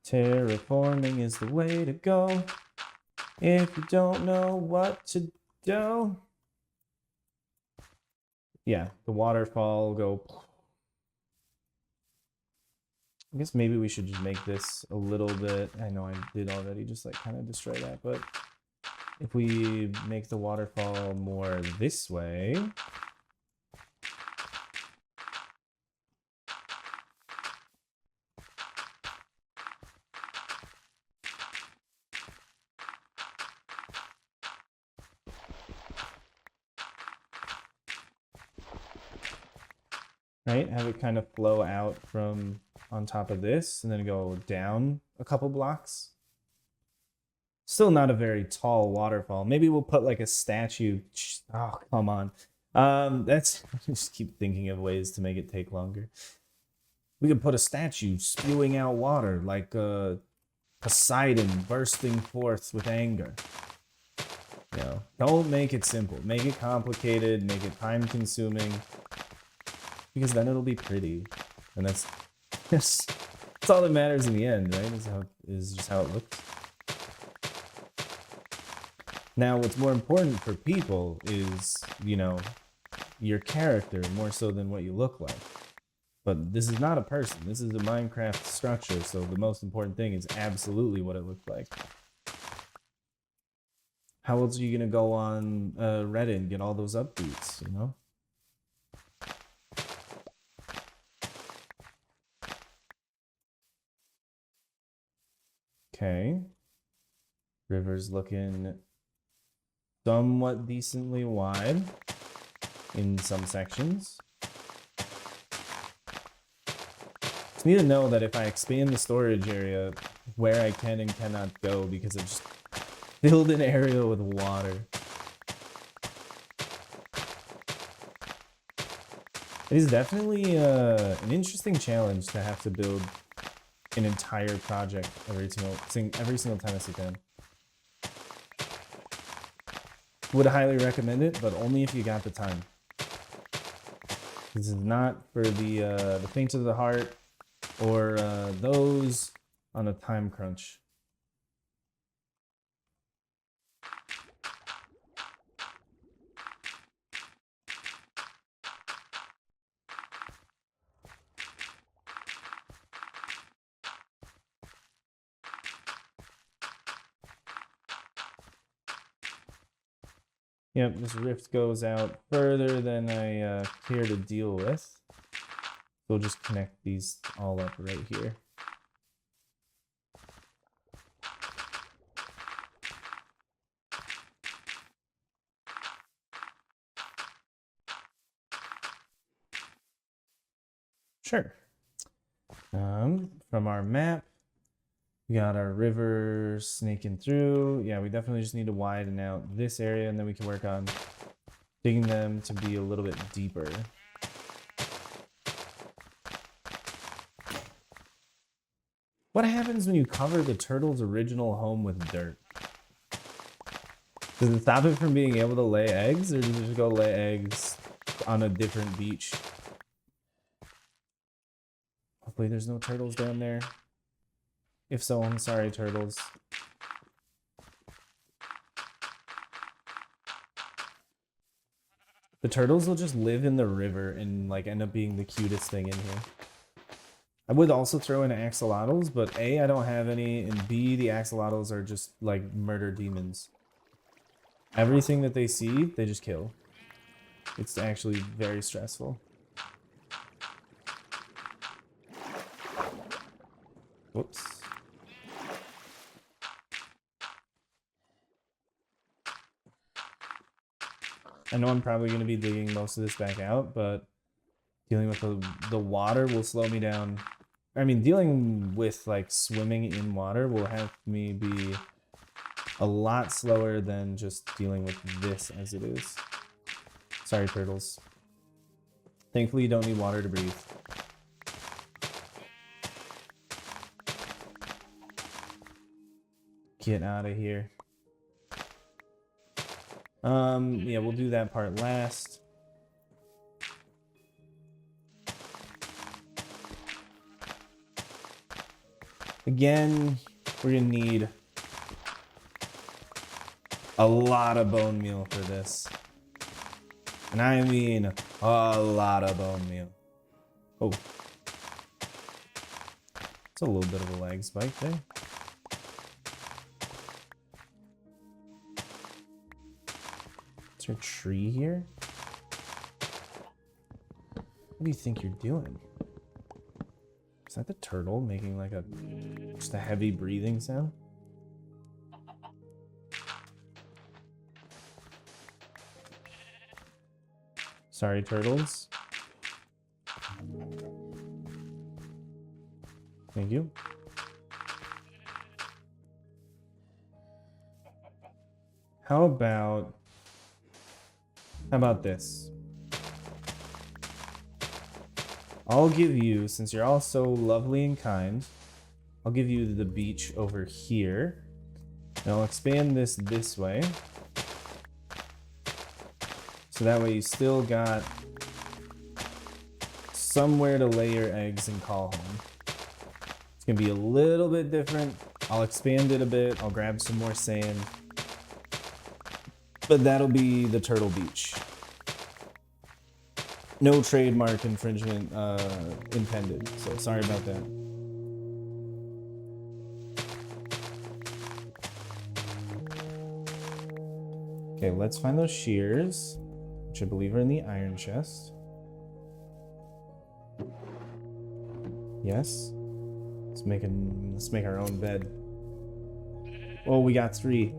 Terraforming is the way to go if you don't know what to do. Yeah, the waterfall will go. I guess maybe we should just make this a little bit. I know I did already just like kind of destroy that, but if we make the waterfall more this way, right? Have it kind of flow out from on top of this and then go down a couple blocks. Still not a very tall waterfall. Maybe we'll put like a statue. Oh, come on. That's I just keep thinking of ways to make it take longer. We could put a statue spewing out water like Poseidon bursting forth with anger. You know, don't make it simple. Make it complicated. Make it time consuming. Because then it'll be pretty, and that's all that matters in the end, right? Is just how it looks. Now, what's more important for people is, you know, your character more so than what you look like. But this is not a person. This is a Minecraft structure, so the most important thing is absolutely what it looks like. How else are you gonna go on Reddit and get all those updates, you know? Okay. River's looking somewhat decently wide in some sections. Just need to know that if I expand the storage area, where I can and cannot go because I've just filled an area with water. It is definitely an interesting challenge to have to build an entire project every single time I sit down. Would highly recommend it, but only if you got the time. This is not for the faint of the heart or those on a time crunch. Yep, this rift goes out further than I care to deal with. We'll just connect these all up right here. Sure. From our map, we got our river snaking through. Yeah, we definitely just need to widen out this area, and then we can work on digging them to be a little bit deeper. What happens when you cover the turtle's original home with dirt? Does it stop it from being able to lay eggs, or does it just go lay eggs on a different beach? Hopefully there's no turtles down there. If so, I'm sorry, turtles. The turtles will just live in the river and like end up being the cutest thing in here. I would also throw in axolotls, but A, I don't have any, and B, the axolotls are just like murder demons. Everything that they see, they just kill. It's actually very stressful. Whoops. I know I'm probably going to be digging most of this back out, but dealing with the water will slow me down. I mean, dealing with like swimming in water will have me be a lot slower than just dealing with this as it is. Sorry, turtles. Thankfully, you don't need water to breathe. Get out of here. Yeah, we'll do that part last. Again, we're gonna need a lot of bone meal for this. And I mean a lot of bone meal. Oh. It's a little bit of a lag spike there. Is there a tree here? What do you think you're doing? Is that the turtle making like just a heavy breathing sound? Sorry, turtles. Thank you. How about this? I'll give you, since you're all so lovely and kind, I'll give you the beach over here. And I'll expand this way. So that way you still got somewhere to lay your eggs and call home. It's gonna be a little bit different. I'll expand it a bit. I'll grab some more sand. But that'll be the turtle beach. No trademark infringement intended, so sorry about that. Okay, let's find those shears, which I believe are in the iron chest. Yes. Let's make our own bed. Oh, we got 3.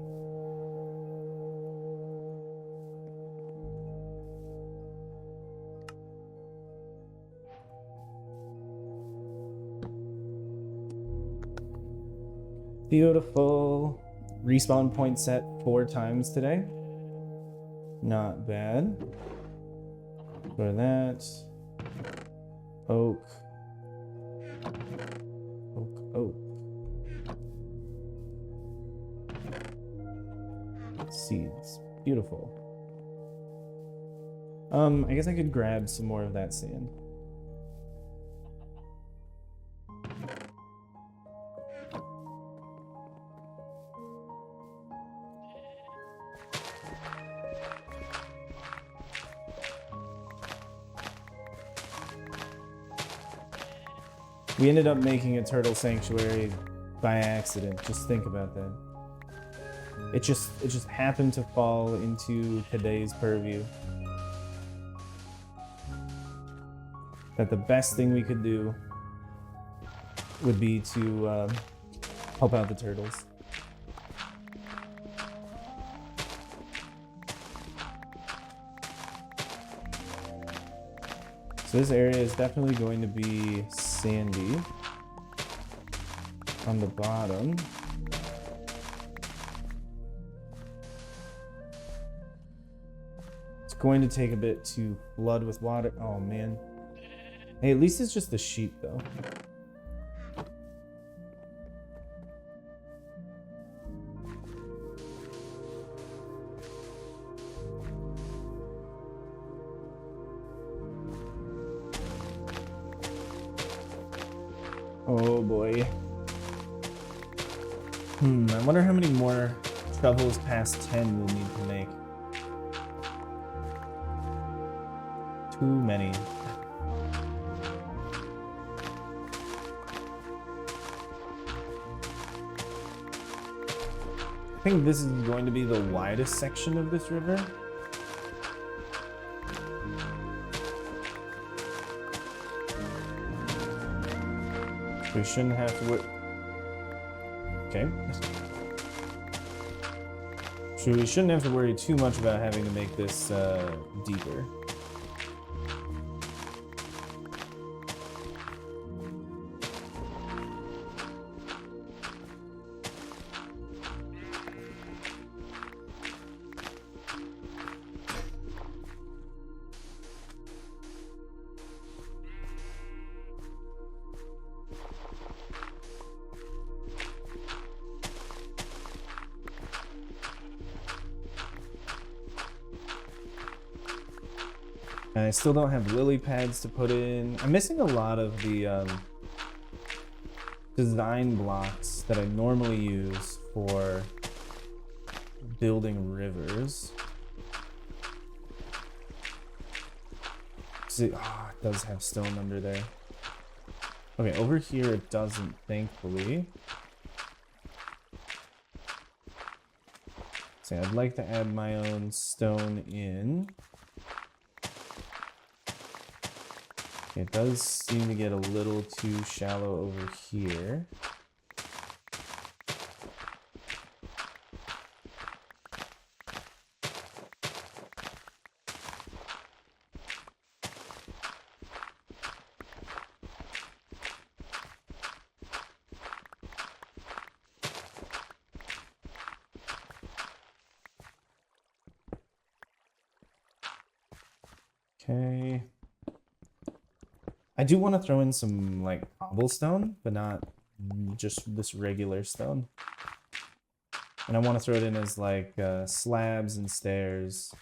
Beautiful. Respawn point set 4 times today. Not bad. For that. Oak. Oak. Seeds. Beautiful. I guess I could grab some more of that sand. We ended up making a turtle sanctuary by accident. Just think about that. It just happened to fall into today's purview. That the best thing we could do would be to help out the turtles. So this area is definitely going to be sandy on the bottom. It's going to take a bit to flood with water. Oh man. Hey, at least it's just the sheep though. Oh boy. I wonder how many more shovels past 10 we'll need to make. Too many. I think this is going to be the widest section of this river. We shouldn't have to worry. Okay. So we shouldn't have to worry too much about having to make this deeper. And I still don't have lily pads to put in. I'm missing a lot of the design blocks that I normally use for building rivers. See, oh, it does have stone under there. Okay, over here it doesn't, thankfully. See, I'd like to add my own stone in. It does seem to get a little too shallow over here. Okay. I do want to throw in some like cobblestone, but not just this regular stone. And I want to throw it in as like slabs and stairs.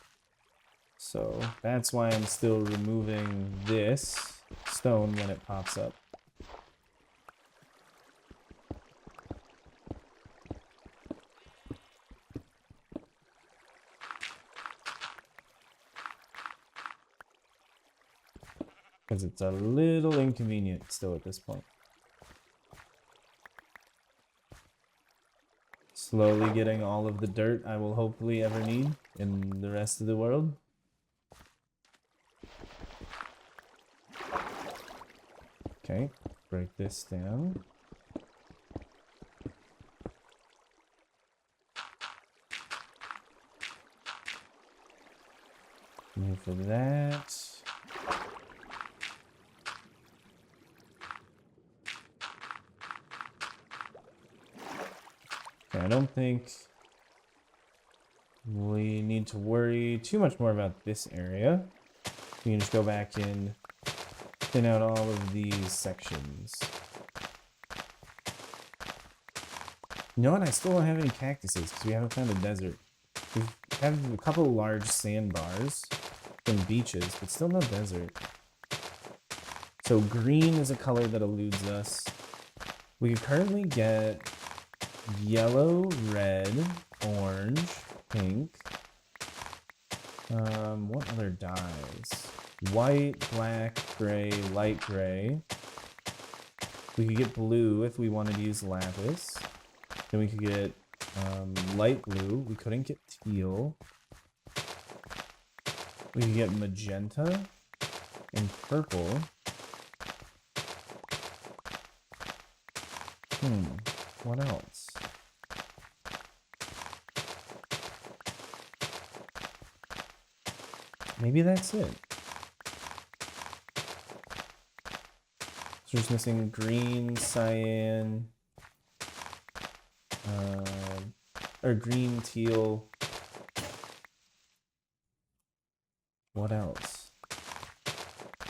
So that's why I'm still removing this stone when it pops up. Because it's a little inconvenient still at this point. Slowly getting all of the dirt I will hopefully ever need in the rest of the world. Okay, break this down. Move for that. I don't think we need to worry too much more about this area. We can just go back and thin out all of these sections. You know what? I still don't have any cactuses because we haven't found a desert. We have a couple of large sandbars from beaches, but still no desert. So green is a color that eludes us. We currently get yellow, red, orange, pink. What other dyes? White, black, gray, light gray. We could get blue if we wanted to use lapis. Then we could get light blue. We couldn't get teal. We could get magenta and purple. What else? Maybe that's it. So we're just missing green, cyan, or green, teal. What else?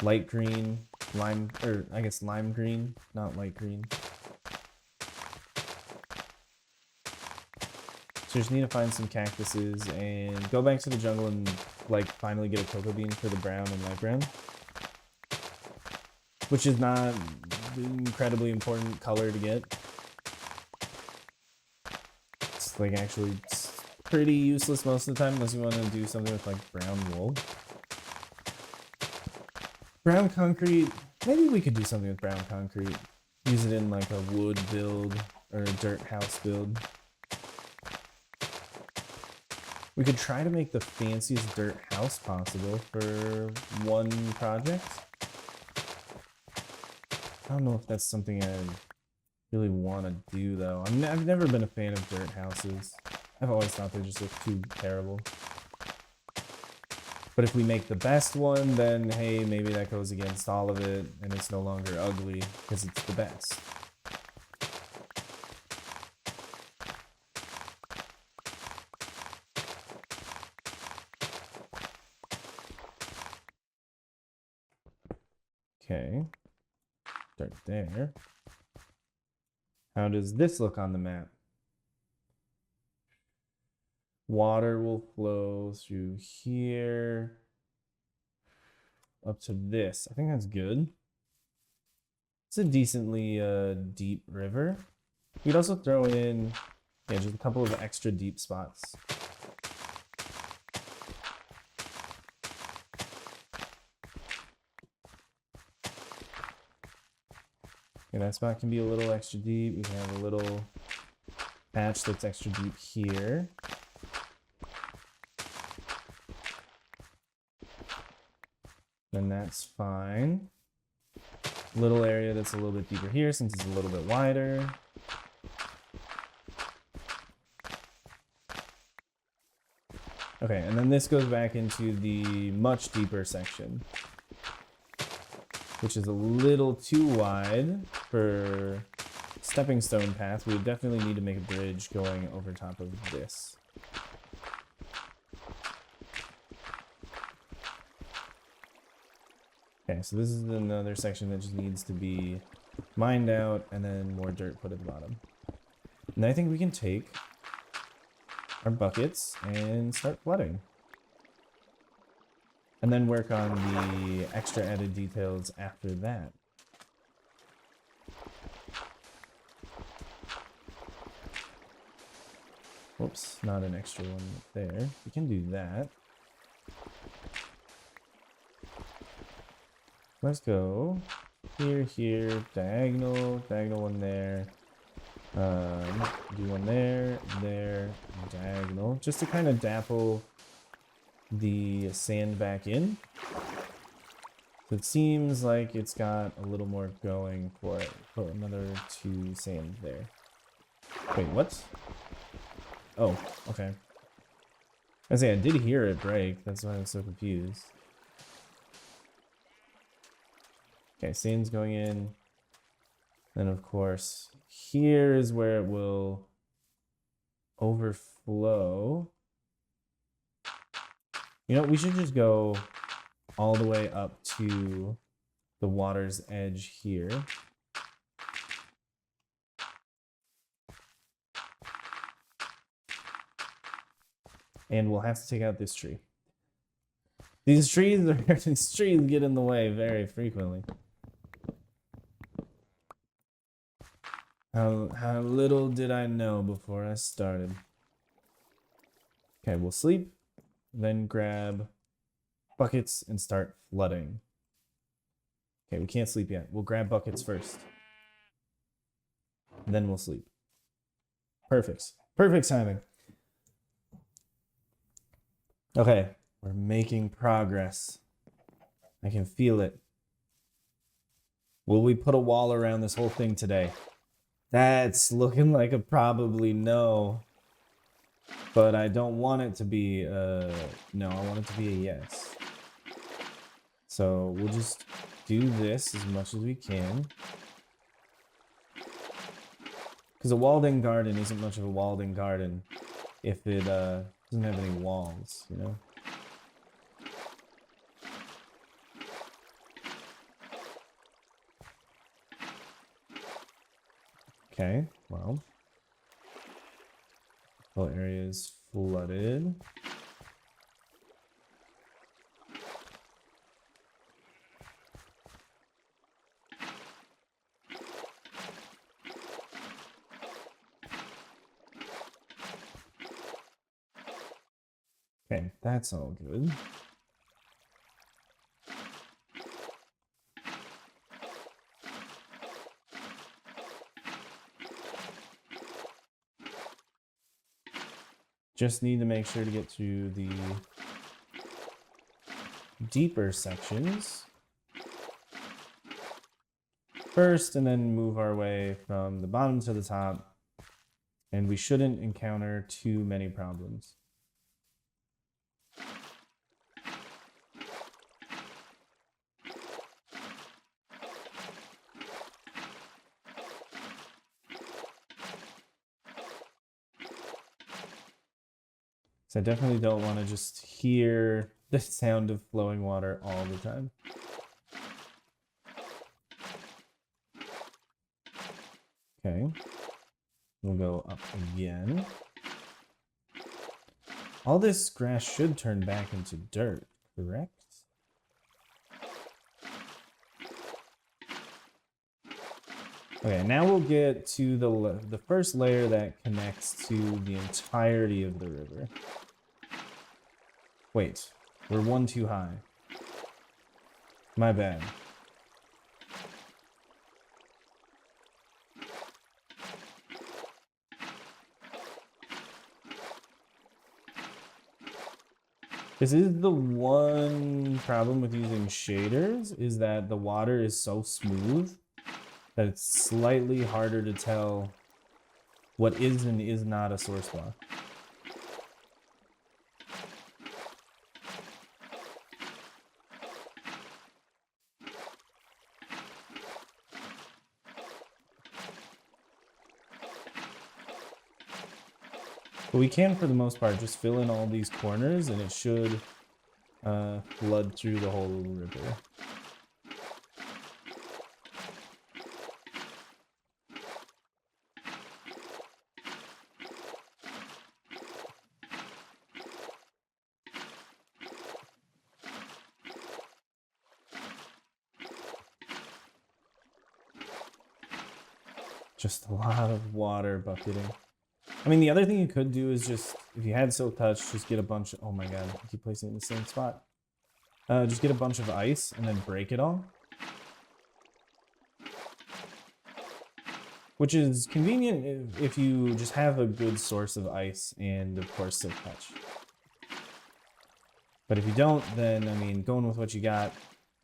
Light green, lime, or I guess lime green, not light green. So we just need to find some cactuses and go back to the jungle and like finally get a cocoa bean for the brown and light brown. Which is not the incredibly important color to get. It's like actually it's pretty useless most of the time unless you want to do something with like brown wool. Brown concrete, maybe we could do something with brown concrete. Use it in like a wood build or a dirt house build. We could try to make the fanciest dirt house possible for one project. I don't know if that's something I really want to do though. I've never been a fan of dirt houses. I've always thought they just look too terrible. But if we make the best one, then hey, maybe that goes against all of it and it's no longer ugly because it's the best. Okay, start there. How does this look on the map? Water will flow through here up to this. I think that's good. It's a decently deep river. We'd also throw in just a couple of extra deep spots. Okay, that spot can be a little extra deep. We can have a little patch that's extra deep here. Then that's fine. Little area that's a little bit deeper here since it's a little bit wider. Okay, and then this goes back into the much deeper section, which is a little too wide for stepping stone path. We would definitely need to make a bridge going over top of this. Okay, so this is another section that just needs to be mined out and then more dirt put at the bottom. And I think we can take our buckets and start flooding. And then work on the extra added details after that. Whoops, not an extra one there. We can do that. Let's go here, here, diagonal, diagonal one there. Do one there, there, diagonal, just to kind of dapple the sand back in. So it seems like it's got a little more going for it. Put another 2 sand there. Wait, what? Oh, okay. I say I did hear it break. That's why I was so confused. Okay, sand's going in. Then of course, here is where it will overflow. You know, we should just go all the way up to the water's edge here. And we'll have to take out this tree. These trees get in the way very frequently. How little did I know before I started. Okay, we'll sleep, then grab buckets and start flooding. Okay, we can't sleep yet. We'll grab buckets first. then we'll sleep. Perfect. Perfect timing. Okay, we're making progress. I can feel it. Will we put a wall around this whole thing today? That's looking like a probably no. But I don't want it to be no, I want it to be a yes. So we'll just do this as much as we can. Because a walled-in garden isn't much of a walled-in garden if it doesn't have any walls, you know? Okay, well. Whole area is flooded. Okay, that's all good. Just need to make sure to get to the deeper sections first and then move our way from the bottom to the top. And we shouldn't encounter too many problems. So I definitely don't want to just hear the sound of flowing water all the time. Okay. We'll go up again. All this grass should turn back into dirt, correct? Okay, now we'll get to the first layer that connects to the entirety of the river. Wait, we're one too high. My bad. This is the one problem with using shaders, is that the water is so smooth that it's slightly harder to tell what is and is not a source block. But we can, for the most part, just fill in all these corners and it should flood through the whole river. Just a lot of water bucketing. I mean, the other thing you could do is just, if you had Silk Touch, just get a bunch of, oh my god, I keep placing it in the same spot. Just get a bunch of ice and then break it all. Which is convenient if you just have a good source of ice and, of course, Silk Touch. But if you don't, then, I mean, going with what you got,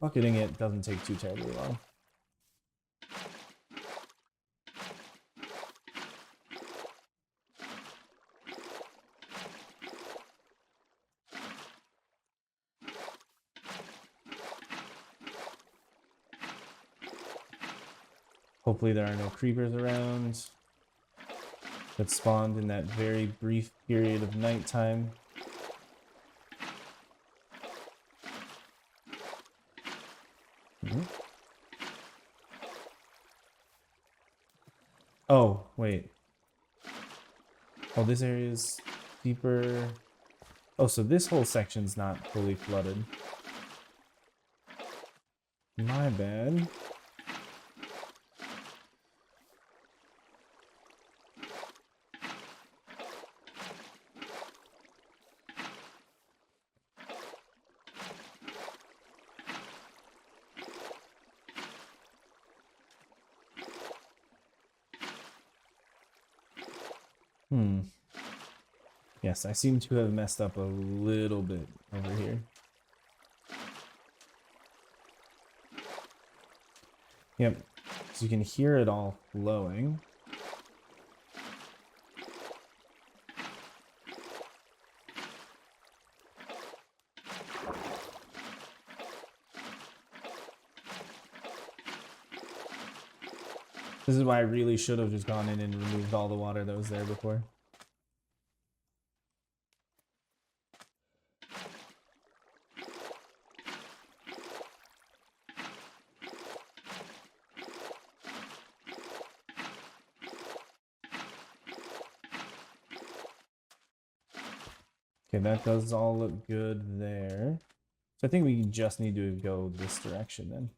bucketing it doesn't take too terribly long. Hopefully there are no creepers around that spawned in that very brief period of nighttime. Oh, wait. Oh, this area is deeper. Oh, so this whole section's not fully flooded. My bad. Yes, I seem to have messed up a little bit over here. Yep, so you can hear it all flowing. This is why I really should have just gone in and removed all the water that was there before. Okay, that does all look good there. So I think we just need to go this direction then.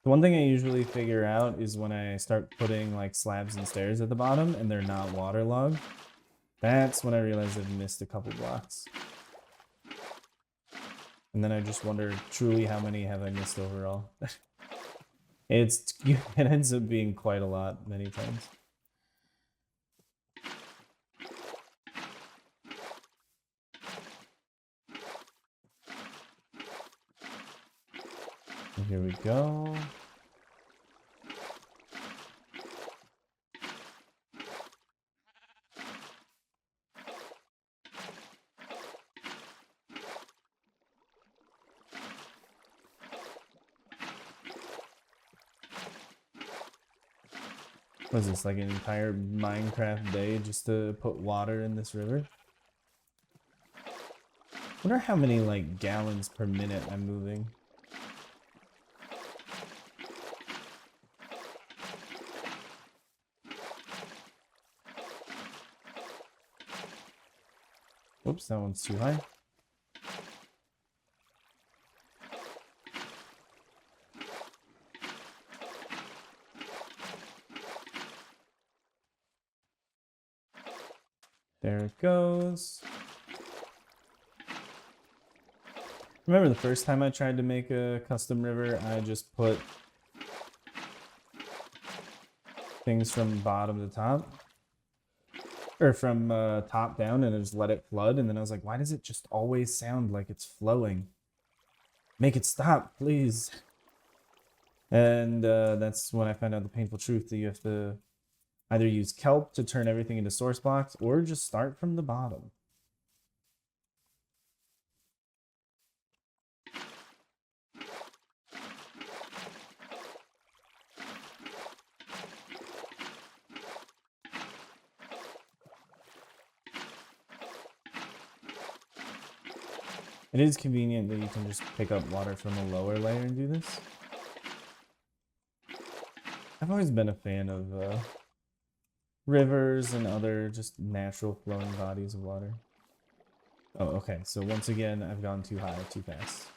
The one thing I usually figure out is when I start putting like slabs and stairs at the bottom and they're not waterlogged. That's when I realize I've missed a couple blocks. And then I just wonder truly how many have I missed overall. It ends up being quite a lot many times. And here we go. What is this, like an entire Minecraft day just to put water in this river? Wonder how many like gallons per minute I'm moving. Oops, that one's too high. There it goes. Remember the first time I tried to make a custom river, I just put things from bottom to top. Or from top down, and I just let it flood, and then I was like, why does it just always sound like it's flowing? Make it stop, please. And that's when I found out the painful truth that you have to either use kelp to turn everything into source blocks, or just start from the bottom. It is convenient that you can just pick up water from a lower layer and do this. I've always been a fan of rivers and other just natural flowing bodies of water. Oh, okay, so once again, I've gone too high, too fast.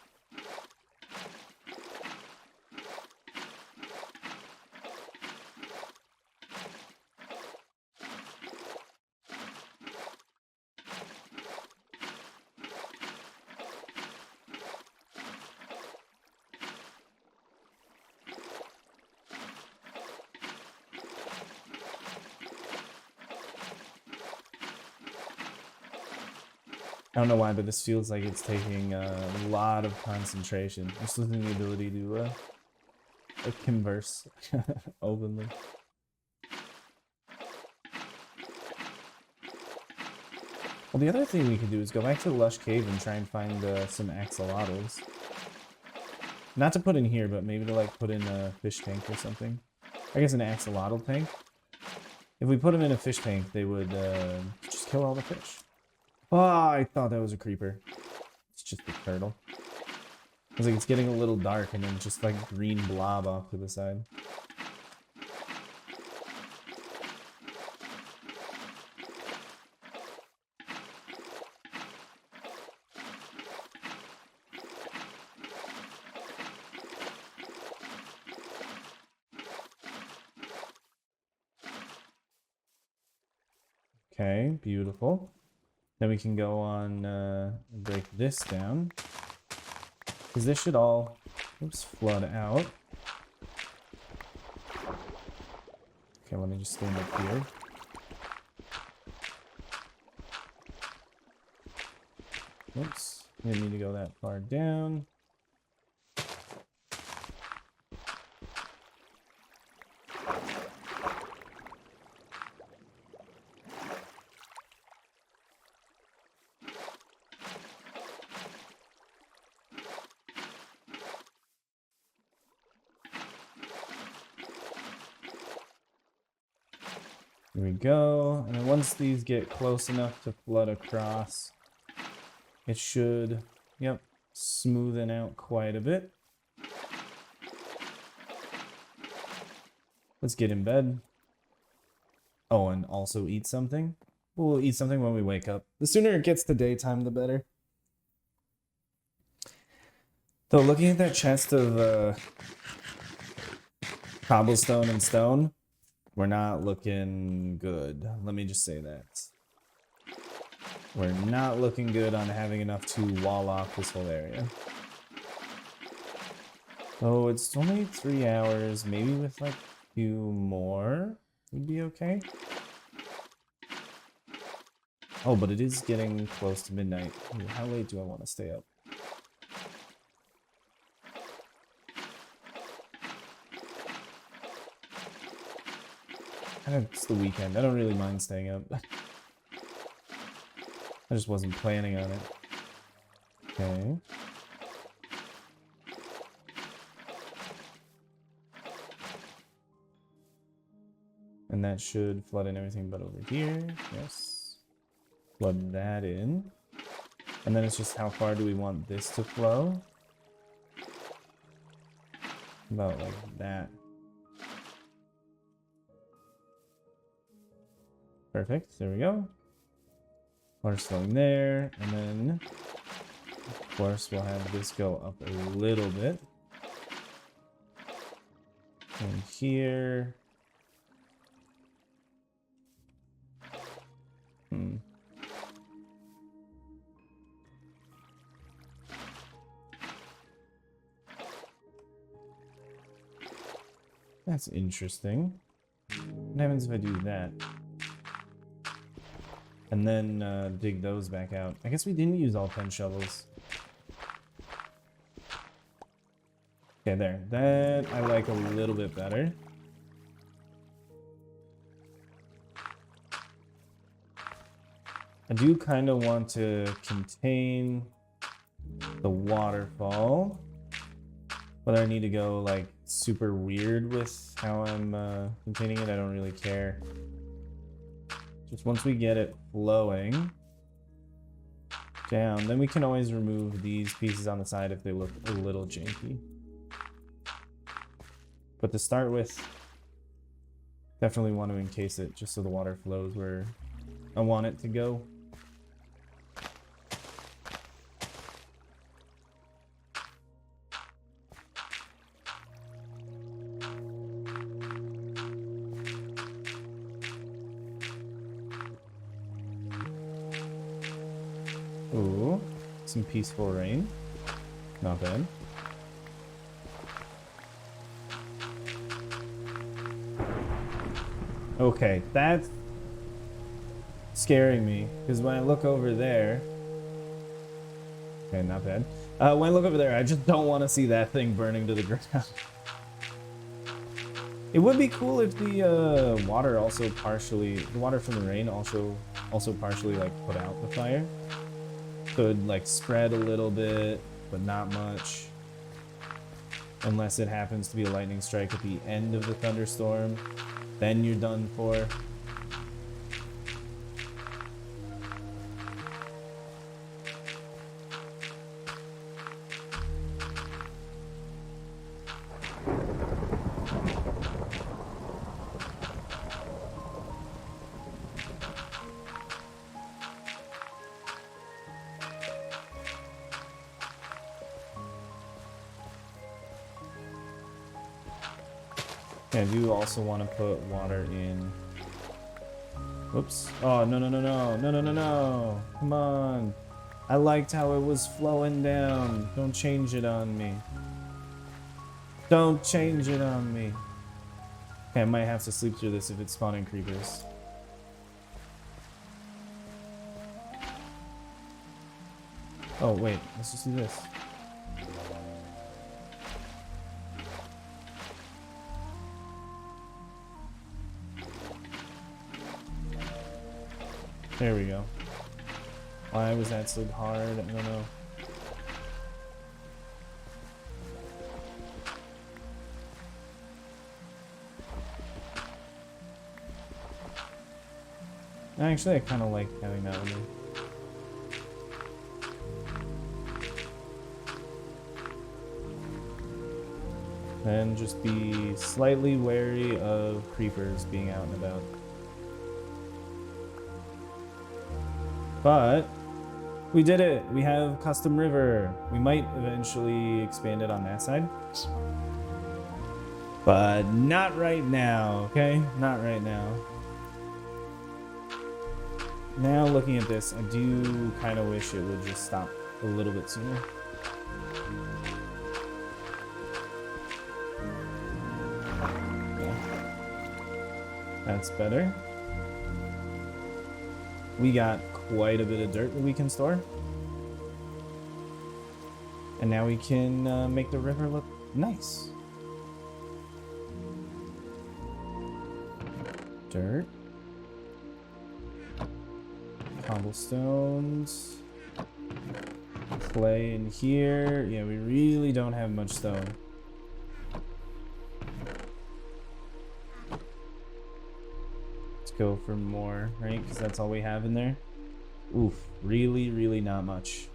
I don't know why, but this feels like it's taking a lot of concentration. Just losing the ability to converse openly. Well, the other thing we could do is go back to the Lush Cave and try and find some axolotls. Not to put in here, but maybe to like put in a fish tank or something. I guess an axolotl tank. If we put them in a fish tank, they would just kill all the fish. Oh, I thought that was a creeper. It's just a turtle. I was like, it's getting a little dark, and then just like green blob off to the side. Okay, beautiful. Then we can go on break this down. Because this should all Oops, flood out. Okay, let me just stand up here. Oops, didn't need to go that far down. Here we go. And then once these get close enough to flood across, it should, yep, smoothen out quite a bit. Let's get in bed. Oh, and also eat something. We'll eat something when we wake up. The sooner it gets to daytime, the better. Though looking at that chest of cobblestone and stone, we're not looking good. Let me just say that. We're not looking good on having enough to wall off this whole area. Oh, it's only 3 hours. Maybe with like a few more, we'd be okay. Oh, but it is getting close to midnight. Ooh, how late do I want to stay up? It's the weekend. I don't really mind staying up. I just wasn't planning on it. Okay. And that should flood in everything but over here. Yes. Flood that in. And then it's just how far do we want this to flow? About like that. Perfect. There we go. Water's flowing there. And then, of course, we'll have this go up a little bit. And here. That's interesting. What happens if I do that? And then dig those back out. I guess we didn't use all 10 shovels. Okay, there. That I like a little bit better. I do kind of want to contain the waterfall. Whether I need to go like super weird with how I'm containing it, I don't really care. Just once we get it flowing down, then we can always remove these pieces on the side if they look a little janky. But to start with, definitely want to encase it just so the water flows where I want it to go. Ooh, some peaceful rain. Not bad. Okay, that's scaring me, because when I look over there... Okay, not bad. When I look over there, I just don't want to see that thing burning to the ground. It would be cool if the water also partially... The water from the rain also partially, like, put out the fire. Could, like, spread a little bit, but not much. Unless it happens to be a lightning strike at the end of the thunderstorm. Then you're done for. I do also want to put water in. Whoops. Oh, no, no, no, no. No, no, no, no. Come on. I liked how it was flowing down. Don't change it on me. Don't change it on me. Okay, I might have to sleep through this if it's spawning creepers. Oh, wait. Let's just do this. There we go. Why was that so hard? I don't know. Actually, I kind of like having that one. Then just be slightly wary of creepers being out and about. But we did it! We have custom river. We might eventually expand it on that side. But not right now, okay? Not right now. Now looking at this, I do kind of wish it would just stop a little bit sooner. Yeah. That's better. We got quite a bit of dirt that we can store. And now we can make the river look nice. Dirt. Cobblestones. Clay in here. Yeah, we really don't have much stone. Let's go for more, right? Because that's all we have in there. Oof, really, really not much.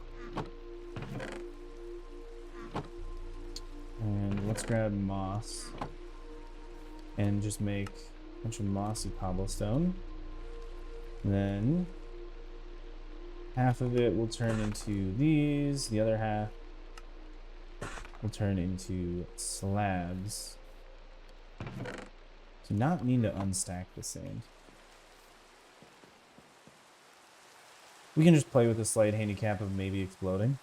And let's grab moss. And just make a bunch of mossy cobblestone. Then half of it will turn into these, the other half will turn into slabs. Do not mean to unstack the sand. We can just play with the slight handicap of maybe exploding.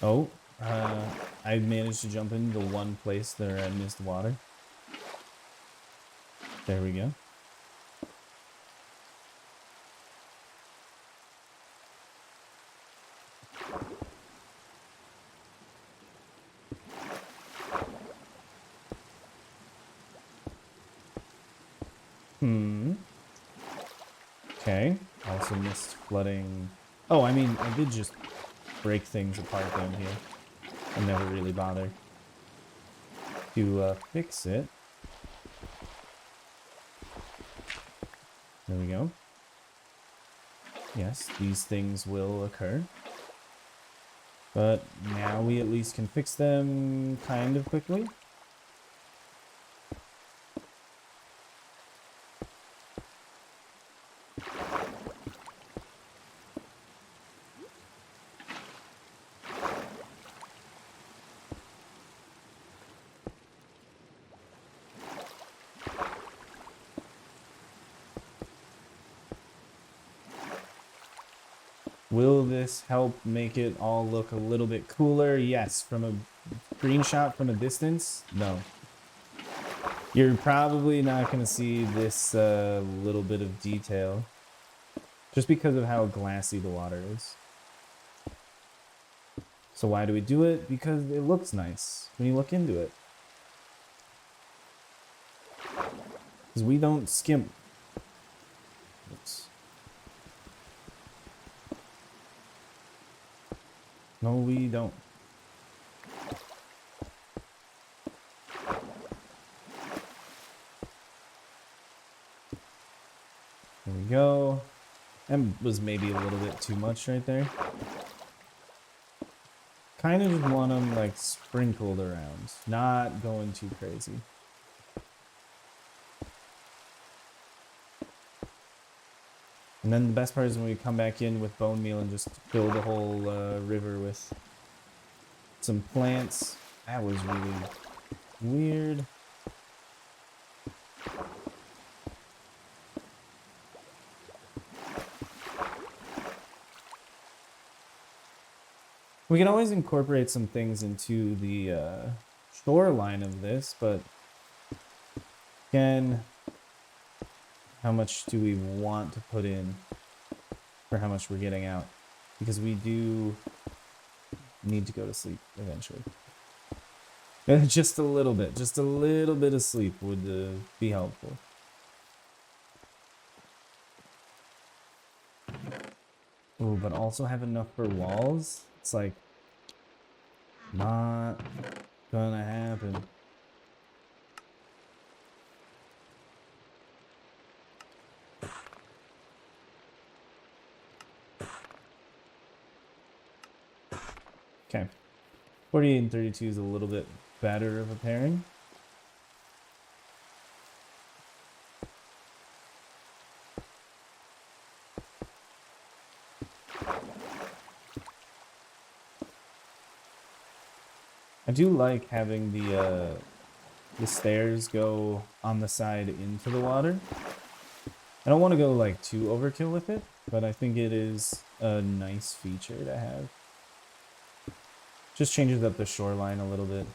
Oh, I managed to jump into the one place where I missed water. There we go. Okay. Also missed flooding. Oh, I mean, I did just break things apart down here. I never really bother to fix it. There we go. Yes, these things will occur. But now we at least can fix them kind of quickly. Will this help make it all look a little bit cooler? Yes. From a screenshot from a distance? No. You're probably not going to see this little bit of detail. Just because of how glassy the water is. So why do we do it? Because it looks nice when you look into it. Because we don't skimp. Oops. No, we don't. There we go. That was maybe a little bit too much right there. Kind of just want them like sprinkled around, not going too crazy. And then the best part is when we come back in with bone meal and just fill the whole river with some plants. That was really weird. We can always incorporate some things into the shoreline of this, but again, how much do we want to put in for how much we're getting out? Because we do need to go to sleep eventually. Just a little bit of sleep would be helpful. Oh, but also have enough for walls? It's like, not gonna happen. Okay. 48 and 32 is a little bit better of a pairing. I do like having the stairs go on the side into the water. I don't want to go like too overkill with it, but I think it is a nice feature to have. Just changes up the shoreline a little bit.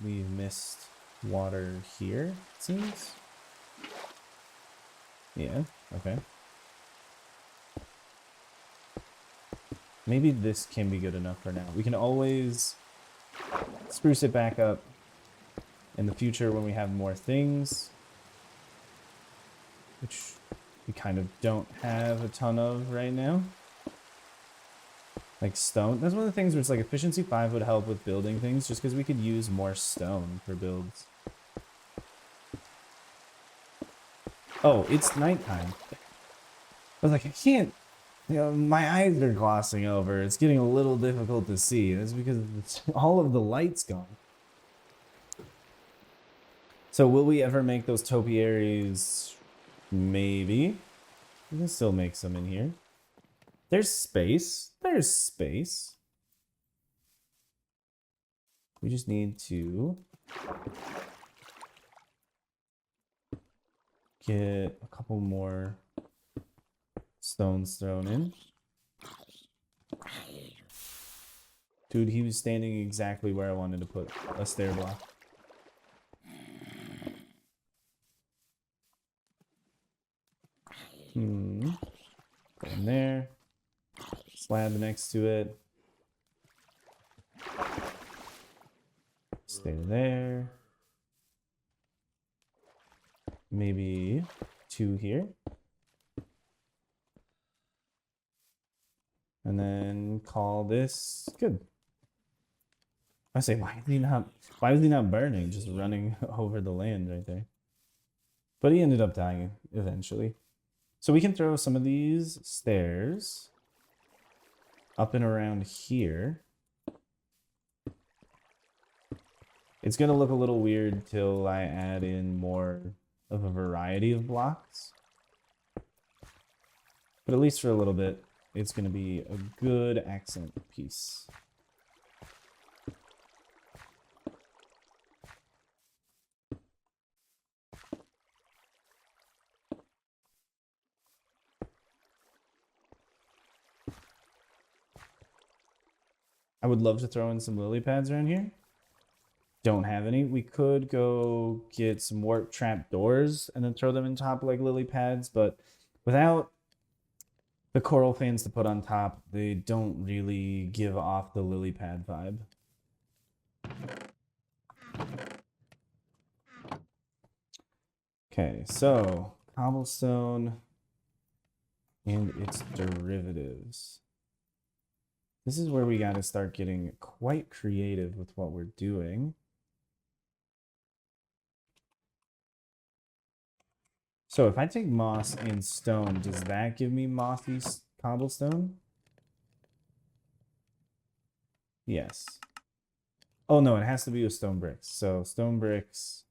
We've missed water here, it seems. Yeah, okay. Maybe this can be good enough for now. We can always spruce it back up in the future when we have more things, which we kind of don't have a ton of right now. Like stone. That's one of the things where it's like efficiency 5 would help with building things just because we could use more stone for builds. Oh, it's nighttime. I was like, I can't, you know, my eyes are glossing over. It's getting a little difficult to see. That's because all of the light's gone. So will we ever make those topiaries? Maybe. We can still make some in here. There's space. There's space. We just need to get a couple more stones thrown in. Dude, he was standing exactly where I wanted to put a stair block. Go in there. Slab next to it. Stay there. Maybe 2 here. And then call this good. I say, why was he not burning? Just running over the land right there. But he ended up dying eventually. So we can throw some of these stairs up and around here. It's going to look a little weird till I add in more of a variety of blocks. But at least for a little bit, it's going to be a good accent piece. I would love to throw in some lily pads around here. Don't have any. We could go get some warp trap doors and then throw them in top like lily pads, but without the coral fans to put on top, they don't really give off the lily pad vibe. Okay, so cobblestone and its derivatives. This is where we got to start getting quite creative with what we're doing. So if I take moss and stone, does that give me mossy cobblestone? Yes. Oh no, it has to be with stone bricks. So stone bricks,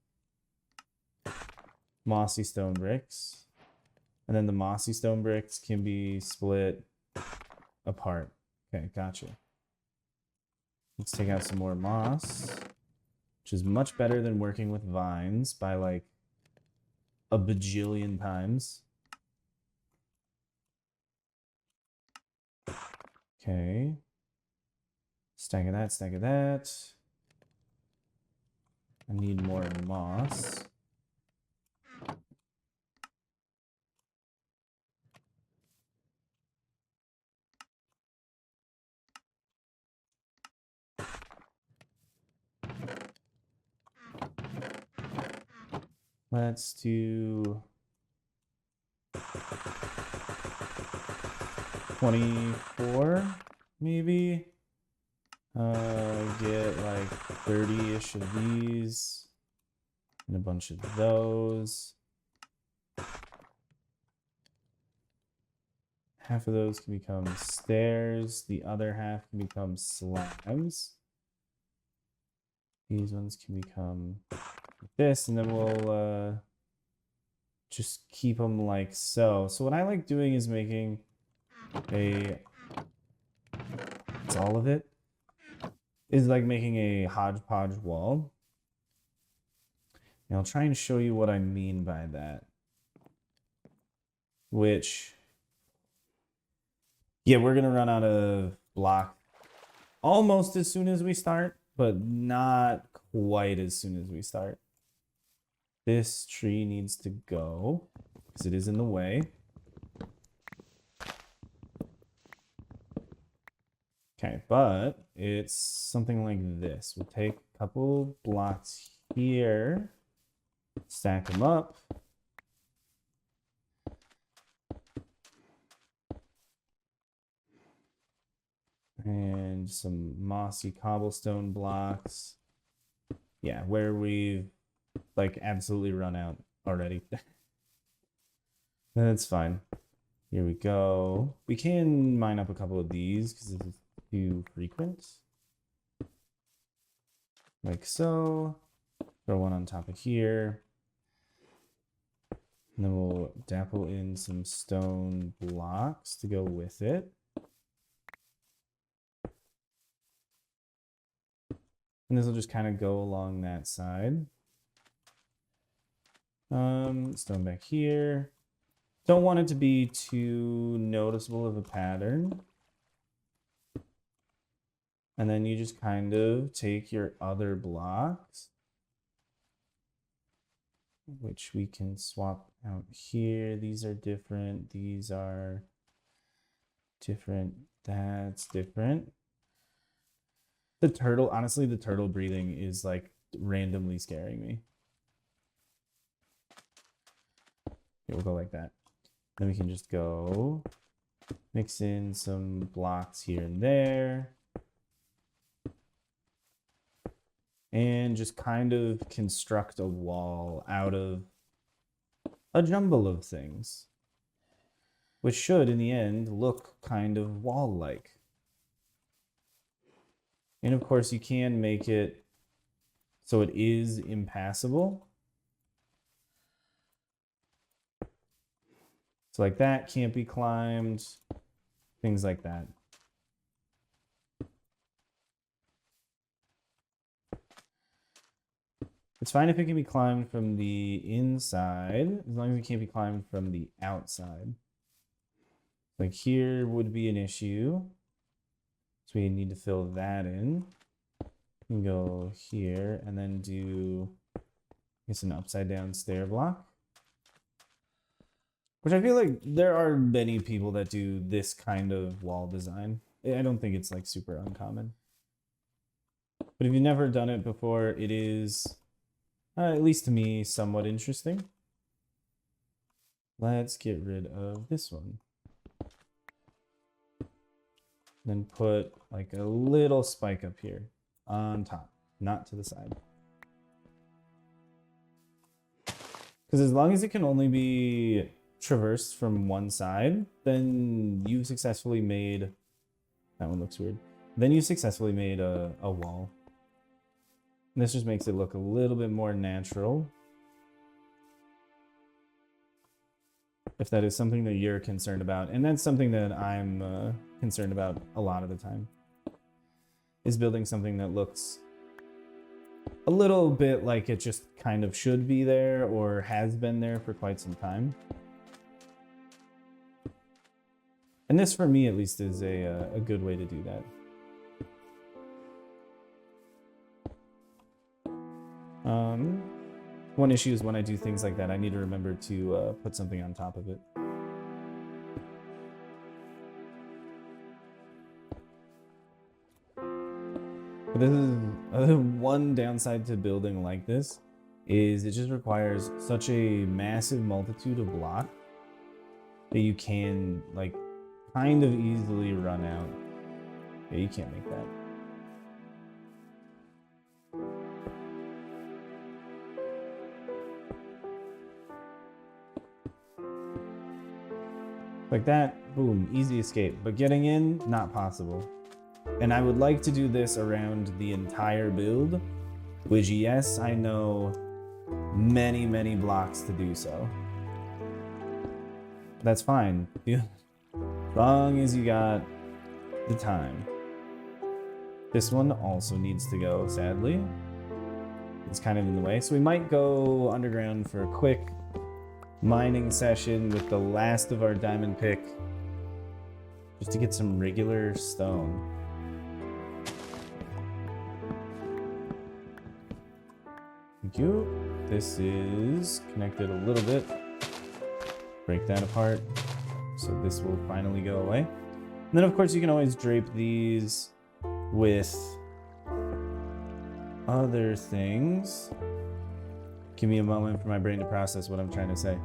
mossy stone bricks, and then the mossy stone bricks can be split apart. Okay, gotcha. Let's take out some more moss, which is much better than working with vines by like a bajillion times. Okay. Stack of that, stack of that. I need more moss. Let's do 24, maybe. Get like 30-ish of these and a bunch of those. Half of those can become stairs. The other half can become slabs. These ones can become like this, and then we'll just keep them like so. So what I like doing is making a, it's all of it, is like making a hodgepodge wall. And I'll try and show you what I mean by that. Which, yeah, we're gonna run out of block almost as soon as we start, but not quite as soon as we start. This tree needs to go because it is in the way. Okay, but it's something like this. We'll take a couple blocks here, stack them up. And some mossy cobblestone blocks. Yeah, where we've like absolutely run out already. That's fine. Here we go. We can mine up a couple of these because this is too frequent. Like so. Throw one on top of here. And then we'll dapple in some stone blocks to go with it. And this will just kind of go along that side. Stone back here. Don't want it to be too noticeable of a pattern. And then you just kind of take your other blocks, which we can swap out here. These are different. These are different. That's different. The turtle, honestly, the turtle breathing is like randomly scaring me. Here, we'll go like that. Then we can just go mix in some blocks here and there. And just kind of construct a wall out of a jumble of things, which should, in the end, look kind of wall-like. And of course, you can make it so it is impassable. So like that can't be climbed, things like that. It's fine if it can be climbed from the inside, as long as it can't be climbed from the outside. Like here would be an issue. So we need to fill that in. You can go here and then do, I guess, an upside down stair block. Which I feel like there are many people that do this kind of wall design. I don't think it's like super uncommon. But if you've never done it before, it is, at least to me, somewhat interesting. Let's get rid of this one. Then put like a little spike up here on top, not to the side. Because as long as it can only be traversed from one side, then you've successfully made, that one looks weird. Then you successfully made a wall. And this just makes it look a little bit more natural. If that is something that you're concerned about, and that's something that I'm concerned about a lot of the time, is building something that looks a little bit like it just kind of should be there or has been there for quite some time. And this, for me at least, is a good way to do that. One issue is when I do things like that, I need to remember to put something on top of it. But this is one downside to building like this, is it just requires such a massive multitude of blocks that you can, like, kind of easily run out. Yeah, you can't make that. Like that, boom, easy escape. But getting in, not possible. And I would like to do this around the entire build, which, yes, I know many, many blocks to do so. That's fine. Yeah. As long as you got the time. This one also needs to go, sadly. It's kind of in the way. So we might go underground for a quick mining session with the last of our diamond pick, just to get some regular stone. Thank you. This is connected a little bit. Break that apart. So this will finally go away. And then of course you can always drape these with other things. Give me a moment for my brain to process what I'm trying to say.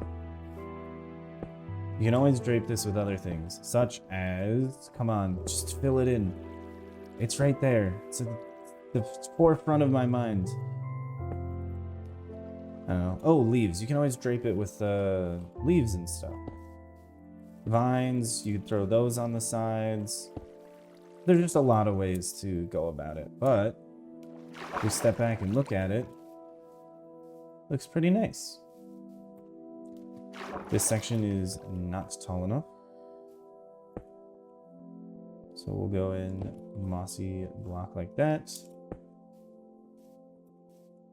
You can always drape this with other things, such as, come on, just fill it in. It's right there. It's at the forefront of my mind. I don't know. Oh, leaves. You can always drape it with leaves and stuff. Vines, you could throw those on the sides. There's just a lot of ways to go about it, but if we step back and look at it, looks pretty nice. This section is not tall enough, so we'll go in mossy block like that.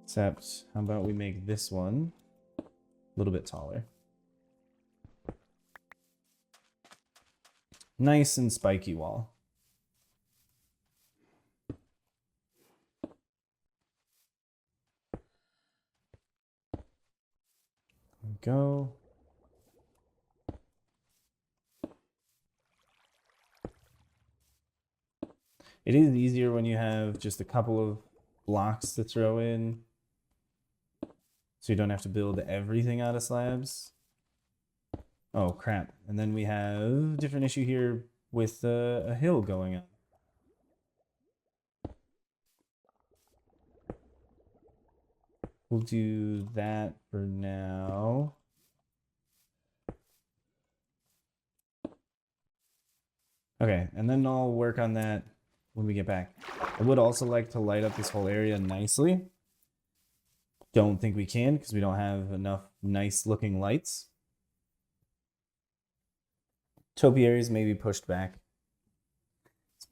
Except, how about we make this one a little bit taller? Nice and spiky wall. There we go. It is easier when you have just a couple of blocks to throw in, so you don't have to build everything out of slabs. Oh crap, and then we have a different issue here with a hill going up. We'll do that for now. Okay, and then I'll work on that when we get back. I would also like to light up this whole area nicely. Don't think we can because we don't have enough nice looking lights. Topiaries may be pushed back.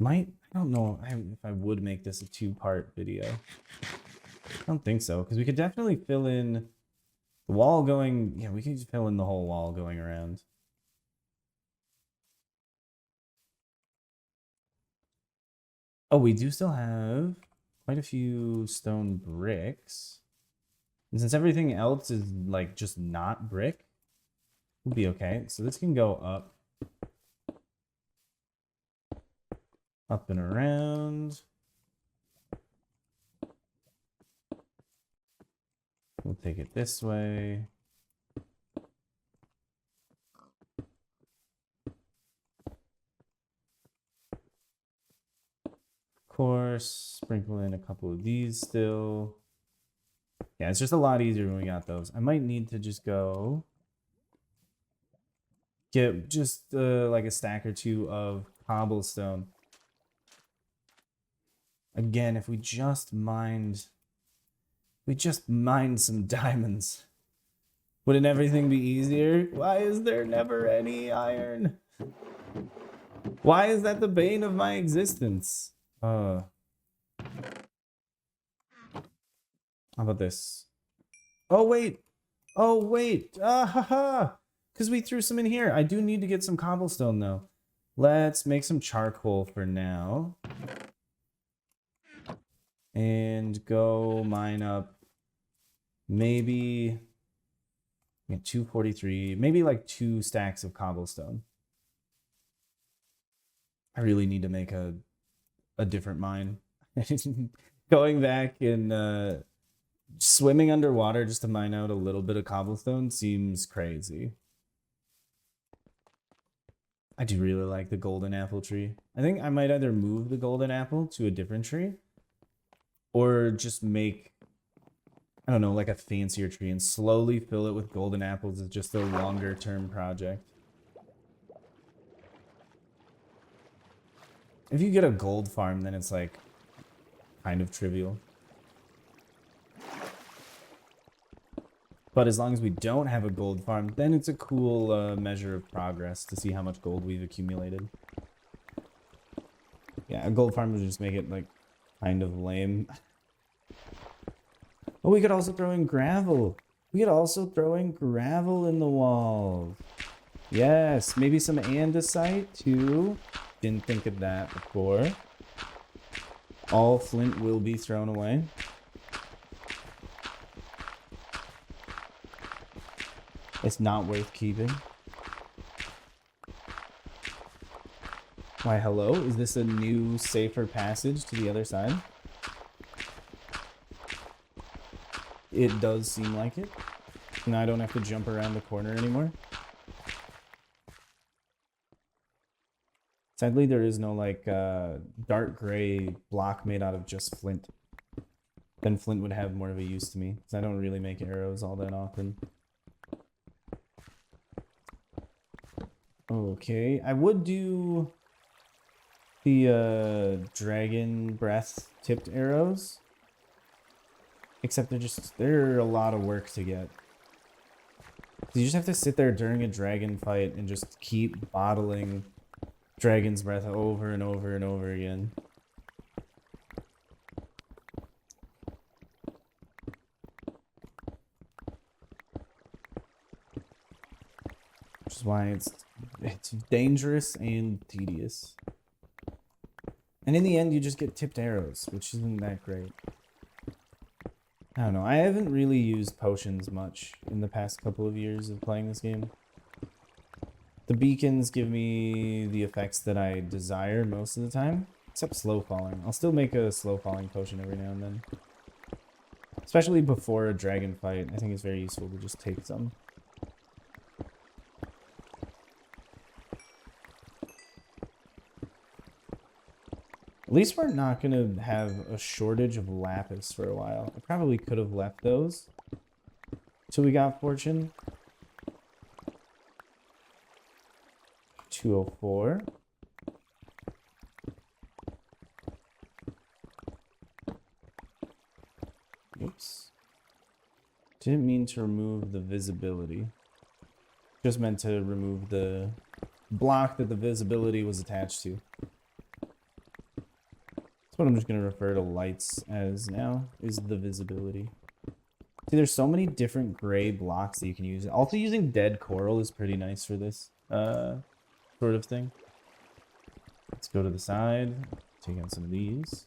I don't know if I would make this a two-part video. I don't think so, because we could definitely fill in the wall going, yeah, we could just fill in the whole wall going around. Oh, we do still have quite a few stone bricks. And since everything else is like just not brick, we'll be okay. So this can go up. Up and around. We'll take it this way. Of course, sprinkle in a couple of these still. Yeah, it's just a lot easier when we got those. I might need to just go get just like a stack or two of cobblestone. Again, if we just mined some diamonds, wouldn't everything be easier? Why is there never any iron? Why is that the bane of my existence? How about this? Oh wait, haha! Because we threw some in here. I do need to get some cobblestone though. Let's make some charcoal for now. And go mine up maybe 243, maybe like 2 stacks of cobblestone. I really need to make a different mine. Going back and swimming underwater just to mine out a little bit of cobblestone seems crazy. I do really like the golden apple tree. I think I might either move the golden apple to a different tree or just make, I don't know, like a fancier tree and slowly fill it with golden apples as just a longer term project. If you get a gold farm, then it's like kind of trivial. But as long as we don't have a gold farm, then it's a cool measure of progress to see how much gold we've accumulated. Yeah, a gold farm would just make it like kind of lame. Oh, we could also throw in gravel. We could also throw in gravel in the walls. Yes, maybe some andesite too. Didn't think of that before. All flint will be thrown away. It's not worth keeping. Why, hello? Is this a new, safer passage to the other side? It does seem like it. Now I don't have to jump around the corner anymore. Sadly, there is no, like, dark gray block made out of just flint. Then flint would have more of a use to me, because I don't really make arrows all that often. Okay, I would do the dragon breath tipped arrows, except they're a lot of work to get. You just have to sit there during a dragon fight and just keep bottling dragon's breath over and over and over again. Which is why it's dangerous and tedious. And in the end, you just get tipped arrows, which isn't that great. I don't know. I haven't really used potions much in the past couple of years of playing this game. The beacons give me the effects that I desire most of the time, except slow falling. I'll still make a slow falling potion every now and then. Especially before a dragon fight, I think it's very useful to just take some. At least we're not going to have a shortage of lapis for a while. I probably could have left those till we got fortune. 204. Oops. Didn't mean to remove the visibility. Just meant to remove the block that the visibility was attached to. What I'm just going to refer to lights as now is the visibility. See, there's so many different gray blocks that you can use. Also, using dead coral is pretty nice for this sort of thing. Let's go to the side. Take out some of these.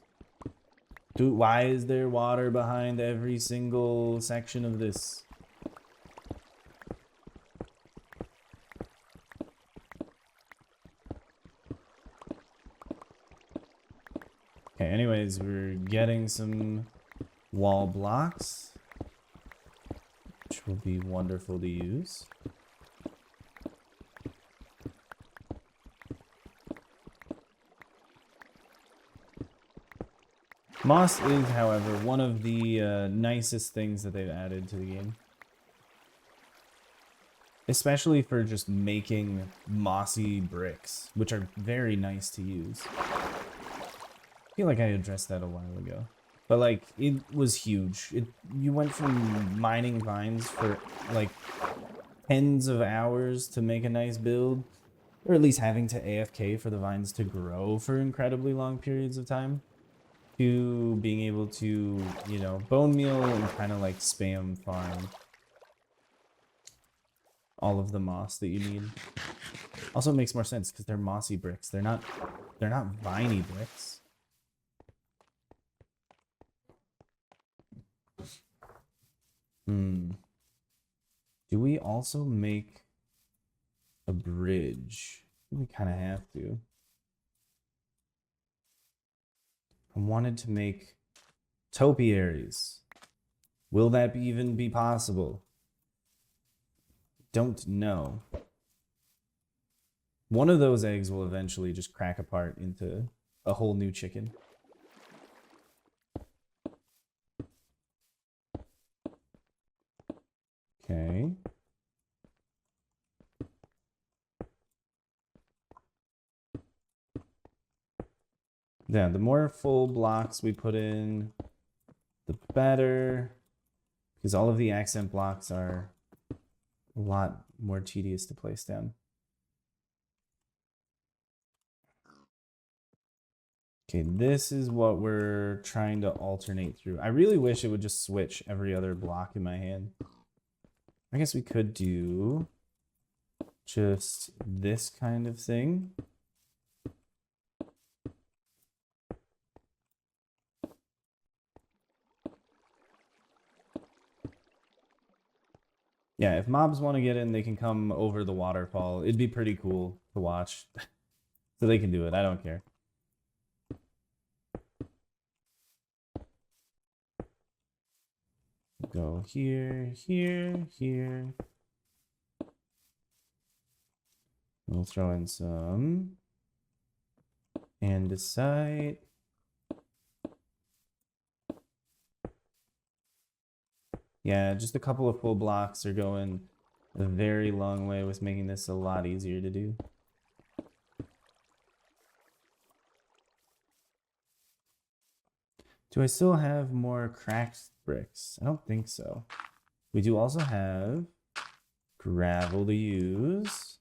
Dude, why is there water behind every single section of this? Okay, anyways, we're getting some wall blocks, which will be wonderful to use. Moss is, however, one of the nicest things that they've added to the game. Especially for just making mossy bricks, which are very nice to use. I feel like I addressed that a while ago. But, like, it was huge. You went from mining vines for, like, tens of hours to make a nice build, or at least having to AFK for the vines to grow for incredibly long periods of time, to being able to, you know, bone meal and kind of, like, spam farm all of the moss that you need. Also, it makes more sense because they're mossy bricks. They're not viney bricks. Do we also make a bridge? We kind of have to. I wanted to make topiaries. Will that even be possible? Don't know. One of those eggs will eventually just crack apart into a whole new chicken. Okay. Yeah, the more full blocks we put in, the better. Because all of the accent blocks are a lot more tedious to place down. Okay, this is what we're trying to alternate through. I really wish it would just switch every other block in my hand. I guess we could do just this kind of thing. Yeah, if mobs want to get in, they can come over the waterfall. It'd be pretty cool to watch. So they can do it. I don't care. Go here, here, here. We'll throw in some andesite. Yeah, just a couple of full blocks are going a very long way with making this a lot easier to do. Do I still have more cracked bricks? I don't think so. We do also have gravel to use.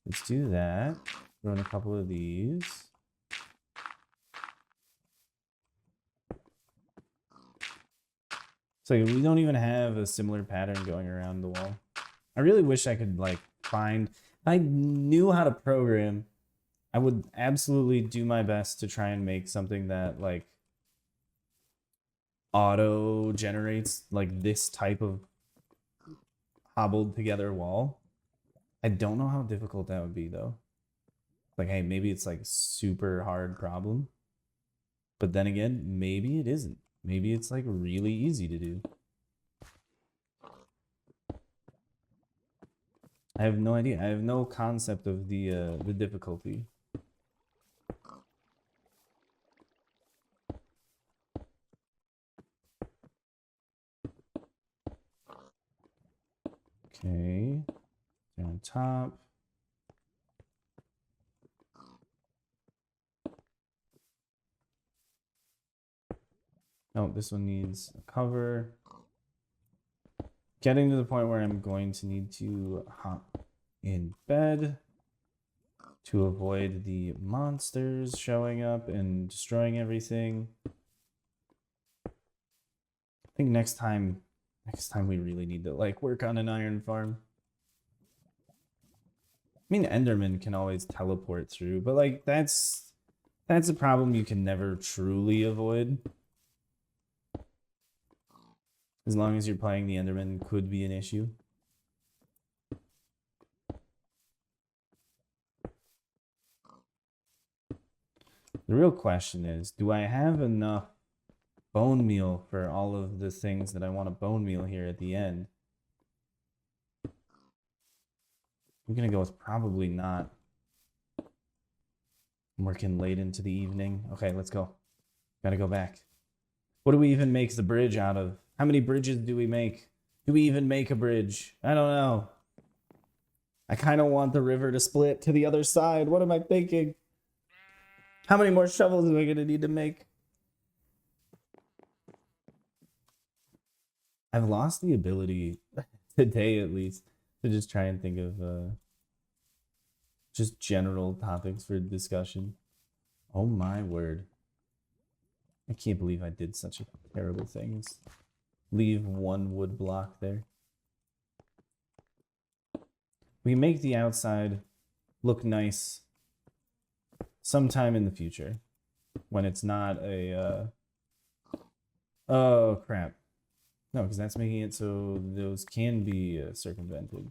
Let's do that. Throw in a couple of these. So we don't even have a similar pattern going around the wall. I really wish I could like find, if I knew how to program, I would absolutely do my best to try and make something that like auto generates like this type of hobbled together wall. I don't know how difficult that would be though. Like, hey, maybe it's like a super hard problem. But then again, maybe it isn't. Maybe it's like really easy to do. I have no idea. I have no concept of the difficulty. Okay, they're on top. Oh, this one needs a cover. Getting to the point where I'm going to need to hop in bed to avoid the monsters showing up and destroying everything. I think next time we really need to like work on an iron farm. I mean, Enderman can always teleport through, but like that's a problem you can never truly avoid. As long as you're playing, the Enderman could be an issue. The real question is, do I have enough bone meal for all of the things that I want to bone meal here at the end? I'm gonna go with probably not. I'm working late into the evening. Okay, let's go. Gotta go back. What do we even make the bridge out of? How many bridges do we make? Do we even make a bridge? I don't know. I kind of want the river to split to the other side. What am I thinking? How many more shovels am I going to need to make? I've lost the ability, today at least, to just try and think of just general topics for discussion. Oh my word. I can't believe I did such a terrible thing. Leave one wood block there. We make the outside look nice sometime in the future when it's not a oh crap. No, because that's making it so those can be circumvented.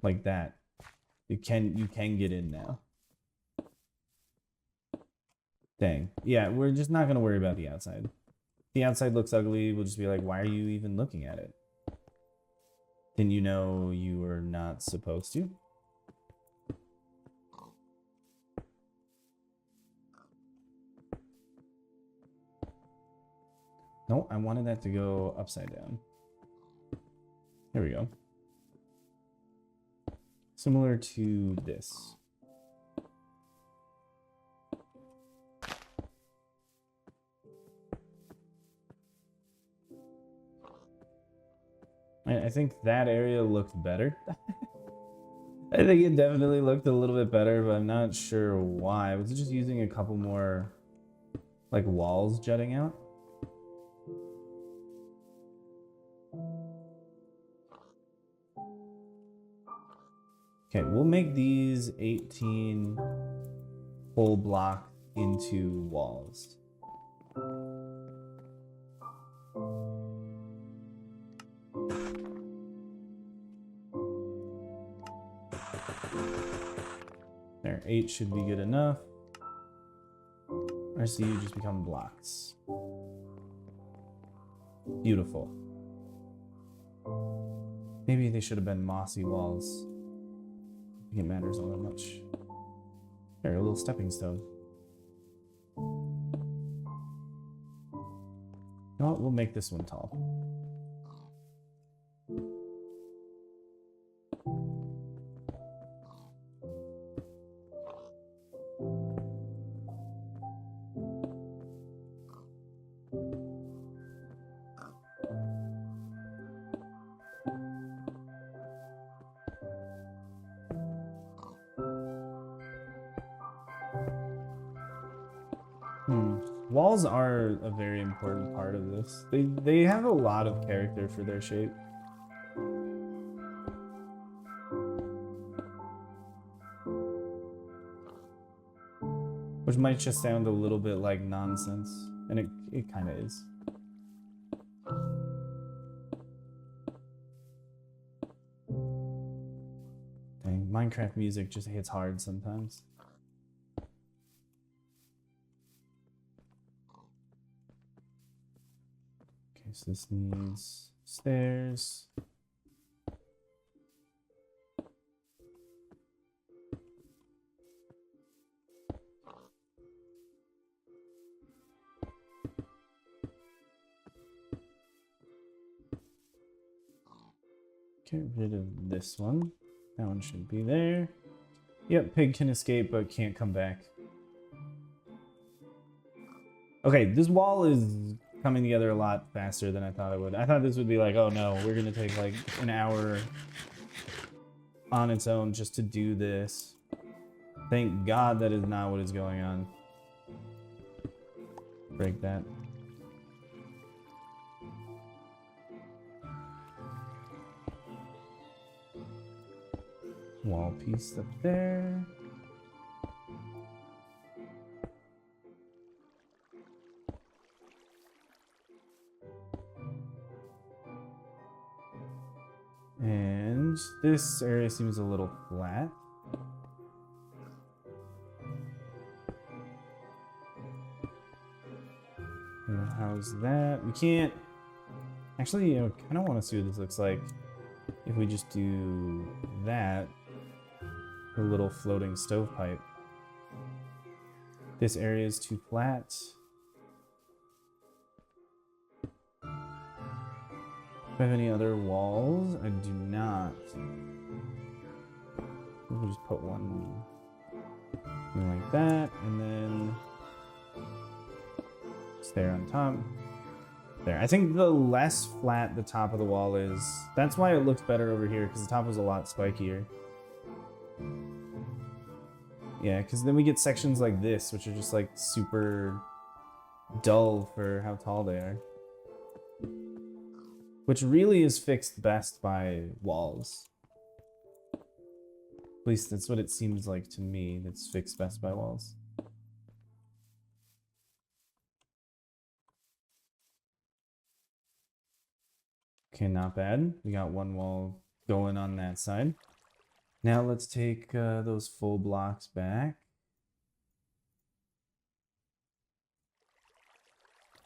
Like that. You can get in now. Dang. Yeah, we're just not gonna worry about the outside. The outside looks ugly, we'll just be like, why are you even looking at it? Didn't you know you were not supposed to? No, I wanted that to go upside down. There we go. Similar to this. I think that area looked better. I think it definitely looked a little bit better, but I'm not sure why. Was it just using a couple more like walls jutting out? Okay, we'll make these 18 full block into walls. There, 8 should be good enough. RCU just become blocks. Beautiful. Maybe they should have been mossy walls. I think it matters all that much. There, a little stepping stone. You know what? We'll make this one tall. Walls are a very important part of this. They have a lot of character for their shape. Which might just sound a little bit like nonsense, and it kind of is. Dang, Minecraft music just hits hard sometimes. Okay, so this needs stairs. Get rid of this one. That one should be there. Yep, pig can escape but can't come back. Okay, this wall is coming together a lot faster than I thought it would. I thought this would be like, oh no, we're gonna take like an hour on its own just to do this. Thank God that is not what is going on. Break that. Wall piece up there. And this area seems a little flat. And how's that? We can't... Actually, I kind of want to see what this looks like if we just do that. A little floating stovepipe. This area is too flat. Do I have any other walls? I do not. We'll just put one like that, and then stair on top. There. I think the less flat the top of the wall is, that's why it looks better over here, because the top is a lot spikier. Yeah, because then we get sections like this, which are just like super dull for how tall they are. which really is fixed best by walls. At least that's what it seems like to me. That's fixed best by walls. Okay, not bad. We got one wall going on that side. Now let's take those full blocks back.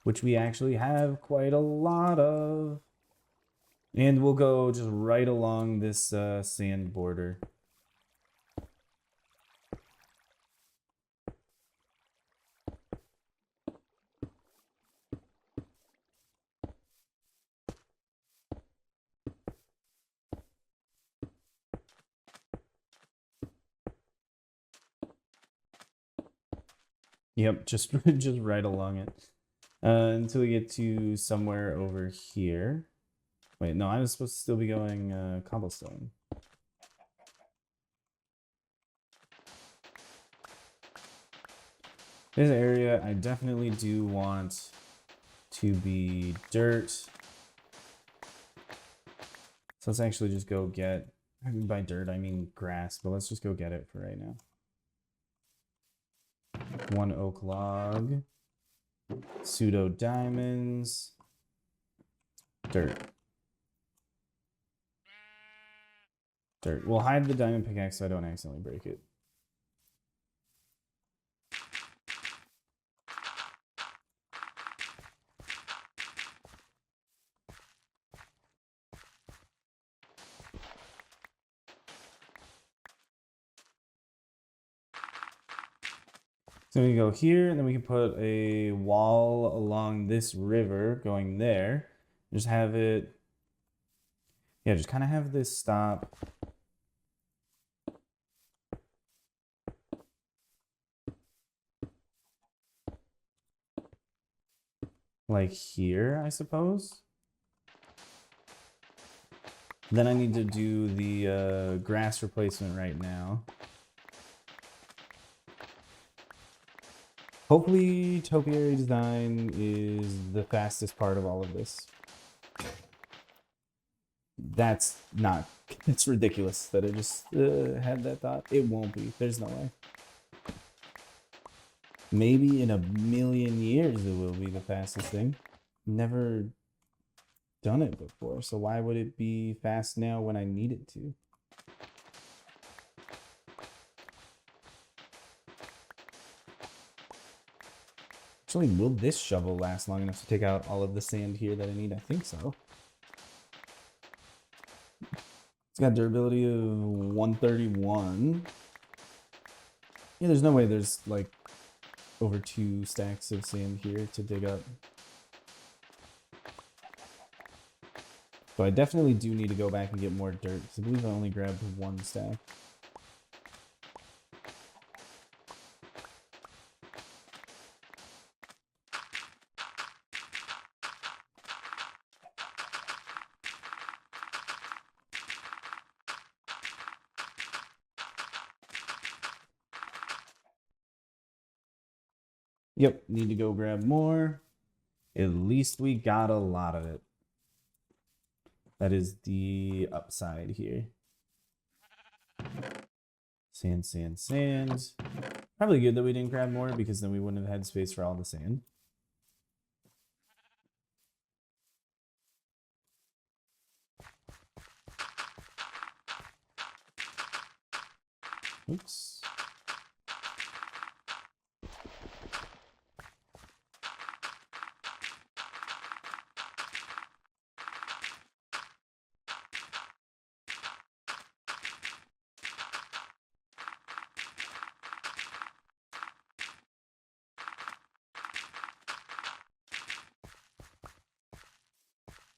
Which we actually have quite a lot of. And we'll go just right along this sand border. Yep, just right along it. Until we get to somewhere over here. Wait, no, I was supposed to still be going cobblestone. This area I definitely do want to be dirt. So let's actually just go get, I mean by dirt I mean grass, but let's just go get it for right now. 1 oak log, pseudo diamonds, dirt. Dirt. We'll hide the diamond pickaxe so I don't accidentally break it. So we can go here, and then we can put a wall along this river going there. Just have it, yeah, just kind of have this stop. Like here, I suppose. Then I need to do the grass replacement right now. Hopefully Topiary design is the fastest part of all of this. That's not, it's ridiculous that I just had that thought. It won't be, there's no way. Maybe in a million years it will be the fastest thing. Never done it before, so why would it be fast now when I need it to? Actually, will this shovel last long enough to take out all of the sand here that I need? I think so. It's got durability of 131. Yeah, there's no way there's like over 2 stacks of sand here to dig up. So I definitely do need to go back and get more dirt, because I believe I only grabbed 1 stack. Yep, need to go grab more. At least we got a lot of it. That is the upside here. Sand, sand, sand. Probably good that we didn't grab more, because then we wouldn't have had space for all the sand. Oops.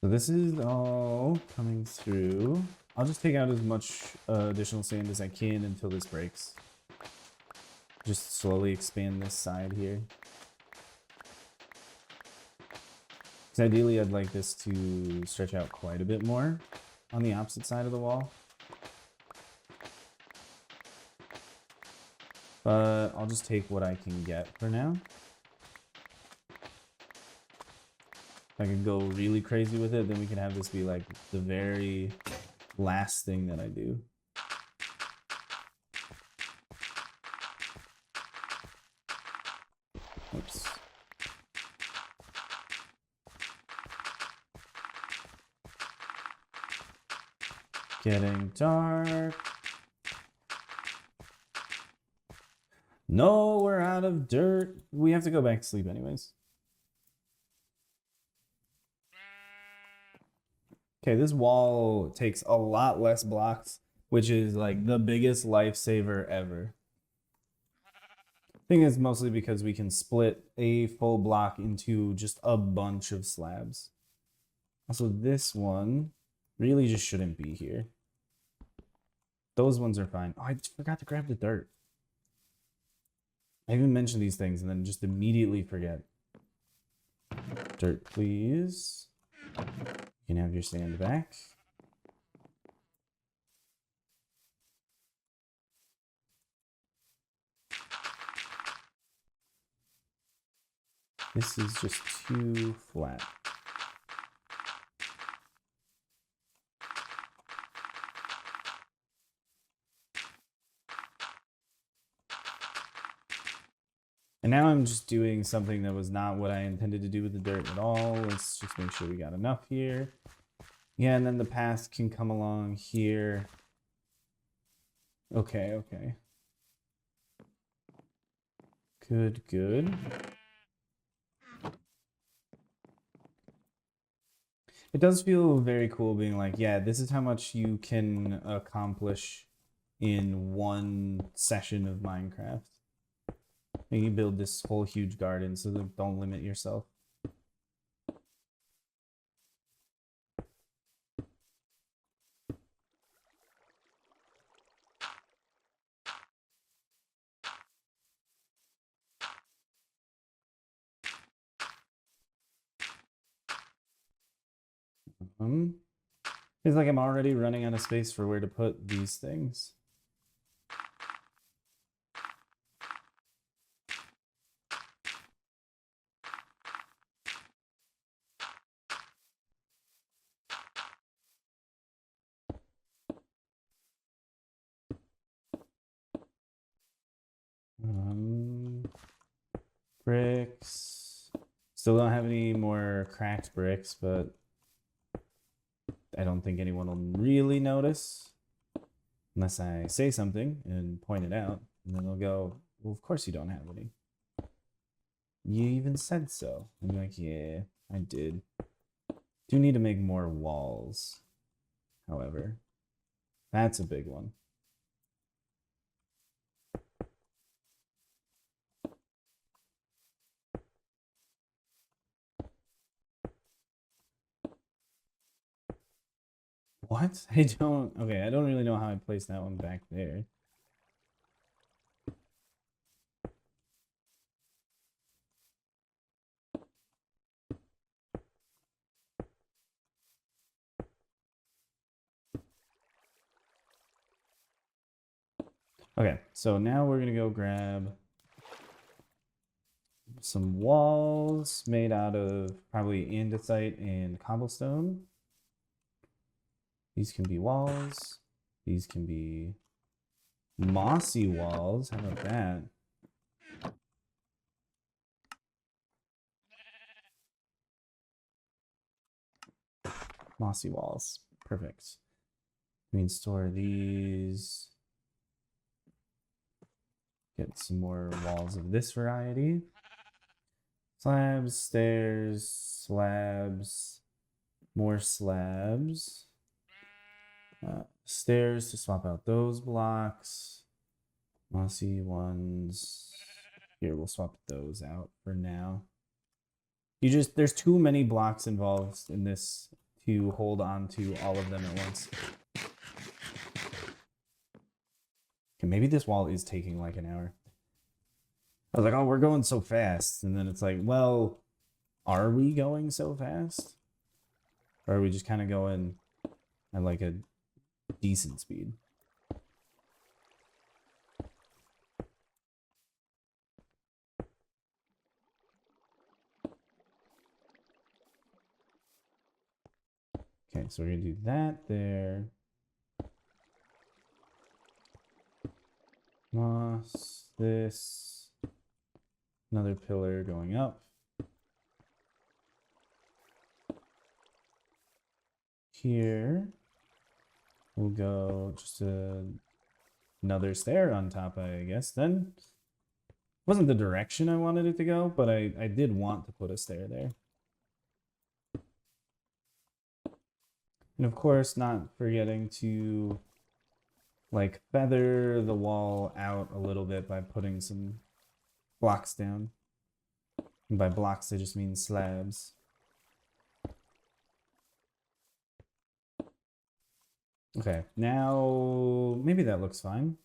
So this is all coming through. I'll just take out as much additional sand as I can until this breaks. Just slowly expand this side here. Because ideally I'd like this to stretch out quite a bit more on the opposite side of the wall. But I'll just take what I can get for now. If I could go really crazy with it, then we can have this be like the very last thing that I do. Oops. Getting dark. No, we're out of dirt. We have to go back to sleep anyways. Okay, this wall takes a lot less blocks, which is like the biggest lifesaver ever. I think it's mostly because we can split a full block into just a bunch of slabs. Also, this one really just shouldn't be here. Those ones are fine. Oh, I just forgot to grab the dirt. I even mentioned these things and then just immediately forget. Dirt, please. You can have your sand back. This is just too flat. And now I'm just doing something that was not what I intended to do with the dirt at all. Let's just make sure we got enough here. Yeah, and then the path can come along here. Okay, okay. Good, good. It does feel very cool being like, yeah, this is how much you can accomplish in one session of Minecraft. And you build this whole huge garden, so don't limit yourself. It's like I'm already running out of space for where to put these things. Bricks. Still don't have any more cracked bricks, but I don't think anyone will really notice unless I say something and point it out, and then they'll go, well, of course you don't have any. You even said so. I'm like, yeah, I did. Do need to make more walls, however. That's a big one. What? I don't... Okay, I don't really know how I placed that one back there. Okay, so now we're going to go grab some walls made out of probably andesite and cobblestone. These can be walls. These can be mossy walls. How about that? Mossy walls. Perfect. We can store these. Get some more walls of this variety. Slabs, stairs, slabs, more slabs. Stairs to swap out those blocks. Mossy ones. Here, we'll swap those out for now. There's too many blocks involved in this to hold on to all of them at once. Okay, maybe this wall is taking like an hour. I was like, oh, we're going so fast. And then it's like, well, are we going so fast? Or are we just kind of going at like a decent speed? Okay, so we're gonna do that there. Moss, this. Another pillar going up. Here, we'll go just another stair on top, I guess, then. Wasn't the direction I wanted it to go, but I did want to put a stair there. And of course, not forgetting to like feather the wall out a little bit by putting some blocks down. And by blocks, I just mean slabs. Okay, now maybe that looks fine.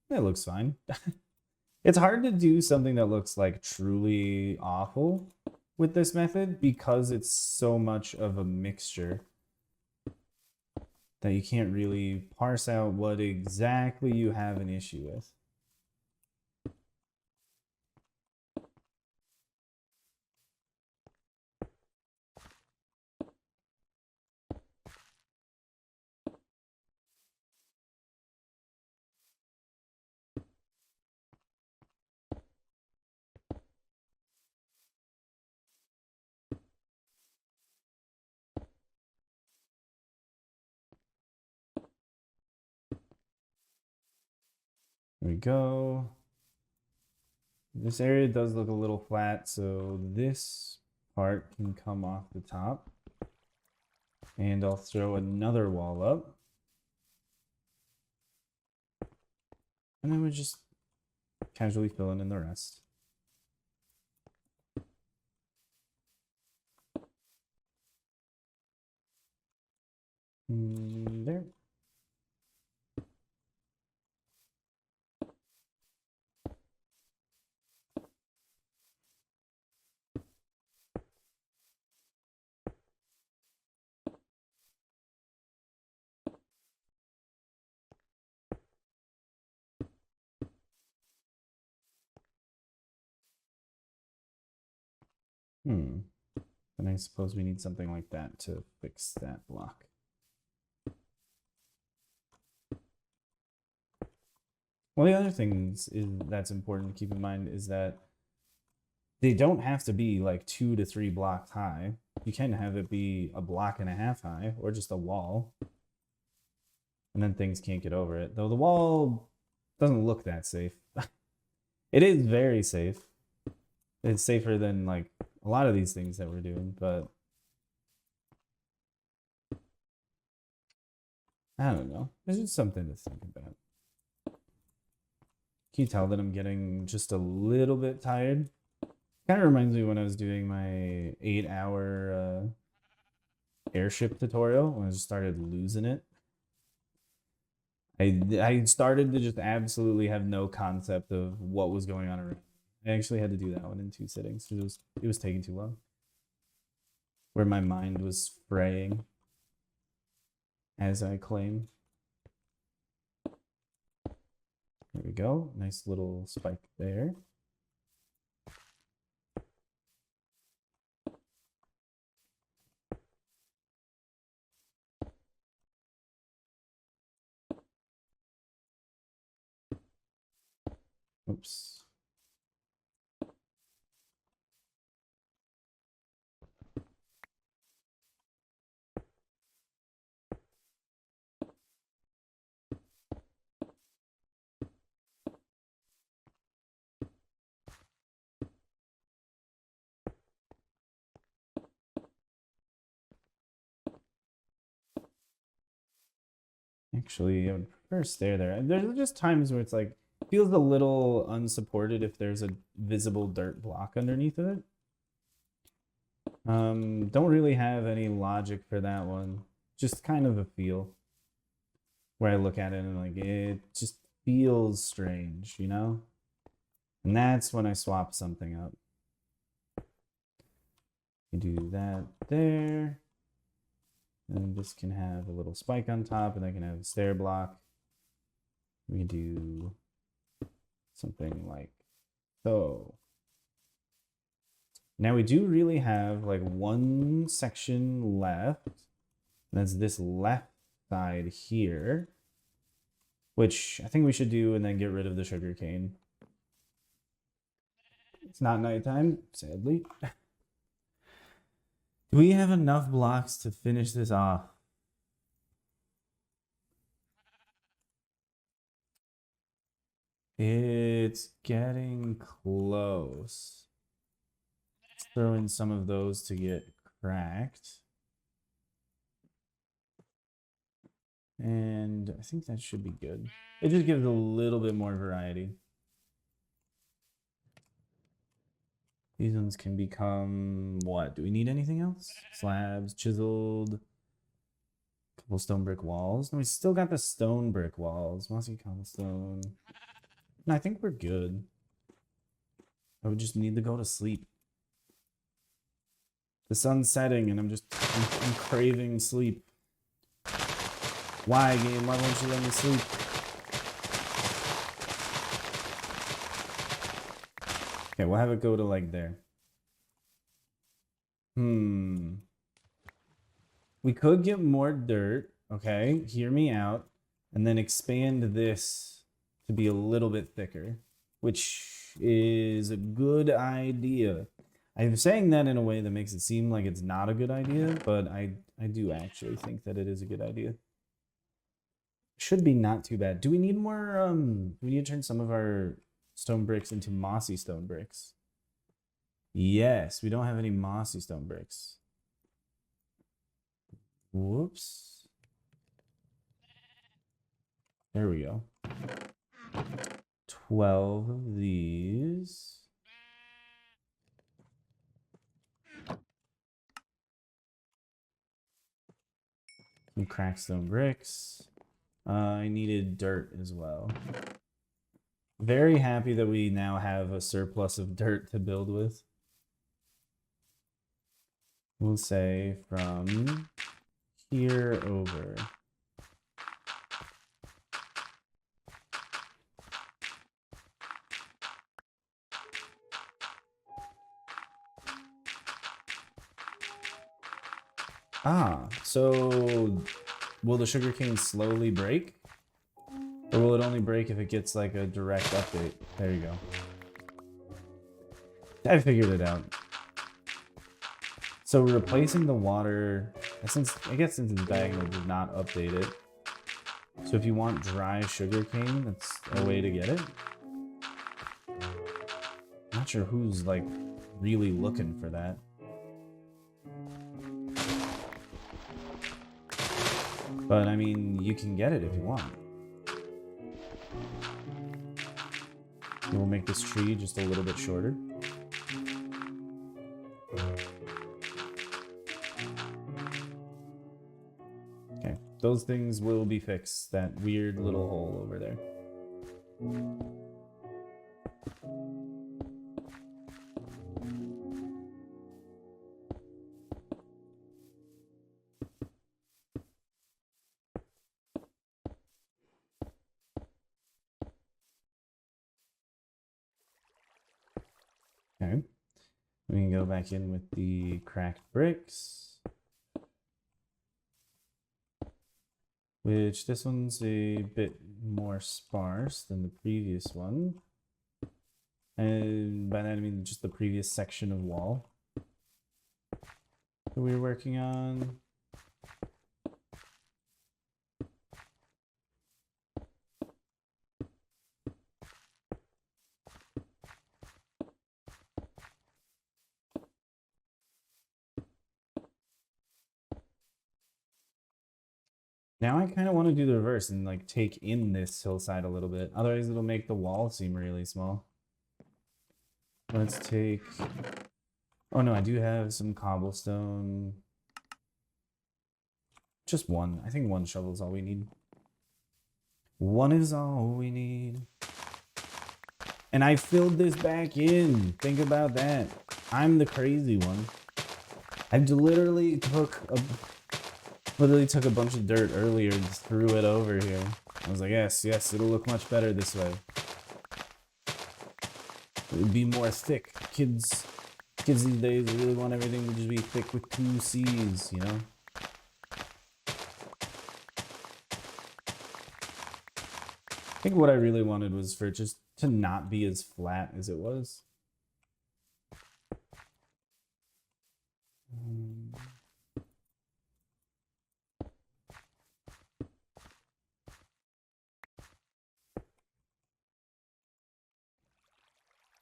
That looks fine. It's hard to do something that looks like truly awful with this method because it's so much of a mixture that you can't really parse out what exactly you have an issue with. There we go. This area does look a little flat, so this part can come off the top. And I'll throw another wall up. And then we just casually fill in the rest. There. Then I suppose we need something like that to fix that block. Well, the other things that's important to keep in mind is that they don't have to be like 2 to 3 blocks high. You can have it be a block and a half high or just a wall. And then things can't get over it. Though the wall doesn't look that safe. It is very safe. It's safer than like a lot of these things that we're doing, but I don't know. It's just something to think about. Can you tell that I'm getting just a little bit tired? Kind of reminds me when I was doing my 8-hour airship tutorial when I just started losing it. I started to just absolutely have no concept of what was going on around. I actually had to do that one in 2 sittings because it was taking too long. Where my mind was fraying, as I claim. There we go. Nice little spike there. Oops. Actually, I would prefer stair there. There's just times where it's like, feels a little unsupported if there's a visible dirt block underneath of it. Don't really have any logic for that one. Just kind of a feel. Where I look at it and like, it just feels strange, you know? And that's when I swap something up. You do that there. And this can have a little spike on top, and I can have a stair block. We can do something like so. Now we do really have like one section left. That's this left side here, which I think we should do and then get rid of the sugar cane. It's not nighttime, sadly. Do we have enough blocks to finish this off? It's getting close. Let's throw in some of those to get cracked. And I think that should be good. It just gives a little bit more variety. These ones can become what? Do we need anything else? Slabs, chiseled, couple stone brick walls. No, we still got the stone brick walls. Mossy cobblestone. No, I think we're good. I would just need to go to sleep. The sun's setting and I'm craving sleep. Why, game? Why won't you let me sleep? Okay, we'll have it go to like there. We could get more dirt, okay? Hear me out. And then expand this to be a little bit thicker, which is a good idea. I'm saying that in a way that makes it seem like it's not a good idea, but I do actually think that it is a good idea. Should be not too bad. Do we need more, we need to turn some of our stone bricks into mossy stone bricks? Yes, we don't have any mossy stone bricks. Whoops. There we go. 12 of these. Some cracked stone bricks. I needed dirt as well. Very happy that we now have a surplus of dirt to build with. We'll say from here over. Ah, so will the sugarcane slowly break? Or will it only break if it gets like a direct update? There you go. I figured it out. So replacing the water, I guess since it's diagonal, did not update it. So if you want dry sugarcane, that's a way to get it. Not sure who's like really looking for that. But I mean, you can get it if you want. We'll make this tree just a little bit shorter. Okay, those things will be fixed. That weird little hole over there. Okay, we can go back in with the cracked bricks, which this one's a bit more sparse than the previous one. And by that I mean just the previous section of wall that we were working on. Now I kind of want to do the reverse and like take in this hillside a little bit. Otherwise it'll make the wall seem really small. Let's take... Oh no, I do have some cobblestone. Just one. I think one shovel is all we need. One is all we need. And I filled this back in. Think about that. I'm the crazy one. I literally took a bunch of dirt earlier and just threw it over here. I was like, yes, it'll look much better this way. It would be more thick. Kids these days really want everything to just be thick with 2 C's, you know? I think what I really wanted was for it just to not be as flat as it was.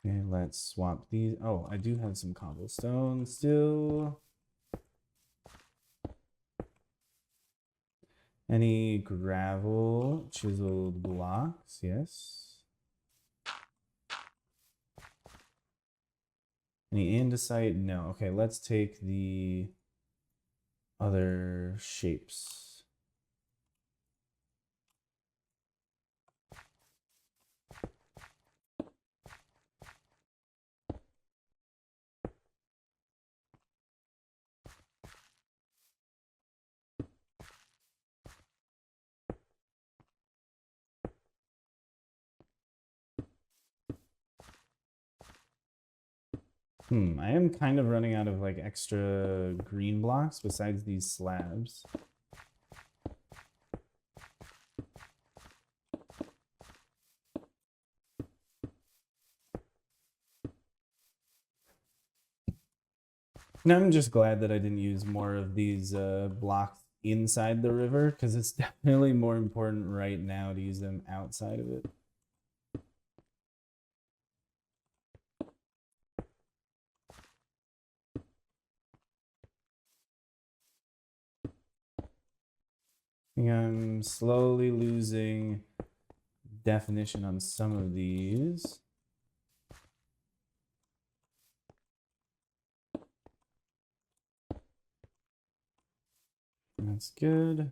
Okay, let's swap these. Oh, I do have some cobblestone still. Any gravel chiseled blocks? Yes. Any andesite? No. Okay, let's take the other shapes. I am kind of running out of like extra green blocks besides these slabs. And I'm just glad that I didn't use more of these blocks inside the river, because it's definitely more important right now to use them outside of it. I think I'm slowly losing definition on some of these. That's good.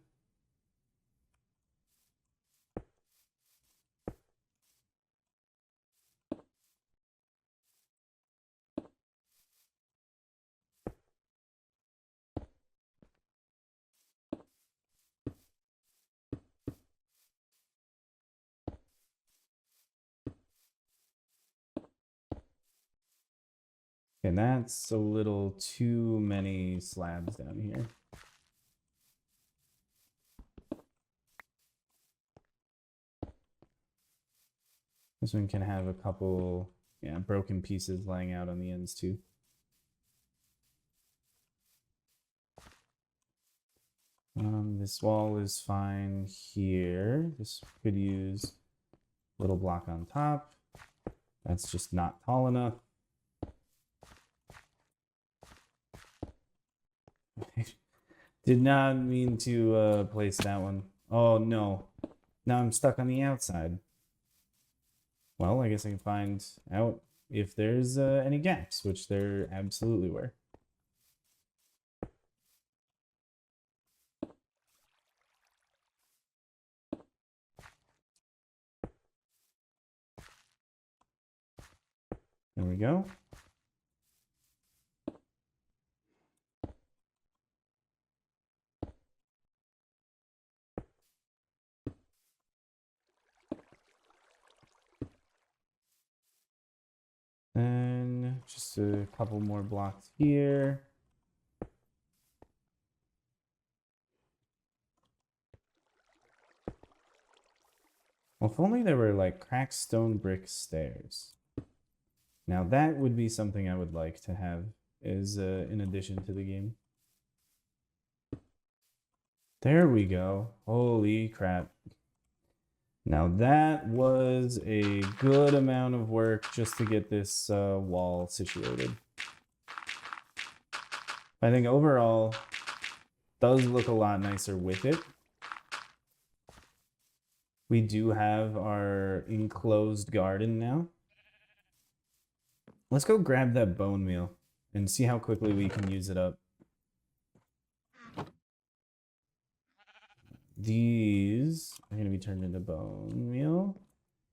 And that's a little too many slabs down here. This one can have a couple, yeah, broken pieces lying out on the ends too. This wall is fine here. This could use a little block on top. That's just not tall enough. Did not mean to place that one. Oh no. Now I'm stuck on the outside. Well, I guess I can find out if there's any gaps, which there absolutely were. There we go. And just a couple more blocks here. Well, if only there were like cracked stone brick stairs. Now that would be something I would like to have as in addition to the game. There we go. Holy crap. Now that was a good amount of work just to get this wall situated. I think overall does look a lot nicer with it. We do have our enclosed garden now. Let's go grab that bone meal and see how quickly we can use it up. These are going to be turned into bone meal.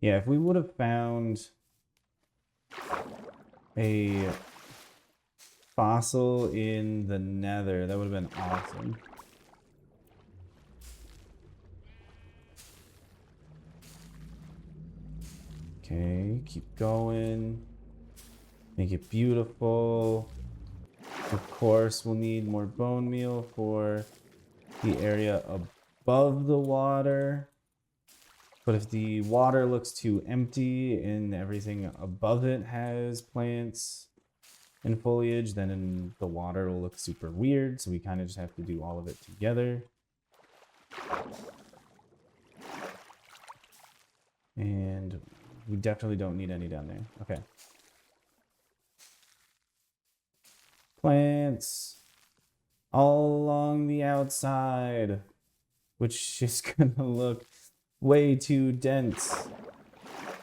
Yeah, if we would have found a fossil in the nether, that would have been awesome. Okay, keep going. Make it beautiful. Of course, we'll need more bone meal for the area above the water. But if the water looks too empty and everything above it has plants and foliage, then the water will look super weird. So we kind of just have to do all of it together. And we definitely don't need any down there. Okay. Plants all along the outside, which is gonna look way too dense,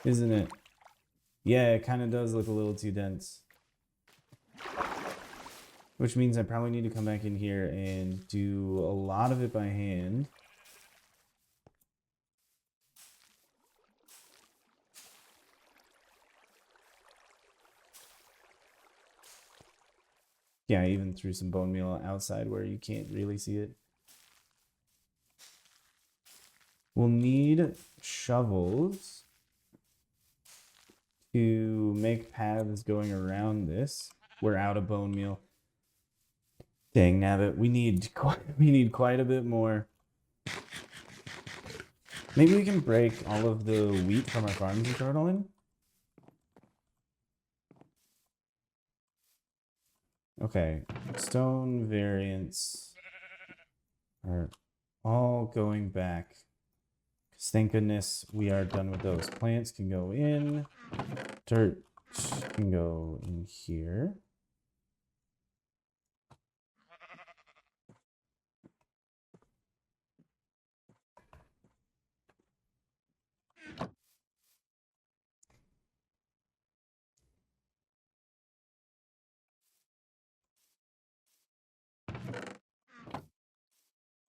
isn't it? Yeah, it kind of does look a little too dense. Which means I probably need to come back in here and do a lot of it by hand. Yeah, I even threw some bone meal outside where you can't really see it. We'll need shovels to make paths going around this. We're out of bone meal. Dang nabbit, we need quite a bit more. Maybe we can break all of the wheat from our farms and throw it all in. Okay, stone variants are all going back. Thank goodness we are done with those. Plants can go in. Dirt can go in here.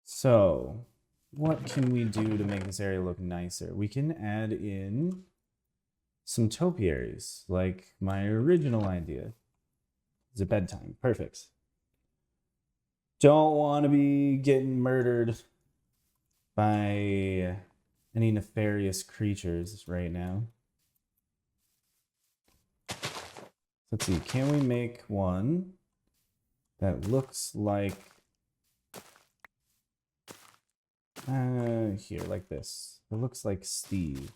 So, what can we do to make this area look nicer? We can add in some topiaries, like my original idea. It's a bedtime. Perfect. Don't want to be getting murdered by any nefarious creatures right now. Let's see. Can we make one that looks like here, like this? It looks like Steve.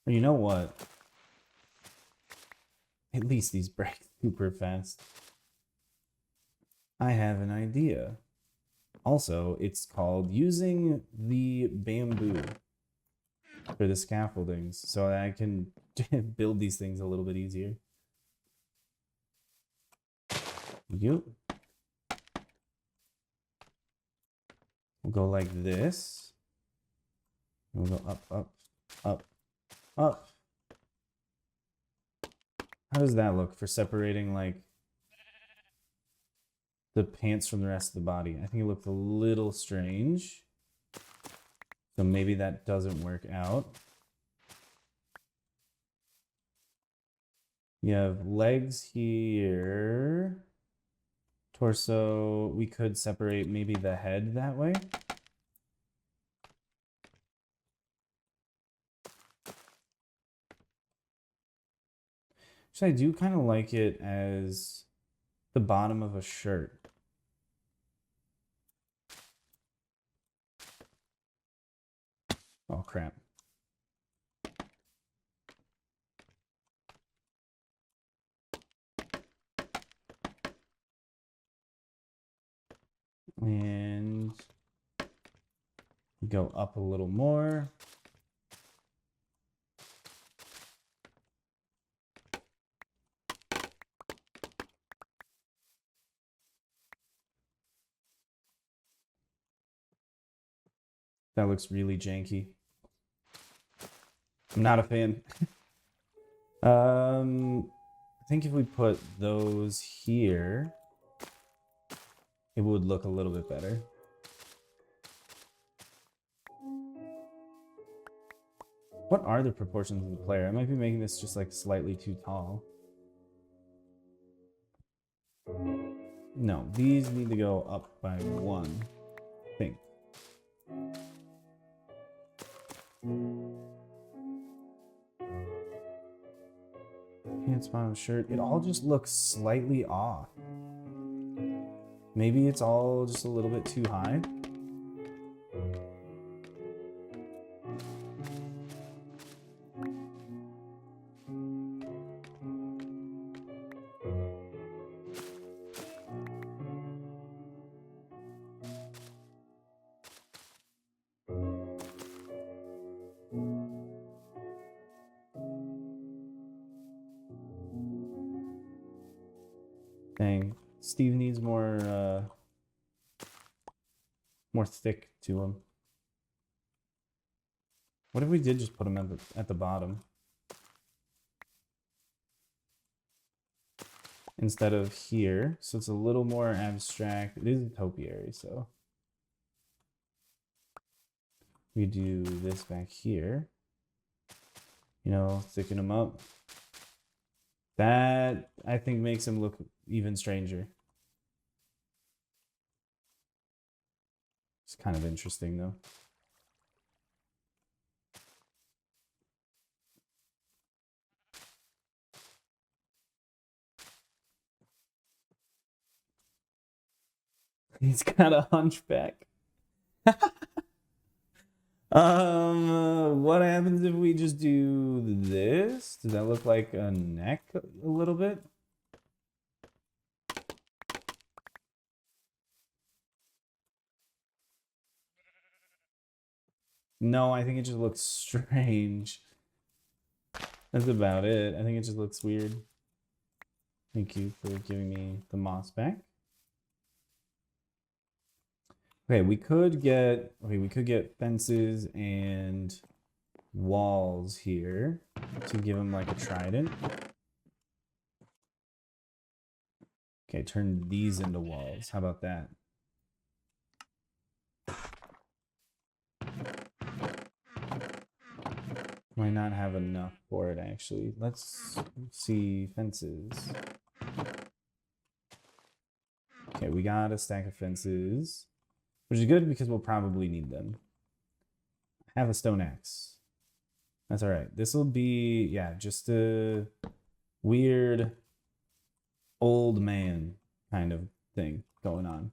Or you know what? At least these break super fast. I have an idea. Also, it's called using the bamboo for the scaffoldings so that I can build these things a little bit easier. Yep. We'll go like this. We'll go up, up, up, up. How does that look for separating like the pants from the rest of the body? I think it looked a little strange. So maybe that doesn't work out. You have legs here. Torso, we could separate maybe the head that way. Actually, I do kind of like it as the bottom of a shirt. Oh, crap. And go up a little more. That looks really janky. I'm not a fan. I think if we put those here, it would look a little bit better. What are the proportions of the player? I might be making this just like slightly too tall. No, these need to go up by one, I think. Pants, bottom, shirt. It all just looks slightly off. Maybe it's all just a little bit too high. Dang, Steve needs more thick to him. What if we did just put him at the bottom instead of here? So it's a little more abstract. It is a topiary, so we do this back here. You know, thicken him up. That I think makes him look even stranger. It's kind of interesting though. He's got a hunchback. What happens if we just do this? Does that look like a neck a little bit? No, I think it just looks strange. That's about it. I think it just looks weird. Thank you for giving me the moss back. Okay, we could get fences and walls here to give him like a trident. Okay, turn these into walls. How about that? Might not have enough for it actually. Let's see fences. Okay, we got a stack of fences, which is good because we'll probably need them. I have a stone axe. That's all right. This will be, yeah, just a weird old man kind of thing going on.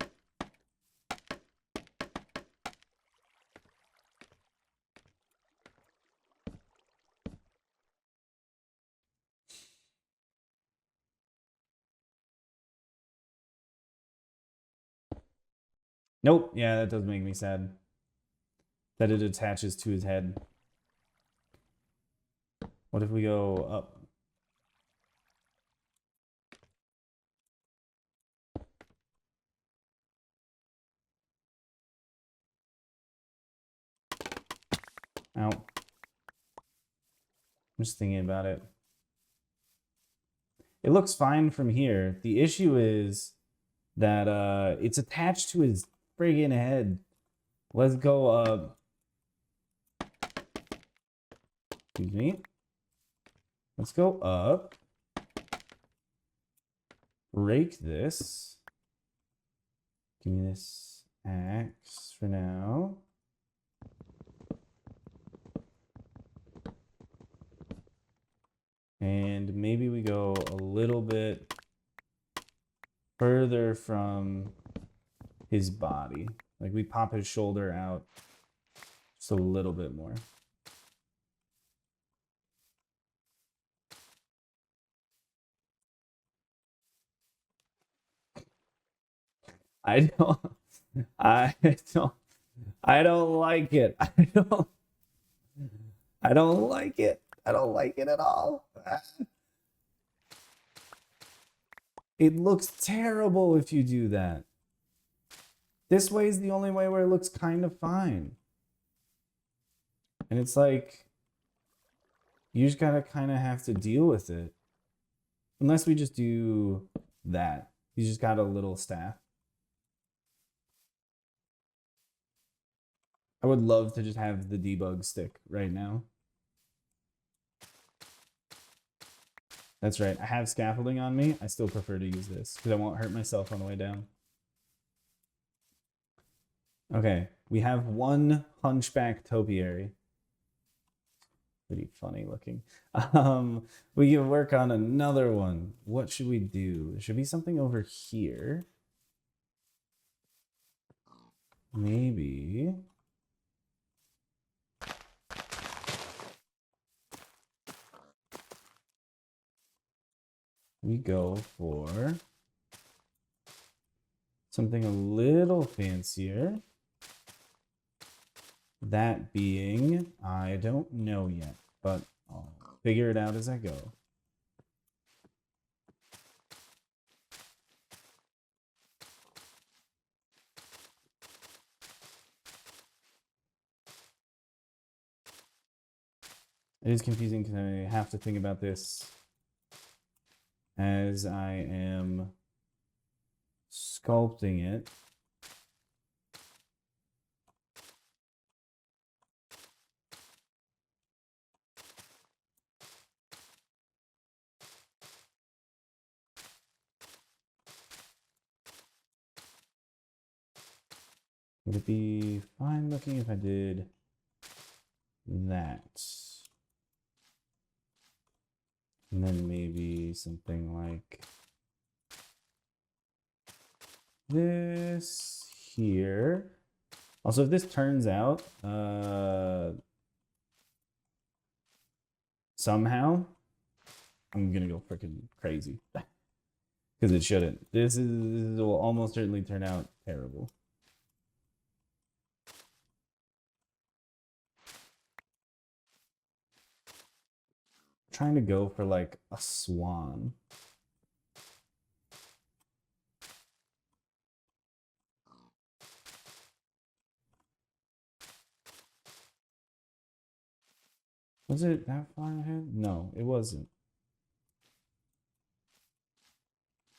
Nope. Yeah, that does make me sad. That it attaches to his head. What if we go up? Ow. I'm just thinking about it. It looks fine from here. The issue is that it's attached to his friggin' head. Let's go up. Excuse me. Let's go up. Break this. Give me this axe for now. And maybe we go a little bit further from his body. Like we pop his shoulder out just a little bit more. I don't like it. I don't like it. I don't like it at all. It looks terrible if you do that. This way is the only way where it looks kind of fine. And it's like, you just gotta kind of have to deal with it. Unless we just do that. He's just got a little staff. I would love to just have the debug stick right now. That's right. I have scaffolding on me. I still prefer to use this because I won't hurt myself on the way down. Okay, we have one hunchback topiary. Pretty funny looking. We can work on another one. What should we do? There should be something over here. Maybe. we go for something a little fancier. That being, I don't know yet, but I'll figure it out as I go. It is confusing because I have to think about this as I am sculpting it. Would it be fine looking if I did that? And then maybe something like this here. Also, if this turns out somehow, I'm gonna go freaking crazy because it shouldn't. This will almost certainly turn out terrible. Trying to go for like a swan. Was it that far ahead? No, it wasn't.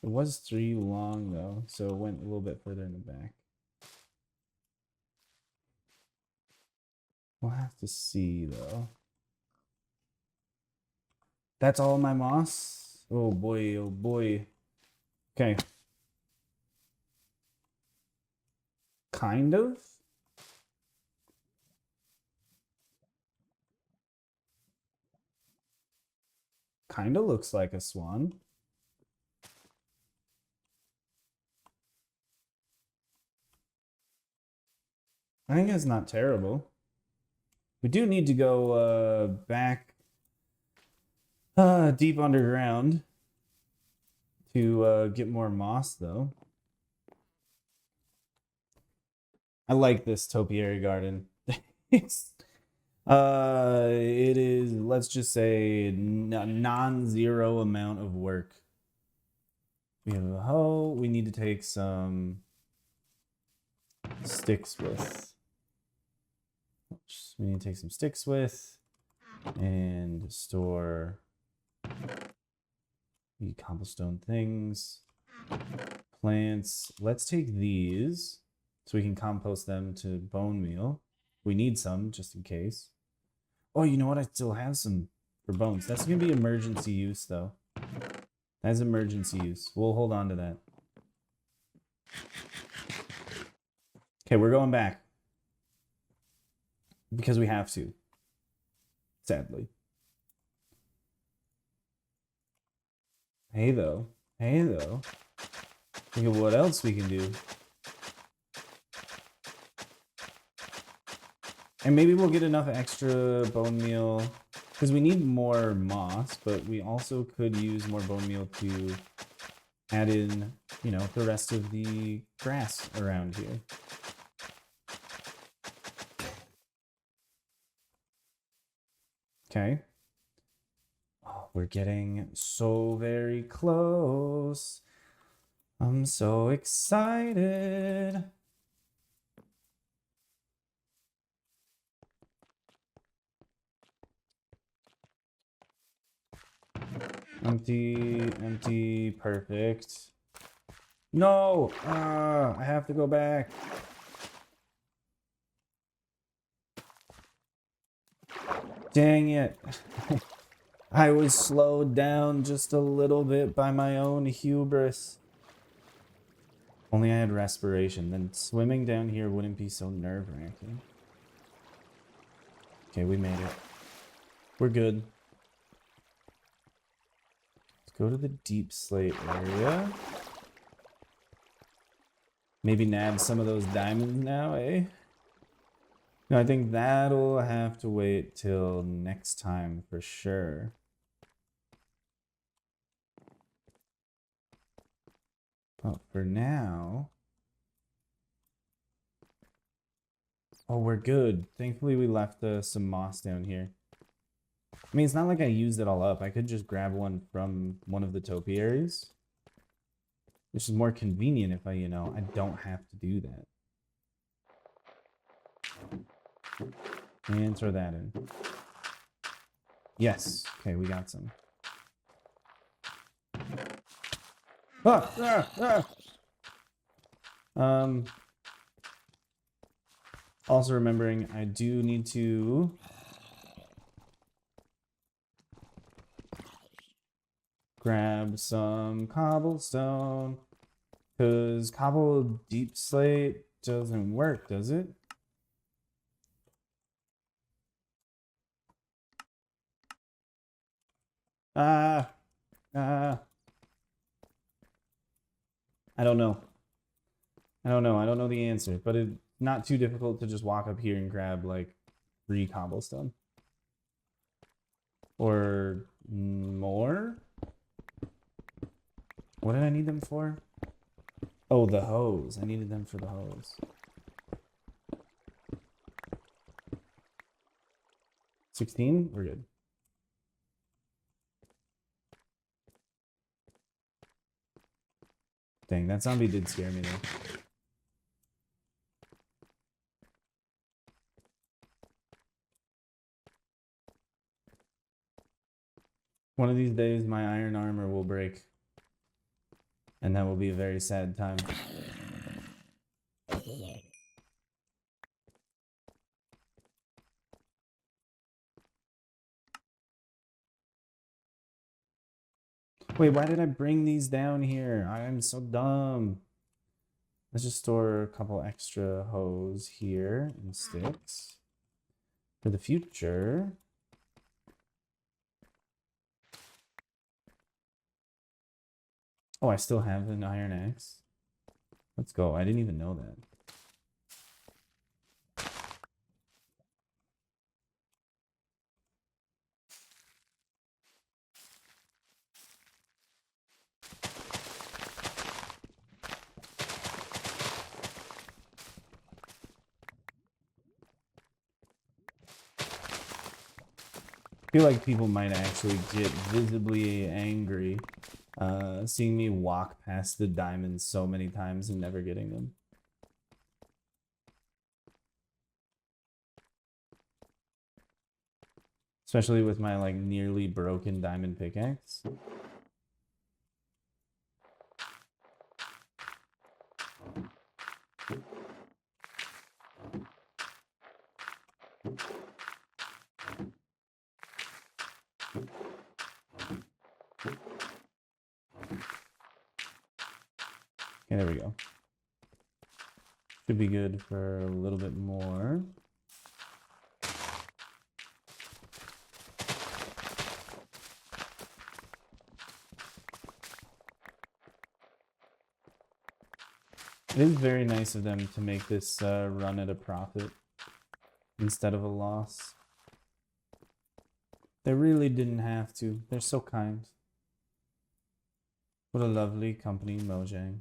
It was 3 long though, so it went a little bit further in the back. We'll have to see though. That's all my moss? Oh boy, oh boy. Okay. Kind of? Kind of looks like a swan. I think it's not terrible. We do need to go back deep underground to get more moss, though. I like this topiary garden. It is, let's just say, a non-zero amount of work. We have a hoe. We need to take some sticks with. We need to take some sticks with and store the cobblestone things, plants. Let's take these so we can compost them to bone meal. We need some just in case. Oh, you know what? I still have some for bones. That's going to be emergency use, though. That's emergency use. We'll hold on to that. Okay, we're going back. Because we have to. Sadly. Hey, though. Hey, though. Think of what else we can do. And maybe we'll get enough extra bone meal. Because we need more moss, but we also could use more bone meal to add in, you know, the rest of the grass around here. Okay. Oh, we're getting so very close. I'm so excited. Empty, empty, perfect. No! I have to go back. Dang it. I was slowed down just a little bit by my own hubris. Only I had respiration, then swimming down here wouldn't be so nerve-wracking. Okay, we made it. We're good. Let's go to the deep slate area. Maybe nab some of those diamonds now, eh? No, I think that'll have to wait till next time for sure. But for now... Oh, we're good. Thankfully, we left some moss down here. I mean, it's not like I used it all up. I could just grab one from one of the topiaries. Which is more convenient if I, you know, I don't have to do that. And throw that in. Yes. Okay, we got some. Also remembering I do need to grab some cobblestone, because cobble deep slate doesn't work, does it? I don't know. I don't know the answer, but it's not too difficult to just walk up here and grab like 3 cobblestone. Or more? What did I need them for? Oh, the hose. I needed them for the hose. 16? We're good. Dang, that zombie did scare me though. One of these days, my iron armor will break. And that will be a very sad time. Wait, why did I bring these down here? I am so dumb. Let's just store a couple extra hose here and sticks. For the future. Oh, I still have an iron axe. Let's go. I didn't even know that. I feel like people might actually get visibly angry seeing me walk past the diamonds so many times and never getting them. Especially with my like nearly broken diamond pickaxe. Okay, there we go. Should be good for a little bit more. It is very nice of them to make this run at a profit instead of a loss. They really didn't have to. They're so kind. What a lovely company, Mojang.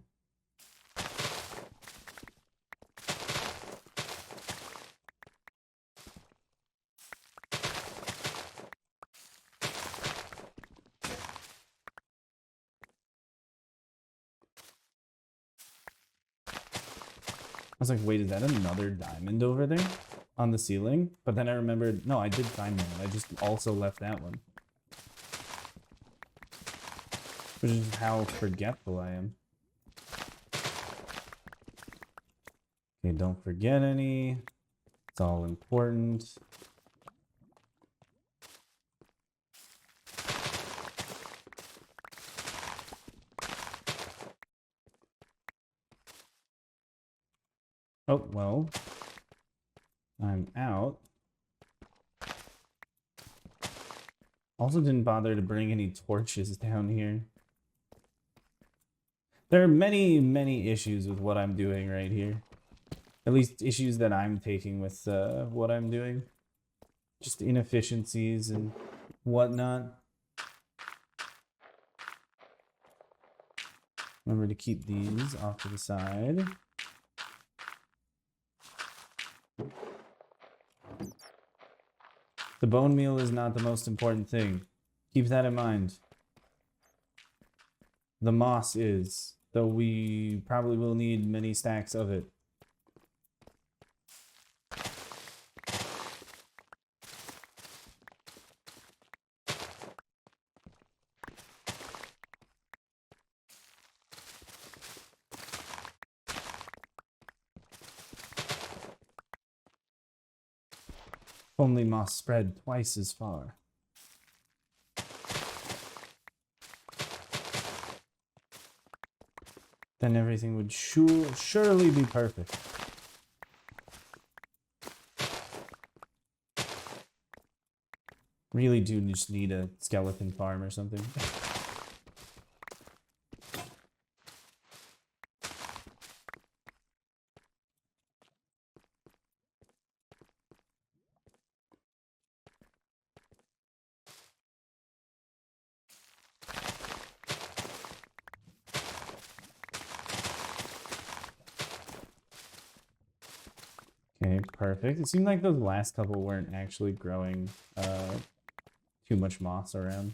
I was like, wait, is that another diamond over there on the ceiling? But then I remembered, no, I did find one. I just also left that one. Which is how forgetful I am. Okay, don't forget any. It's all important. Oh, well, I'm out. Also didn't bother to bring any torches down here. There are many, many issues with what I'm doing right here. At least issues that I'm taking with what I'm doing. Just inefficiencies and whatnot. Remember to keep these off to the side. The bone meal is not the most important thing. Keep that in mind. The moss is, though we probably will need many stacks of it. Only moss spread twice as far. Then everything would surely be perfect. Really do just need a skeleton farm or something. Okay, perfect. It seemed like those last couple weren't actually growing too much moss around.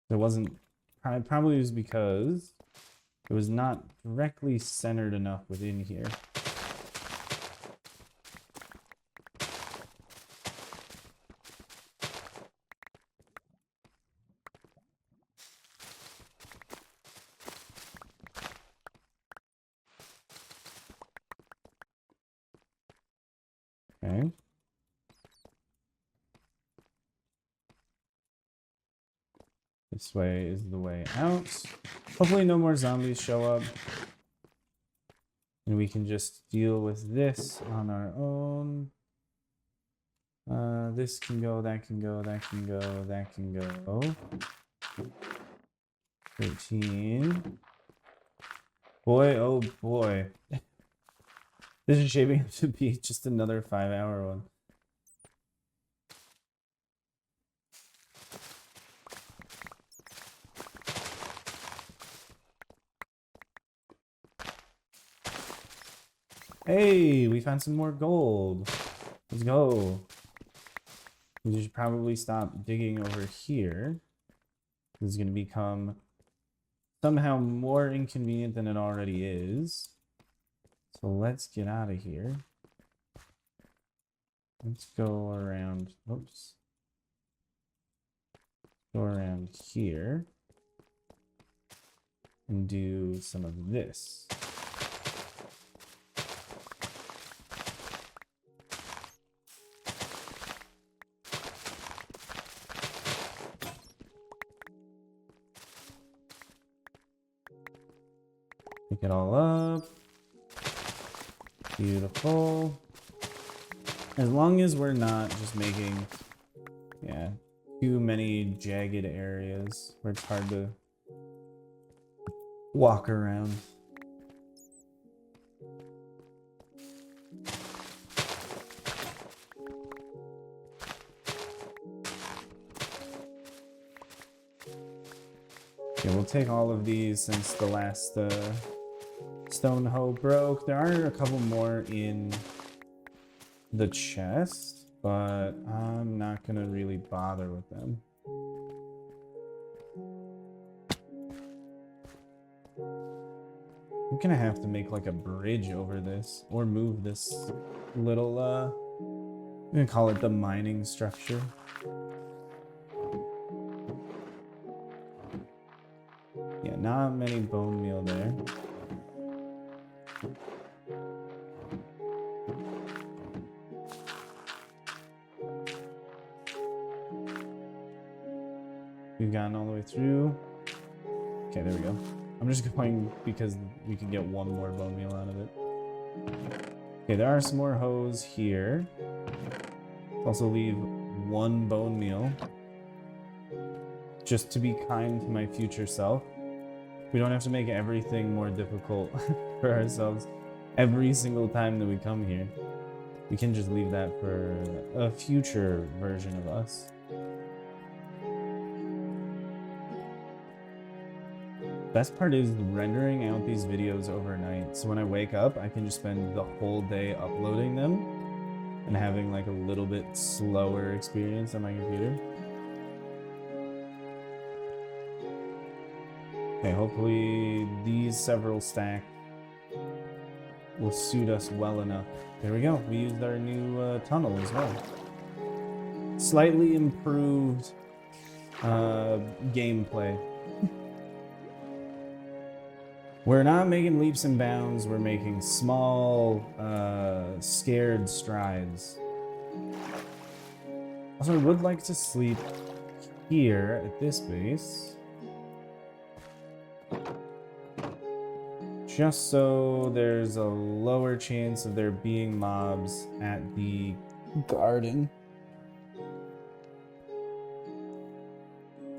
It wasn't, probably was because it was not directly centered enough within here. Okay. This way is the way out. Hopefully no more zombies show up. And we can just deal with this on our own. This can go, that can go, that can go, that can go. 13. Boy, oh boy. This is shaping up to be just another 5-hour one. Hey, we found some more gold. Let's go. We should probably stop digging over here. This is going to become somehow more inconvenient than it already is. So let's get out of here. Let's go around. Oops. Go around here. And do some of this. Pick it all up. Beautiful. As long as we're not just making, yeah, too many jagged areas where it's hard to walk around. Okay, we'll take all of these since the last stone hoe broke. There are a couple more in the chest, but I'm not gonna really bother with them. I'm gonna have to make like a bridge over this or move this little I'm gonna call it the mining structure. Yeah, not many bone meal there. We've gotten all the way through. Okay, there we go. I'm just going because we can get one more bone meal out of it. Okay, there are some more hoes here. Also leave one bone meal. Just to be kind to my future self. We don't have to make everything more difficult for ourselves. every single time that we come here. We can just leave that for a future version of us. Best part is rendering out these videos overnight. So when I wake up, I can just spend the whole day uploading them and having like a little bit slower experience on my computer. Okay, hopefully these several stacks will suit us well enough. There we go. We used our new tunnel as well. Slightly improved gameplay. We're not making leaps and bounds. We're making small, scared strides. Also, I would like to sleep here at this base. Just so there's a lower chance of there being mobs at the garden.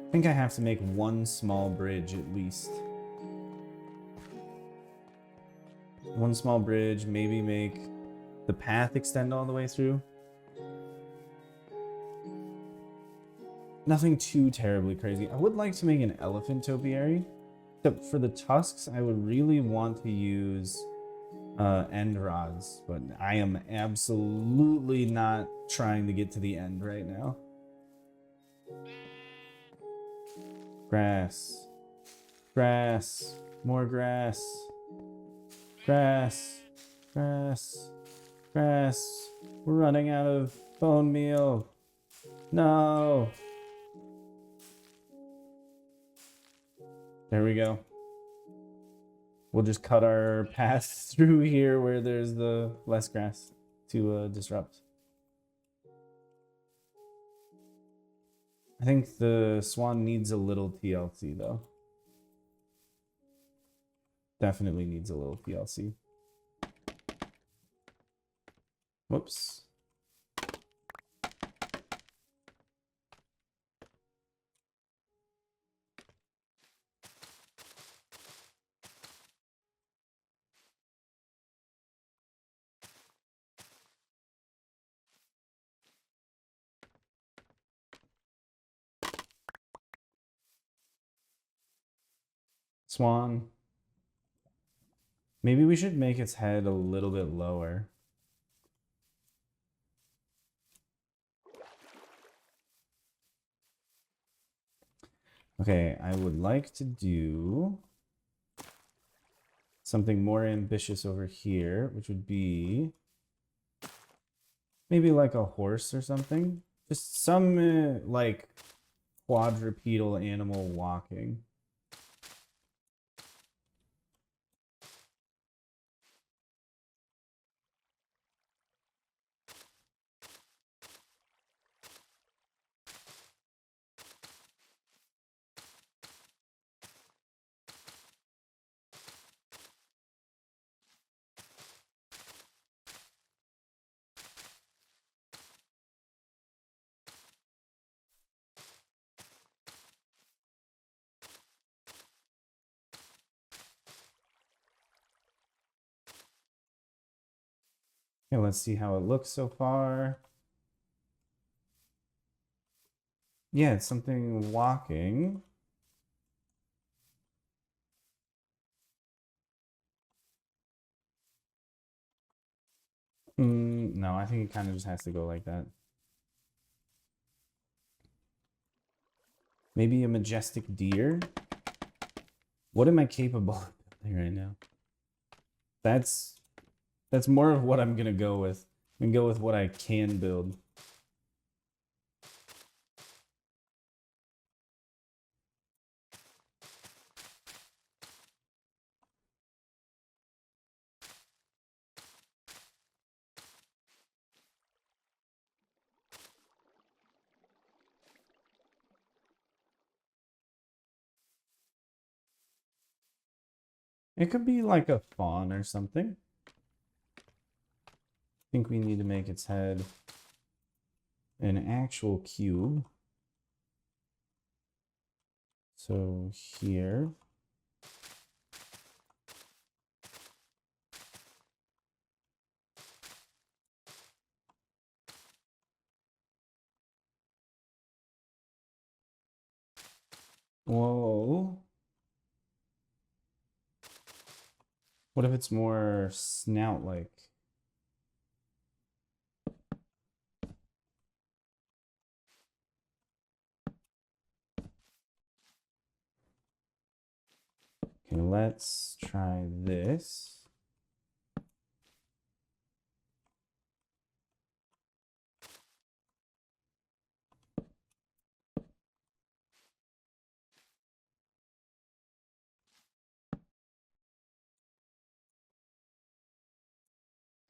I think I have to make one small bridge at least. One small bridge, maybe make the path extend all the way through. Nothing too terribly crazy. I would like to make an elephant topiary. Except for the tusks, I would really want to use end rods, but I am absolutely not trying to get to the end right now. Grass. Grass. More grass. Grass. Grass. Grass. We're running out of bone meal. No. There we go. We'll just cut our path through here where there's the less grass to disrupt. I think the swan needs a little TLC though. Definitely needs a little TLC. Whoops. Swan. Maybe we should make its head a little bit lower. Okay, I would like to do something more ambitious over here, which would be maybe like a horse or something. Just some like quadrupedal animal walking. Okay, let's see how it looks so far. Yeah, it's something walking. No, I think it kind of just has to go like that. Maybe a majestic deer? What am I capable of building right now? That's more of what I'm gonna go with. I'm gonna go with what I can build. It could be like a fawn or something. I think we need to make its head an actual cube. So here. Whoa. What if it's more snout-like? Okay, let's try this.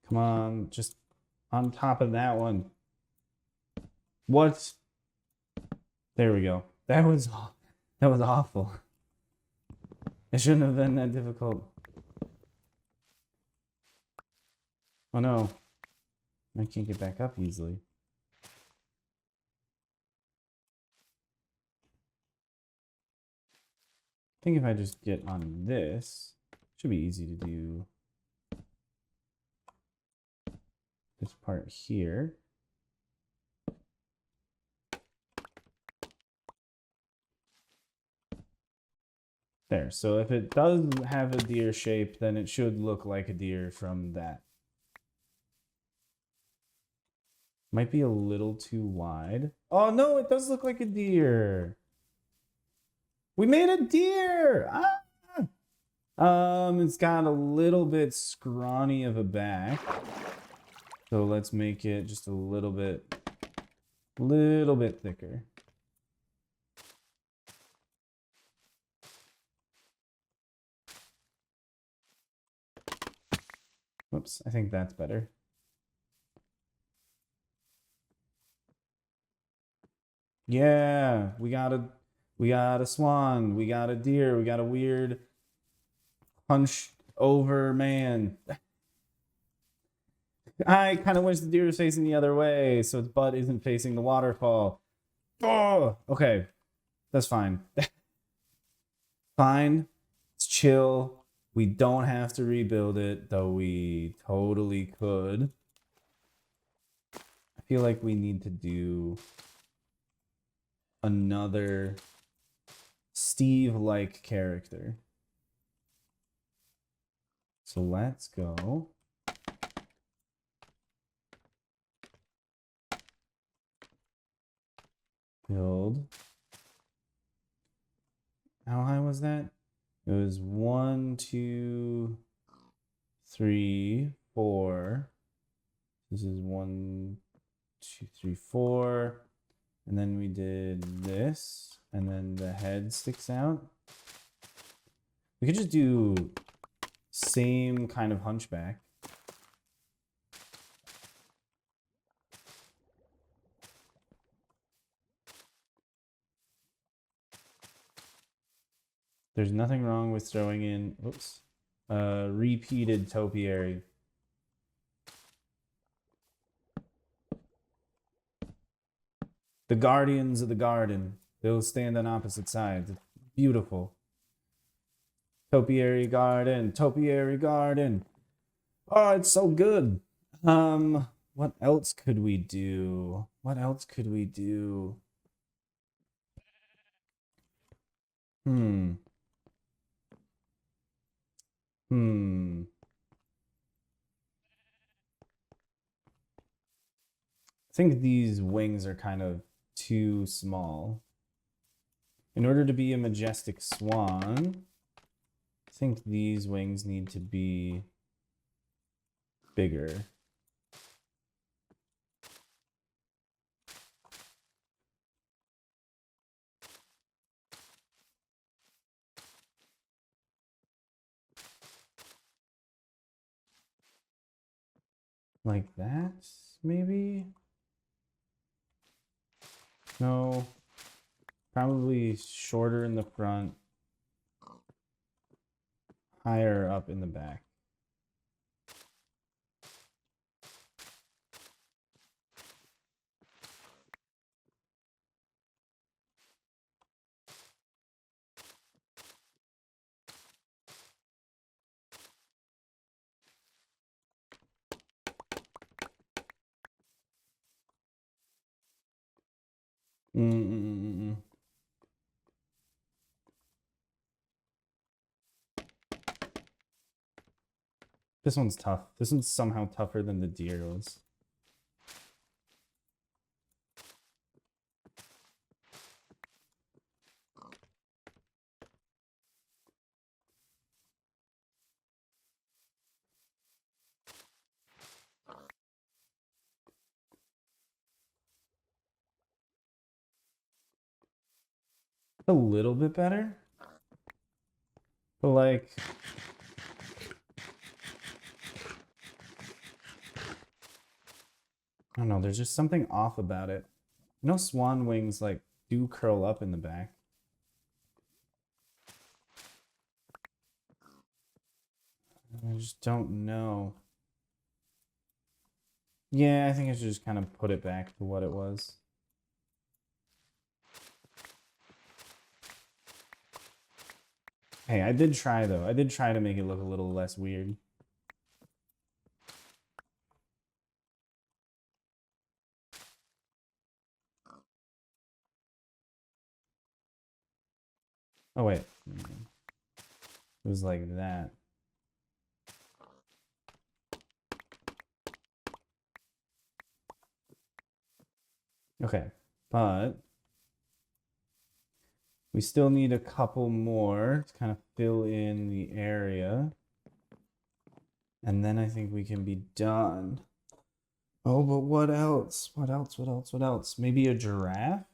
Come on, just on top of that one. What? There we go. That was awful. It shouldn't have been that difficult. Oh no. I can't get back up easily. I think if I just get on this, should be easy to do this part here. There. So if it does have a deer shape, then it should look like a deer from that. Might be a little too wide. Oh no, it does look like a deer. We made a deer. Ah! It's got a little bit scrawny of a back. So let's make it just a little bit thicker. Whoops, I think that's better. Yeah, we got a swan, we got a deer, we got a weird hunched over man. I kind of wish the deer was facing the other way, so its butt isn't facing the waterfall. Oh, okay, that's fine. Fine, it's chill. We don't have to rebuild it, though we totally could. I feel like we need to do another Steve-like character. So let's go. Build. How high was that? It was 1, 2, 3, 4. This is 1, 2, 3, 4. And then we did this. And then the head sticks out. We could just do same kind of hunchback. There's nothing wrong with throwing in, oops, repeated topiary. The guardians of the garden. They'll stand on opposite sides. It's beautiful. Topiary garden, topiary garden. Oh, it's so good. What else could we do? What else could we do? Hmm. I think these wings are kind of too small. In order to be a majestic swan, I think these wings need to be bigger. Like that, maybe? No. Probably shorter in the front, higher up in the back. Mm-mm-mm-mm. This one's tough. This one's somehow tougher than the deer was. A little bit better. But like, I don't know, there's just something off about it. You know, swan wings like do curl up in the back. I just don't know. Yeah, I think I should just kind of put it back to what it was. Hey, I did try though. I did try to make it look a little less weird. Oh wait. It was like that. Okay, but we still need a couple more to kind of fill in the area. And then I think we can be done. Oh, but what else? What else? What else? What else? Maybe a giraffe?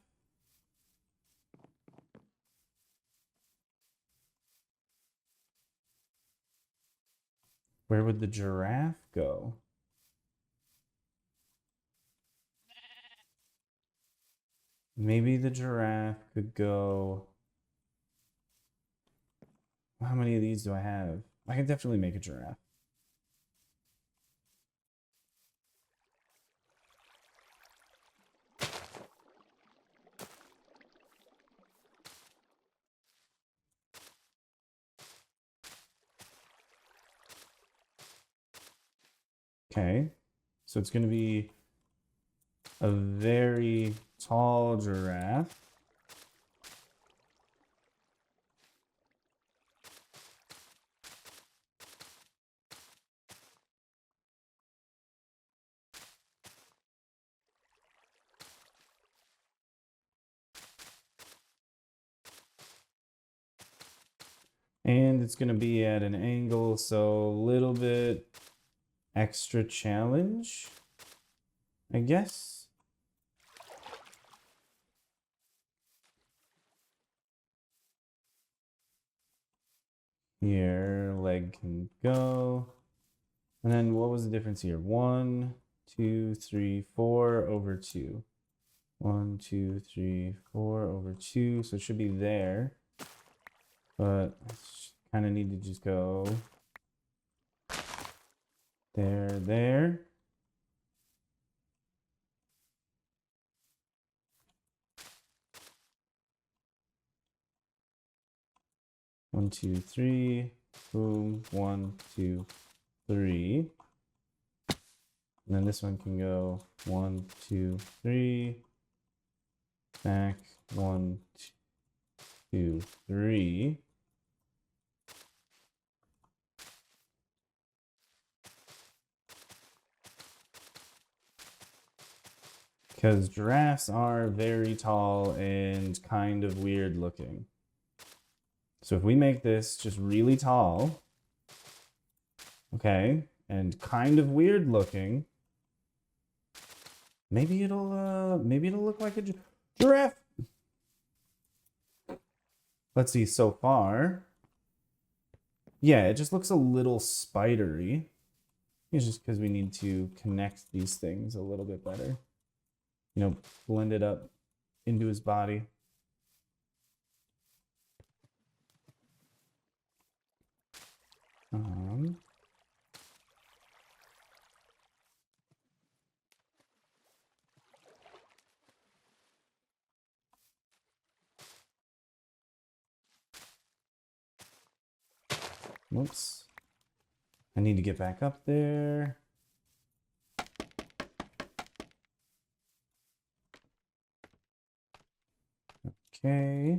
Where would the giraffe go? Maybe the giraffe could go... How many of these do I have? I can definitely make a giraffe. Okay, so it's going to be a very tall giraffe. And it's going to be at an angle, so a little bit extra challenge, I guess. Here, leg can go. And then what was the difference here? 1, 2, 3, 4 over 2. 1, 2, 3, 4 over 2. So it should be there. But I kind of need to just go there, there. One, two, three. Boom. 1, 2, 3. And then this one can go 1, 2, 3. Back. 1, 2, 3. Because giraffes are very tall and kind of weird looking. So if we make this just really tall, okay, and kind of weird looking, maybe it'll look like a giraffe. Let's see, so far. Yeah, it just looks a little spidery. It's just because we need to connect these things a little bit better. You know, blend it up into his body. Whoops. I need to get back up there. Okay.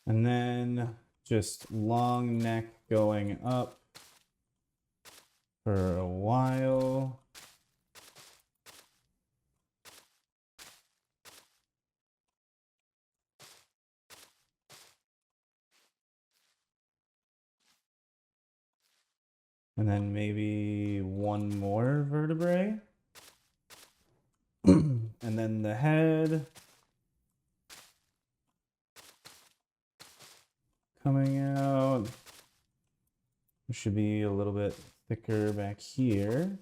And then just long neck going up for a while. And then maybe one more vertebrae. And then the head coming out. It should be a little bit thicker back here.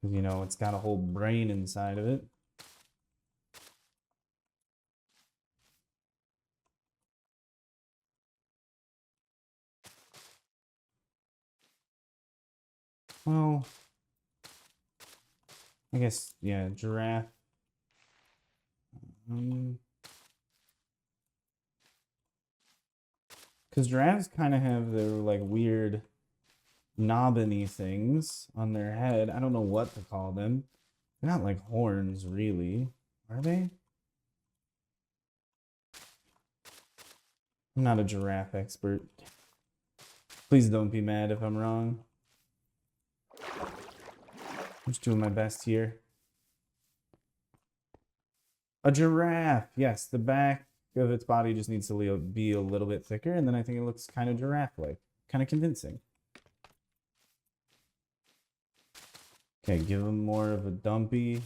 Because, you know, it's got a whole brain inside of it. Well, I guess, yeah, giraffe. Because giraffes kind of have their, like, weird knobbly things on their head. I don't know what to call them. They're not like horns, really. Are they? I'm not a giraffe expert. Please don't be mad if I'm wrong. I'm just doing my best here. A giraffe. Yes, the back of its body just needs to be a little bit thicker, and then I think it looks kind of giraffe-like. Kind of convincing. Okay, give him more of a dumpy.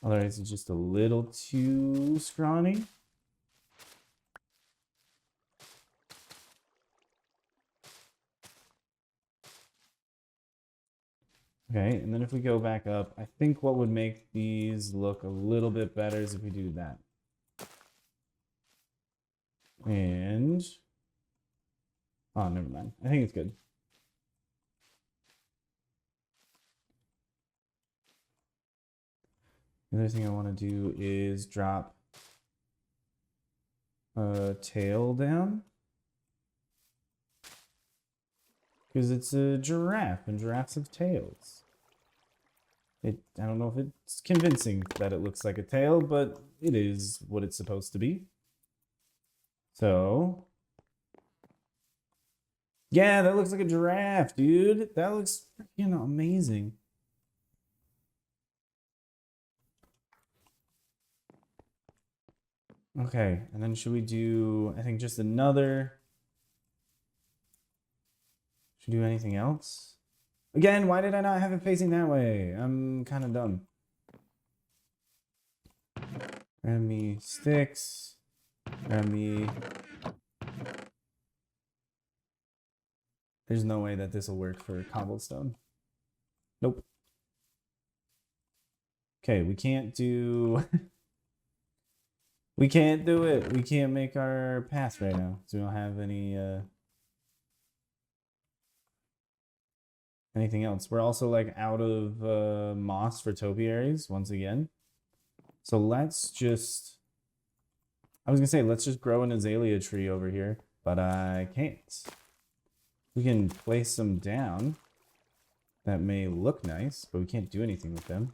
Otherwise, it's just a little too scrawny. Okay, and then if we go back up, I think what would make these look a little bit better is if we do that. And... oh, never mind. I think it's good. The other thing I want to do is drop a tail down. Because it's a giraffe, and giraffes have tails. I don't know if it's convincing that it looks like a tail, but it is what it's supposed to be. So... yeah, that looks like a giraffe, dude. That looks freaking amazing. Okay, and then should we do, I think, just another... should we do anything else? Again, why did I not have it facing that way? I'm kind of dumb. Grab me sticks. Grab me... there's no way that this will work for cobblestone. Nope. Okay, we can't do... we can't do it. We can't make our path right now. So we don't have any... anything else. We're also like out of moss for topiaries once again. So let's just... I was gonna say, let's just grow an azalea tree over here, but I can't. We can place them down. That may look nice, but we can't do anything with them.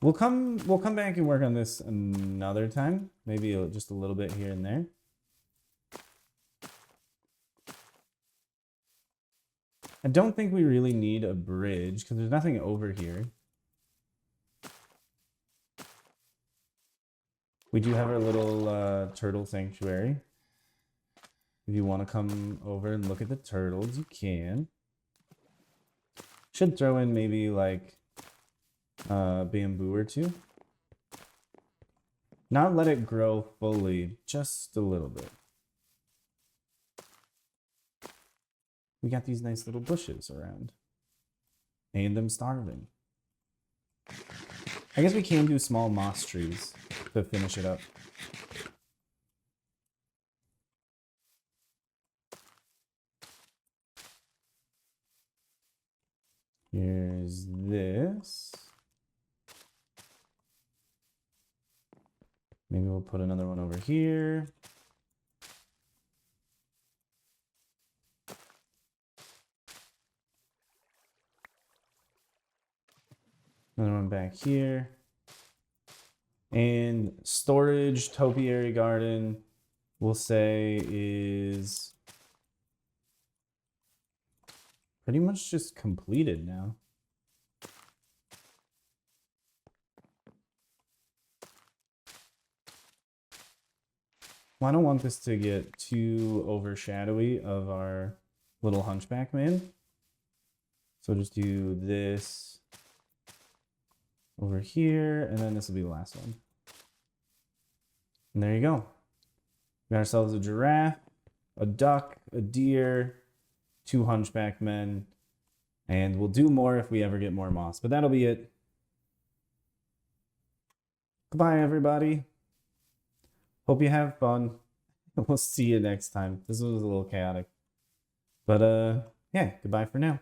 We'll come back and work on this another time. Maybe just a little bit here and there. I don't think we really need a bridge because there's nothing over here. We do have our little turtle sanctuary. If you want to come over and look at the turtles, you can. Should throw in maybe like bamboo or two. Not let it grow fully, just a little bit. We got these nice little bushes around. And I'm starving. I guess we can do small moss trees to finish it up. Here's this. Maybe we'll put another one over here. Another one back here. And storage topiary garden, we'll say, is pretty much just completed now. Well, I don't want this to get too overshadowy of our little hunchback man. So just do this over here, and then this will be the last one. And there you go. We got ourselves a giraffe, a duck, a deer, 2 hunchback men, and we'll do more if we ever get more moss. But that'll be it. Goodbye, everybody. Hope you have fun. We'll see you next time. This was a little chaotic. But yeah, goodbye for now.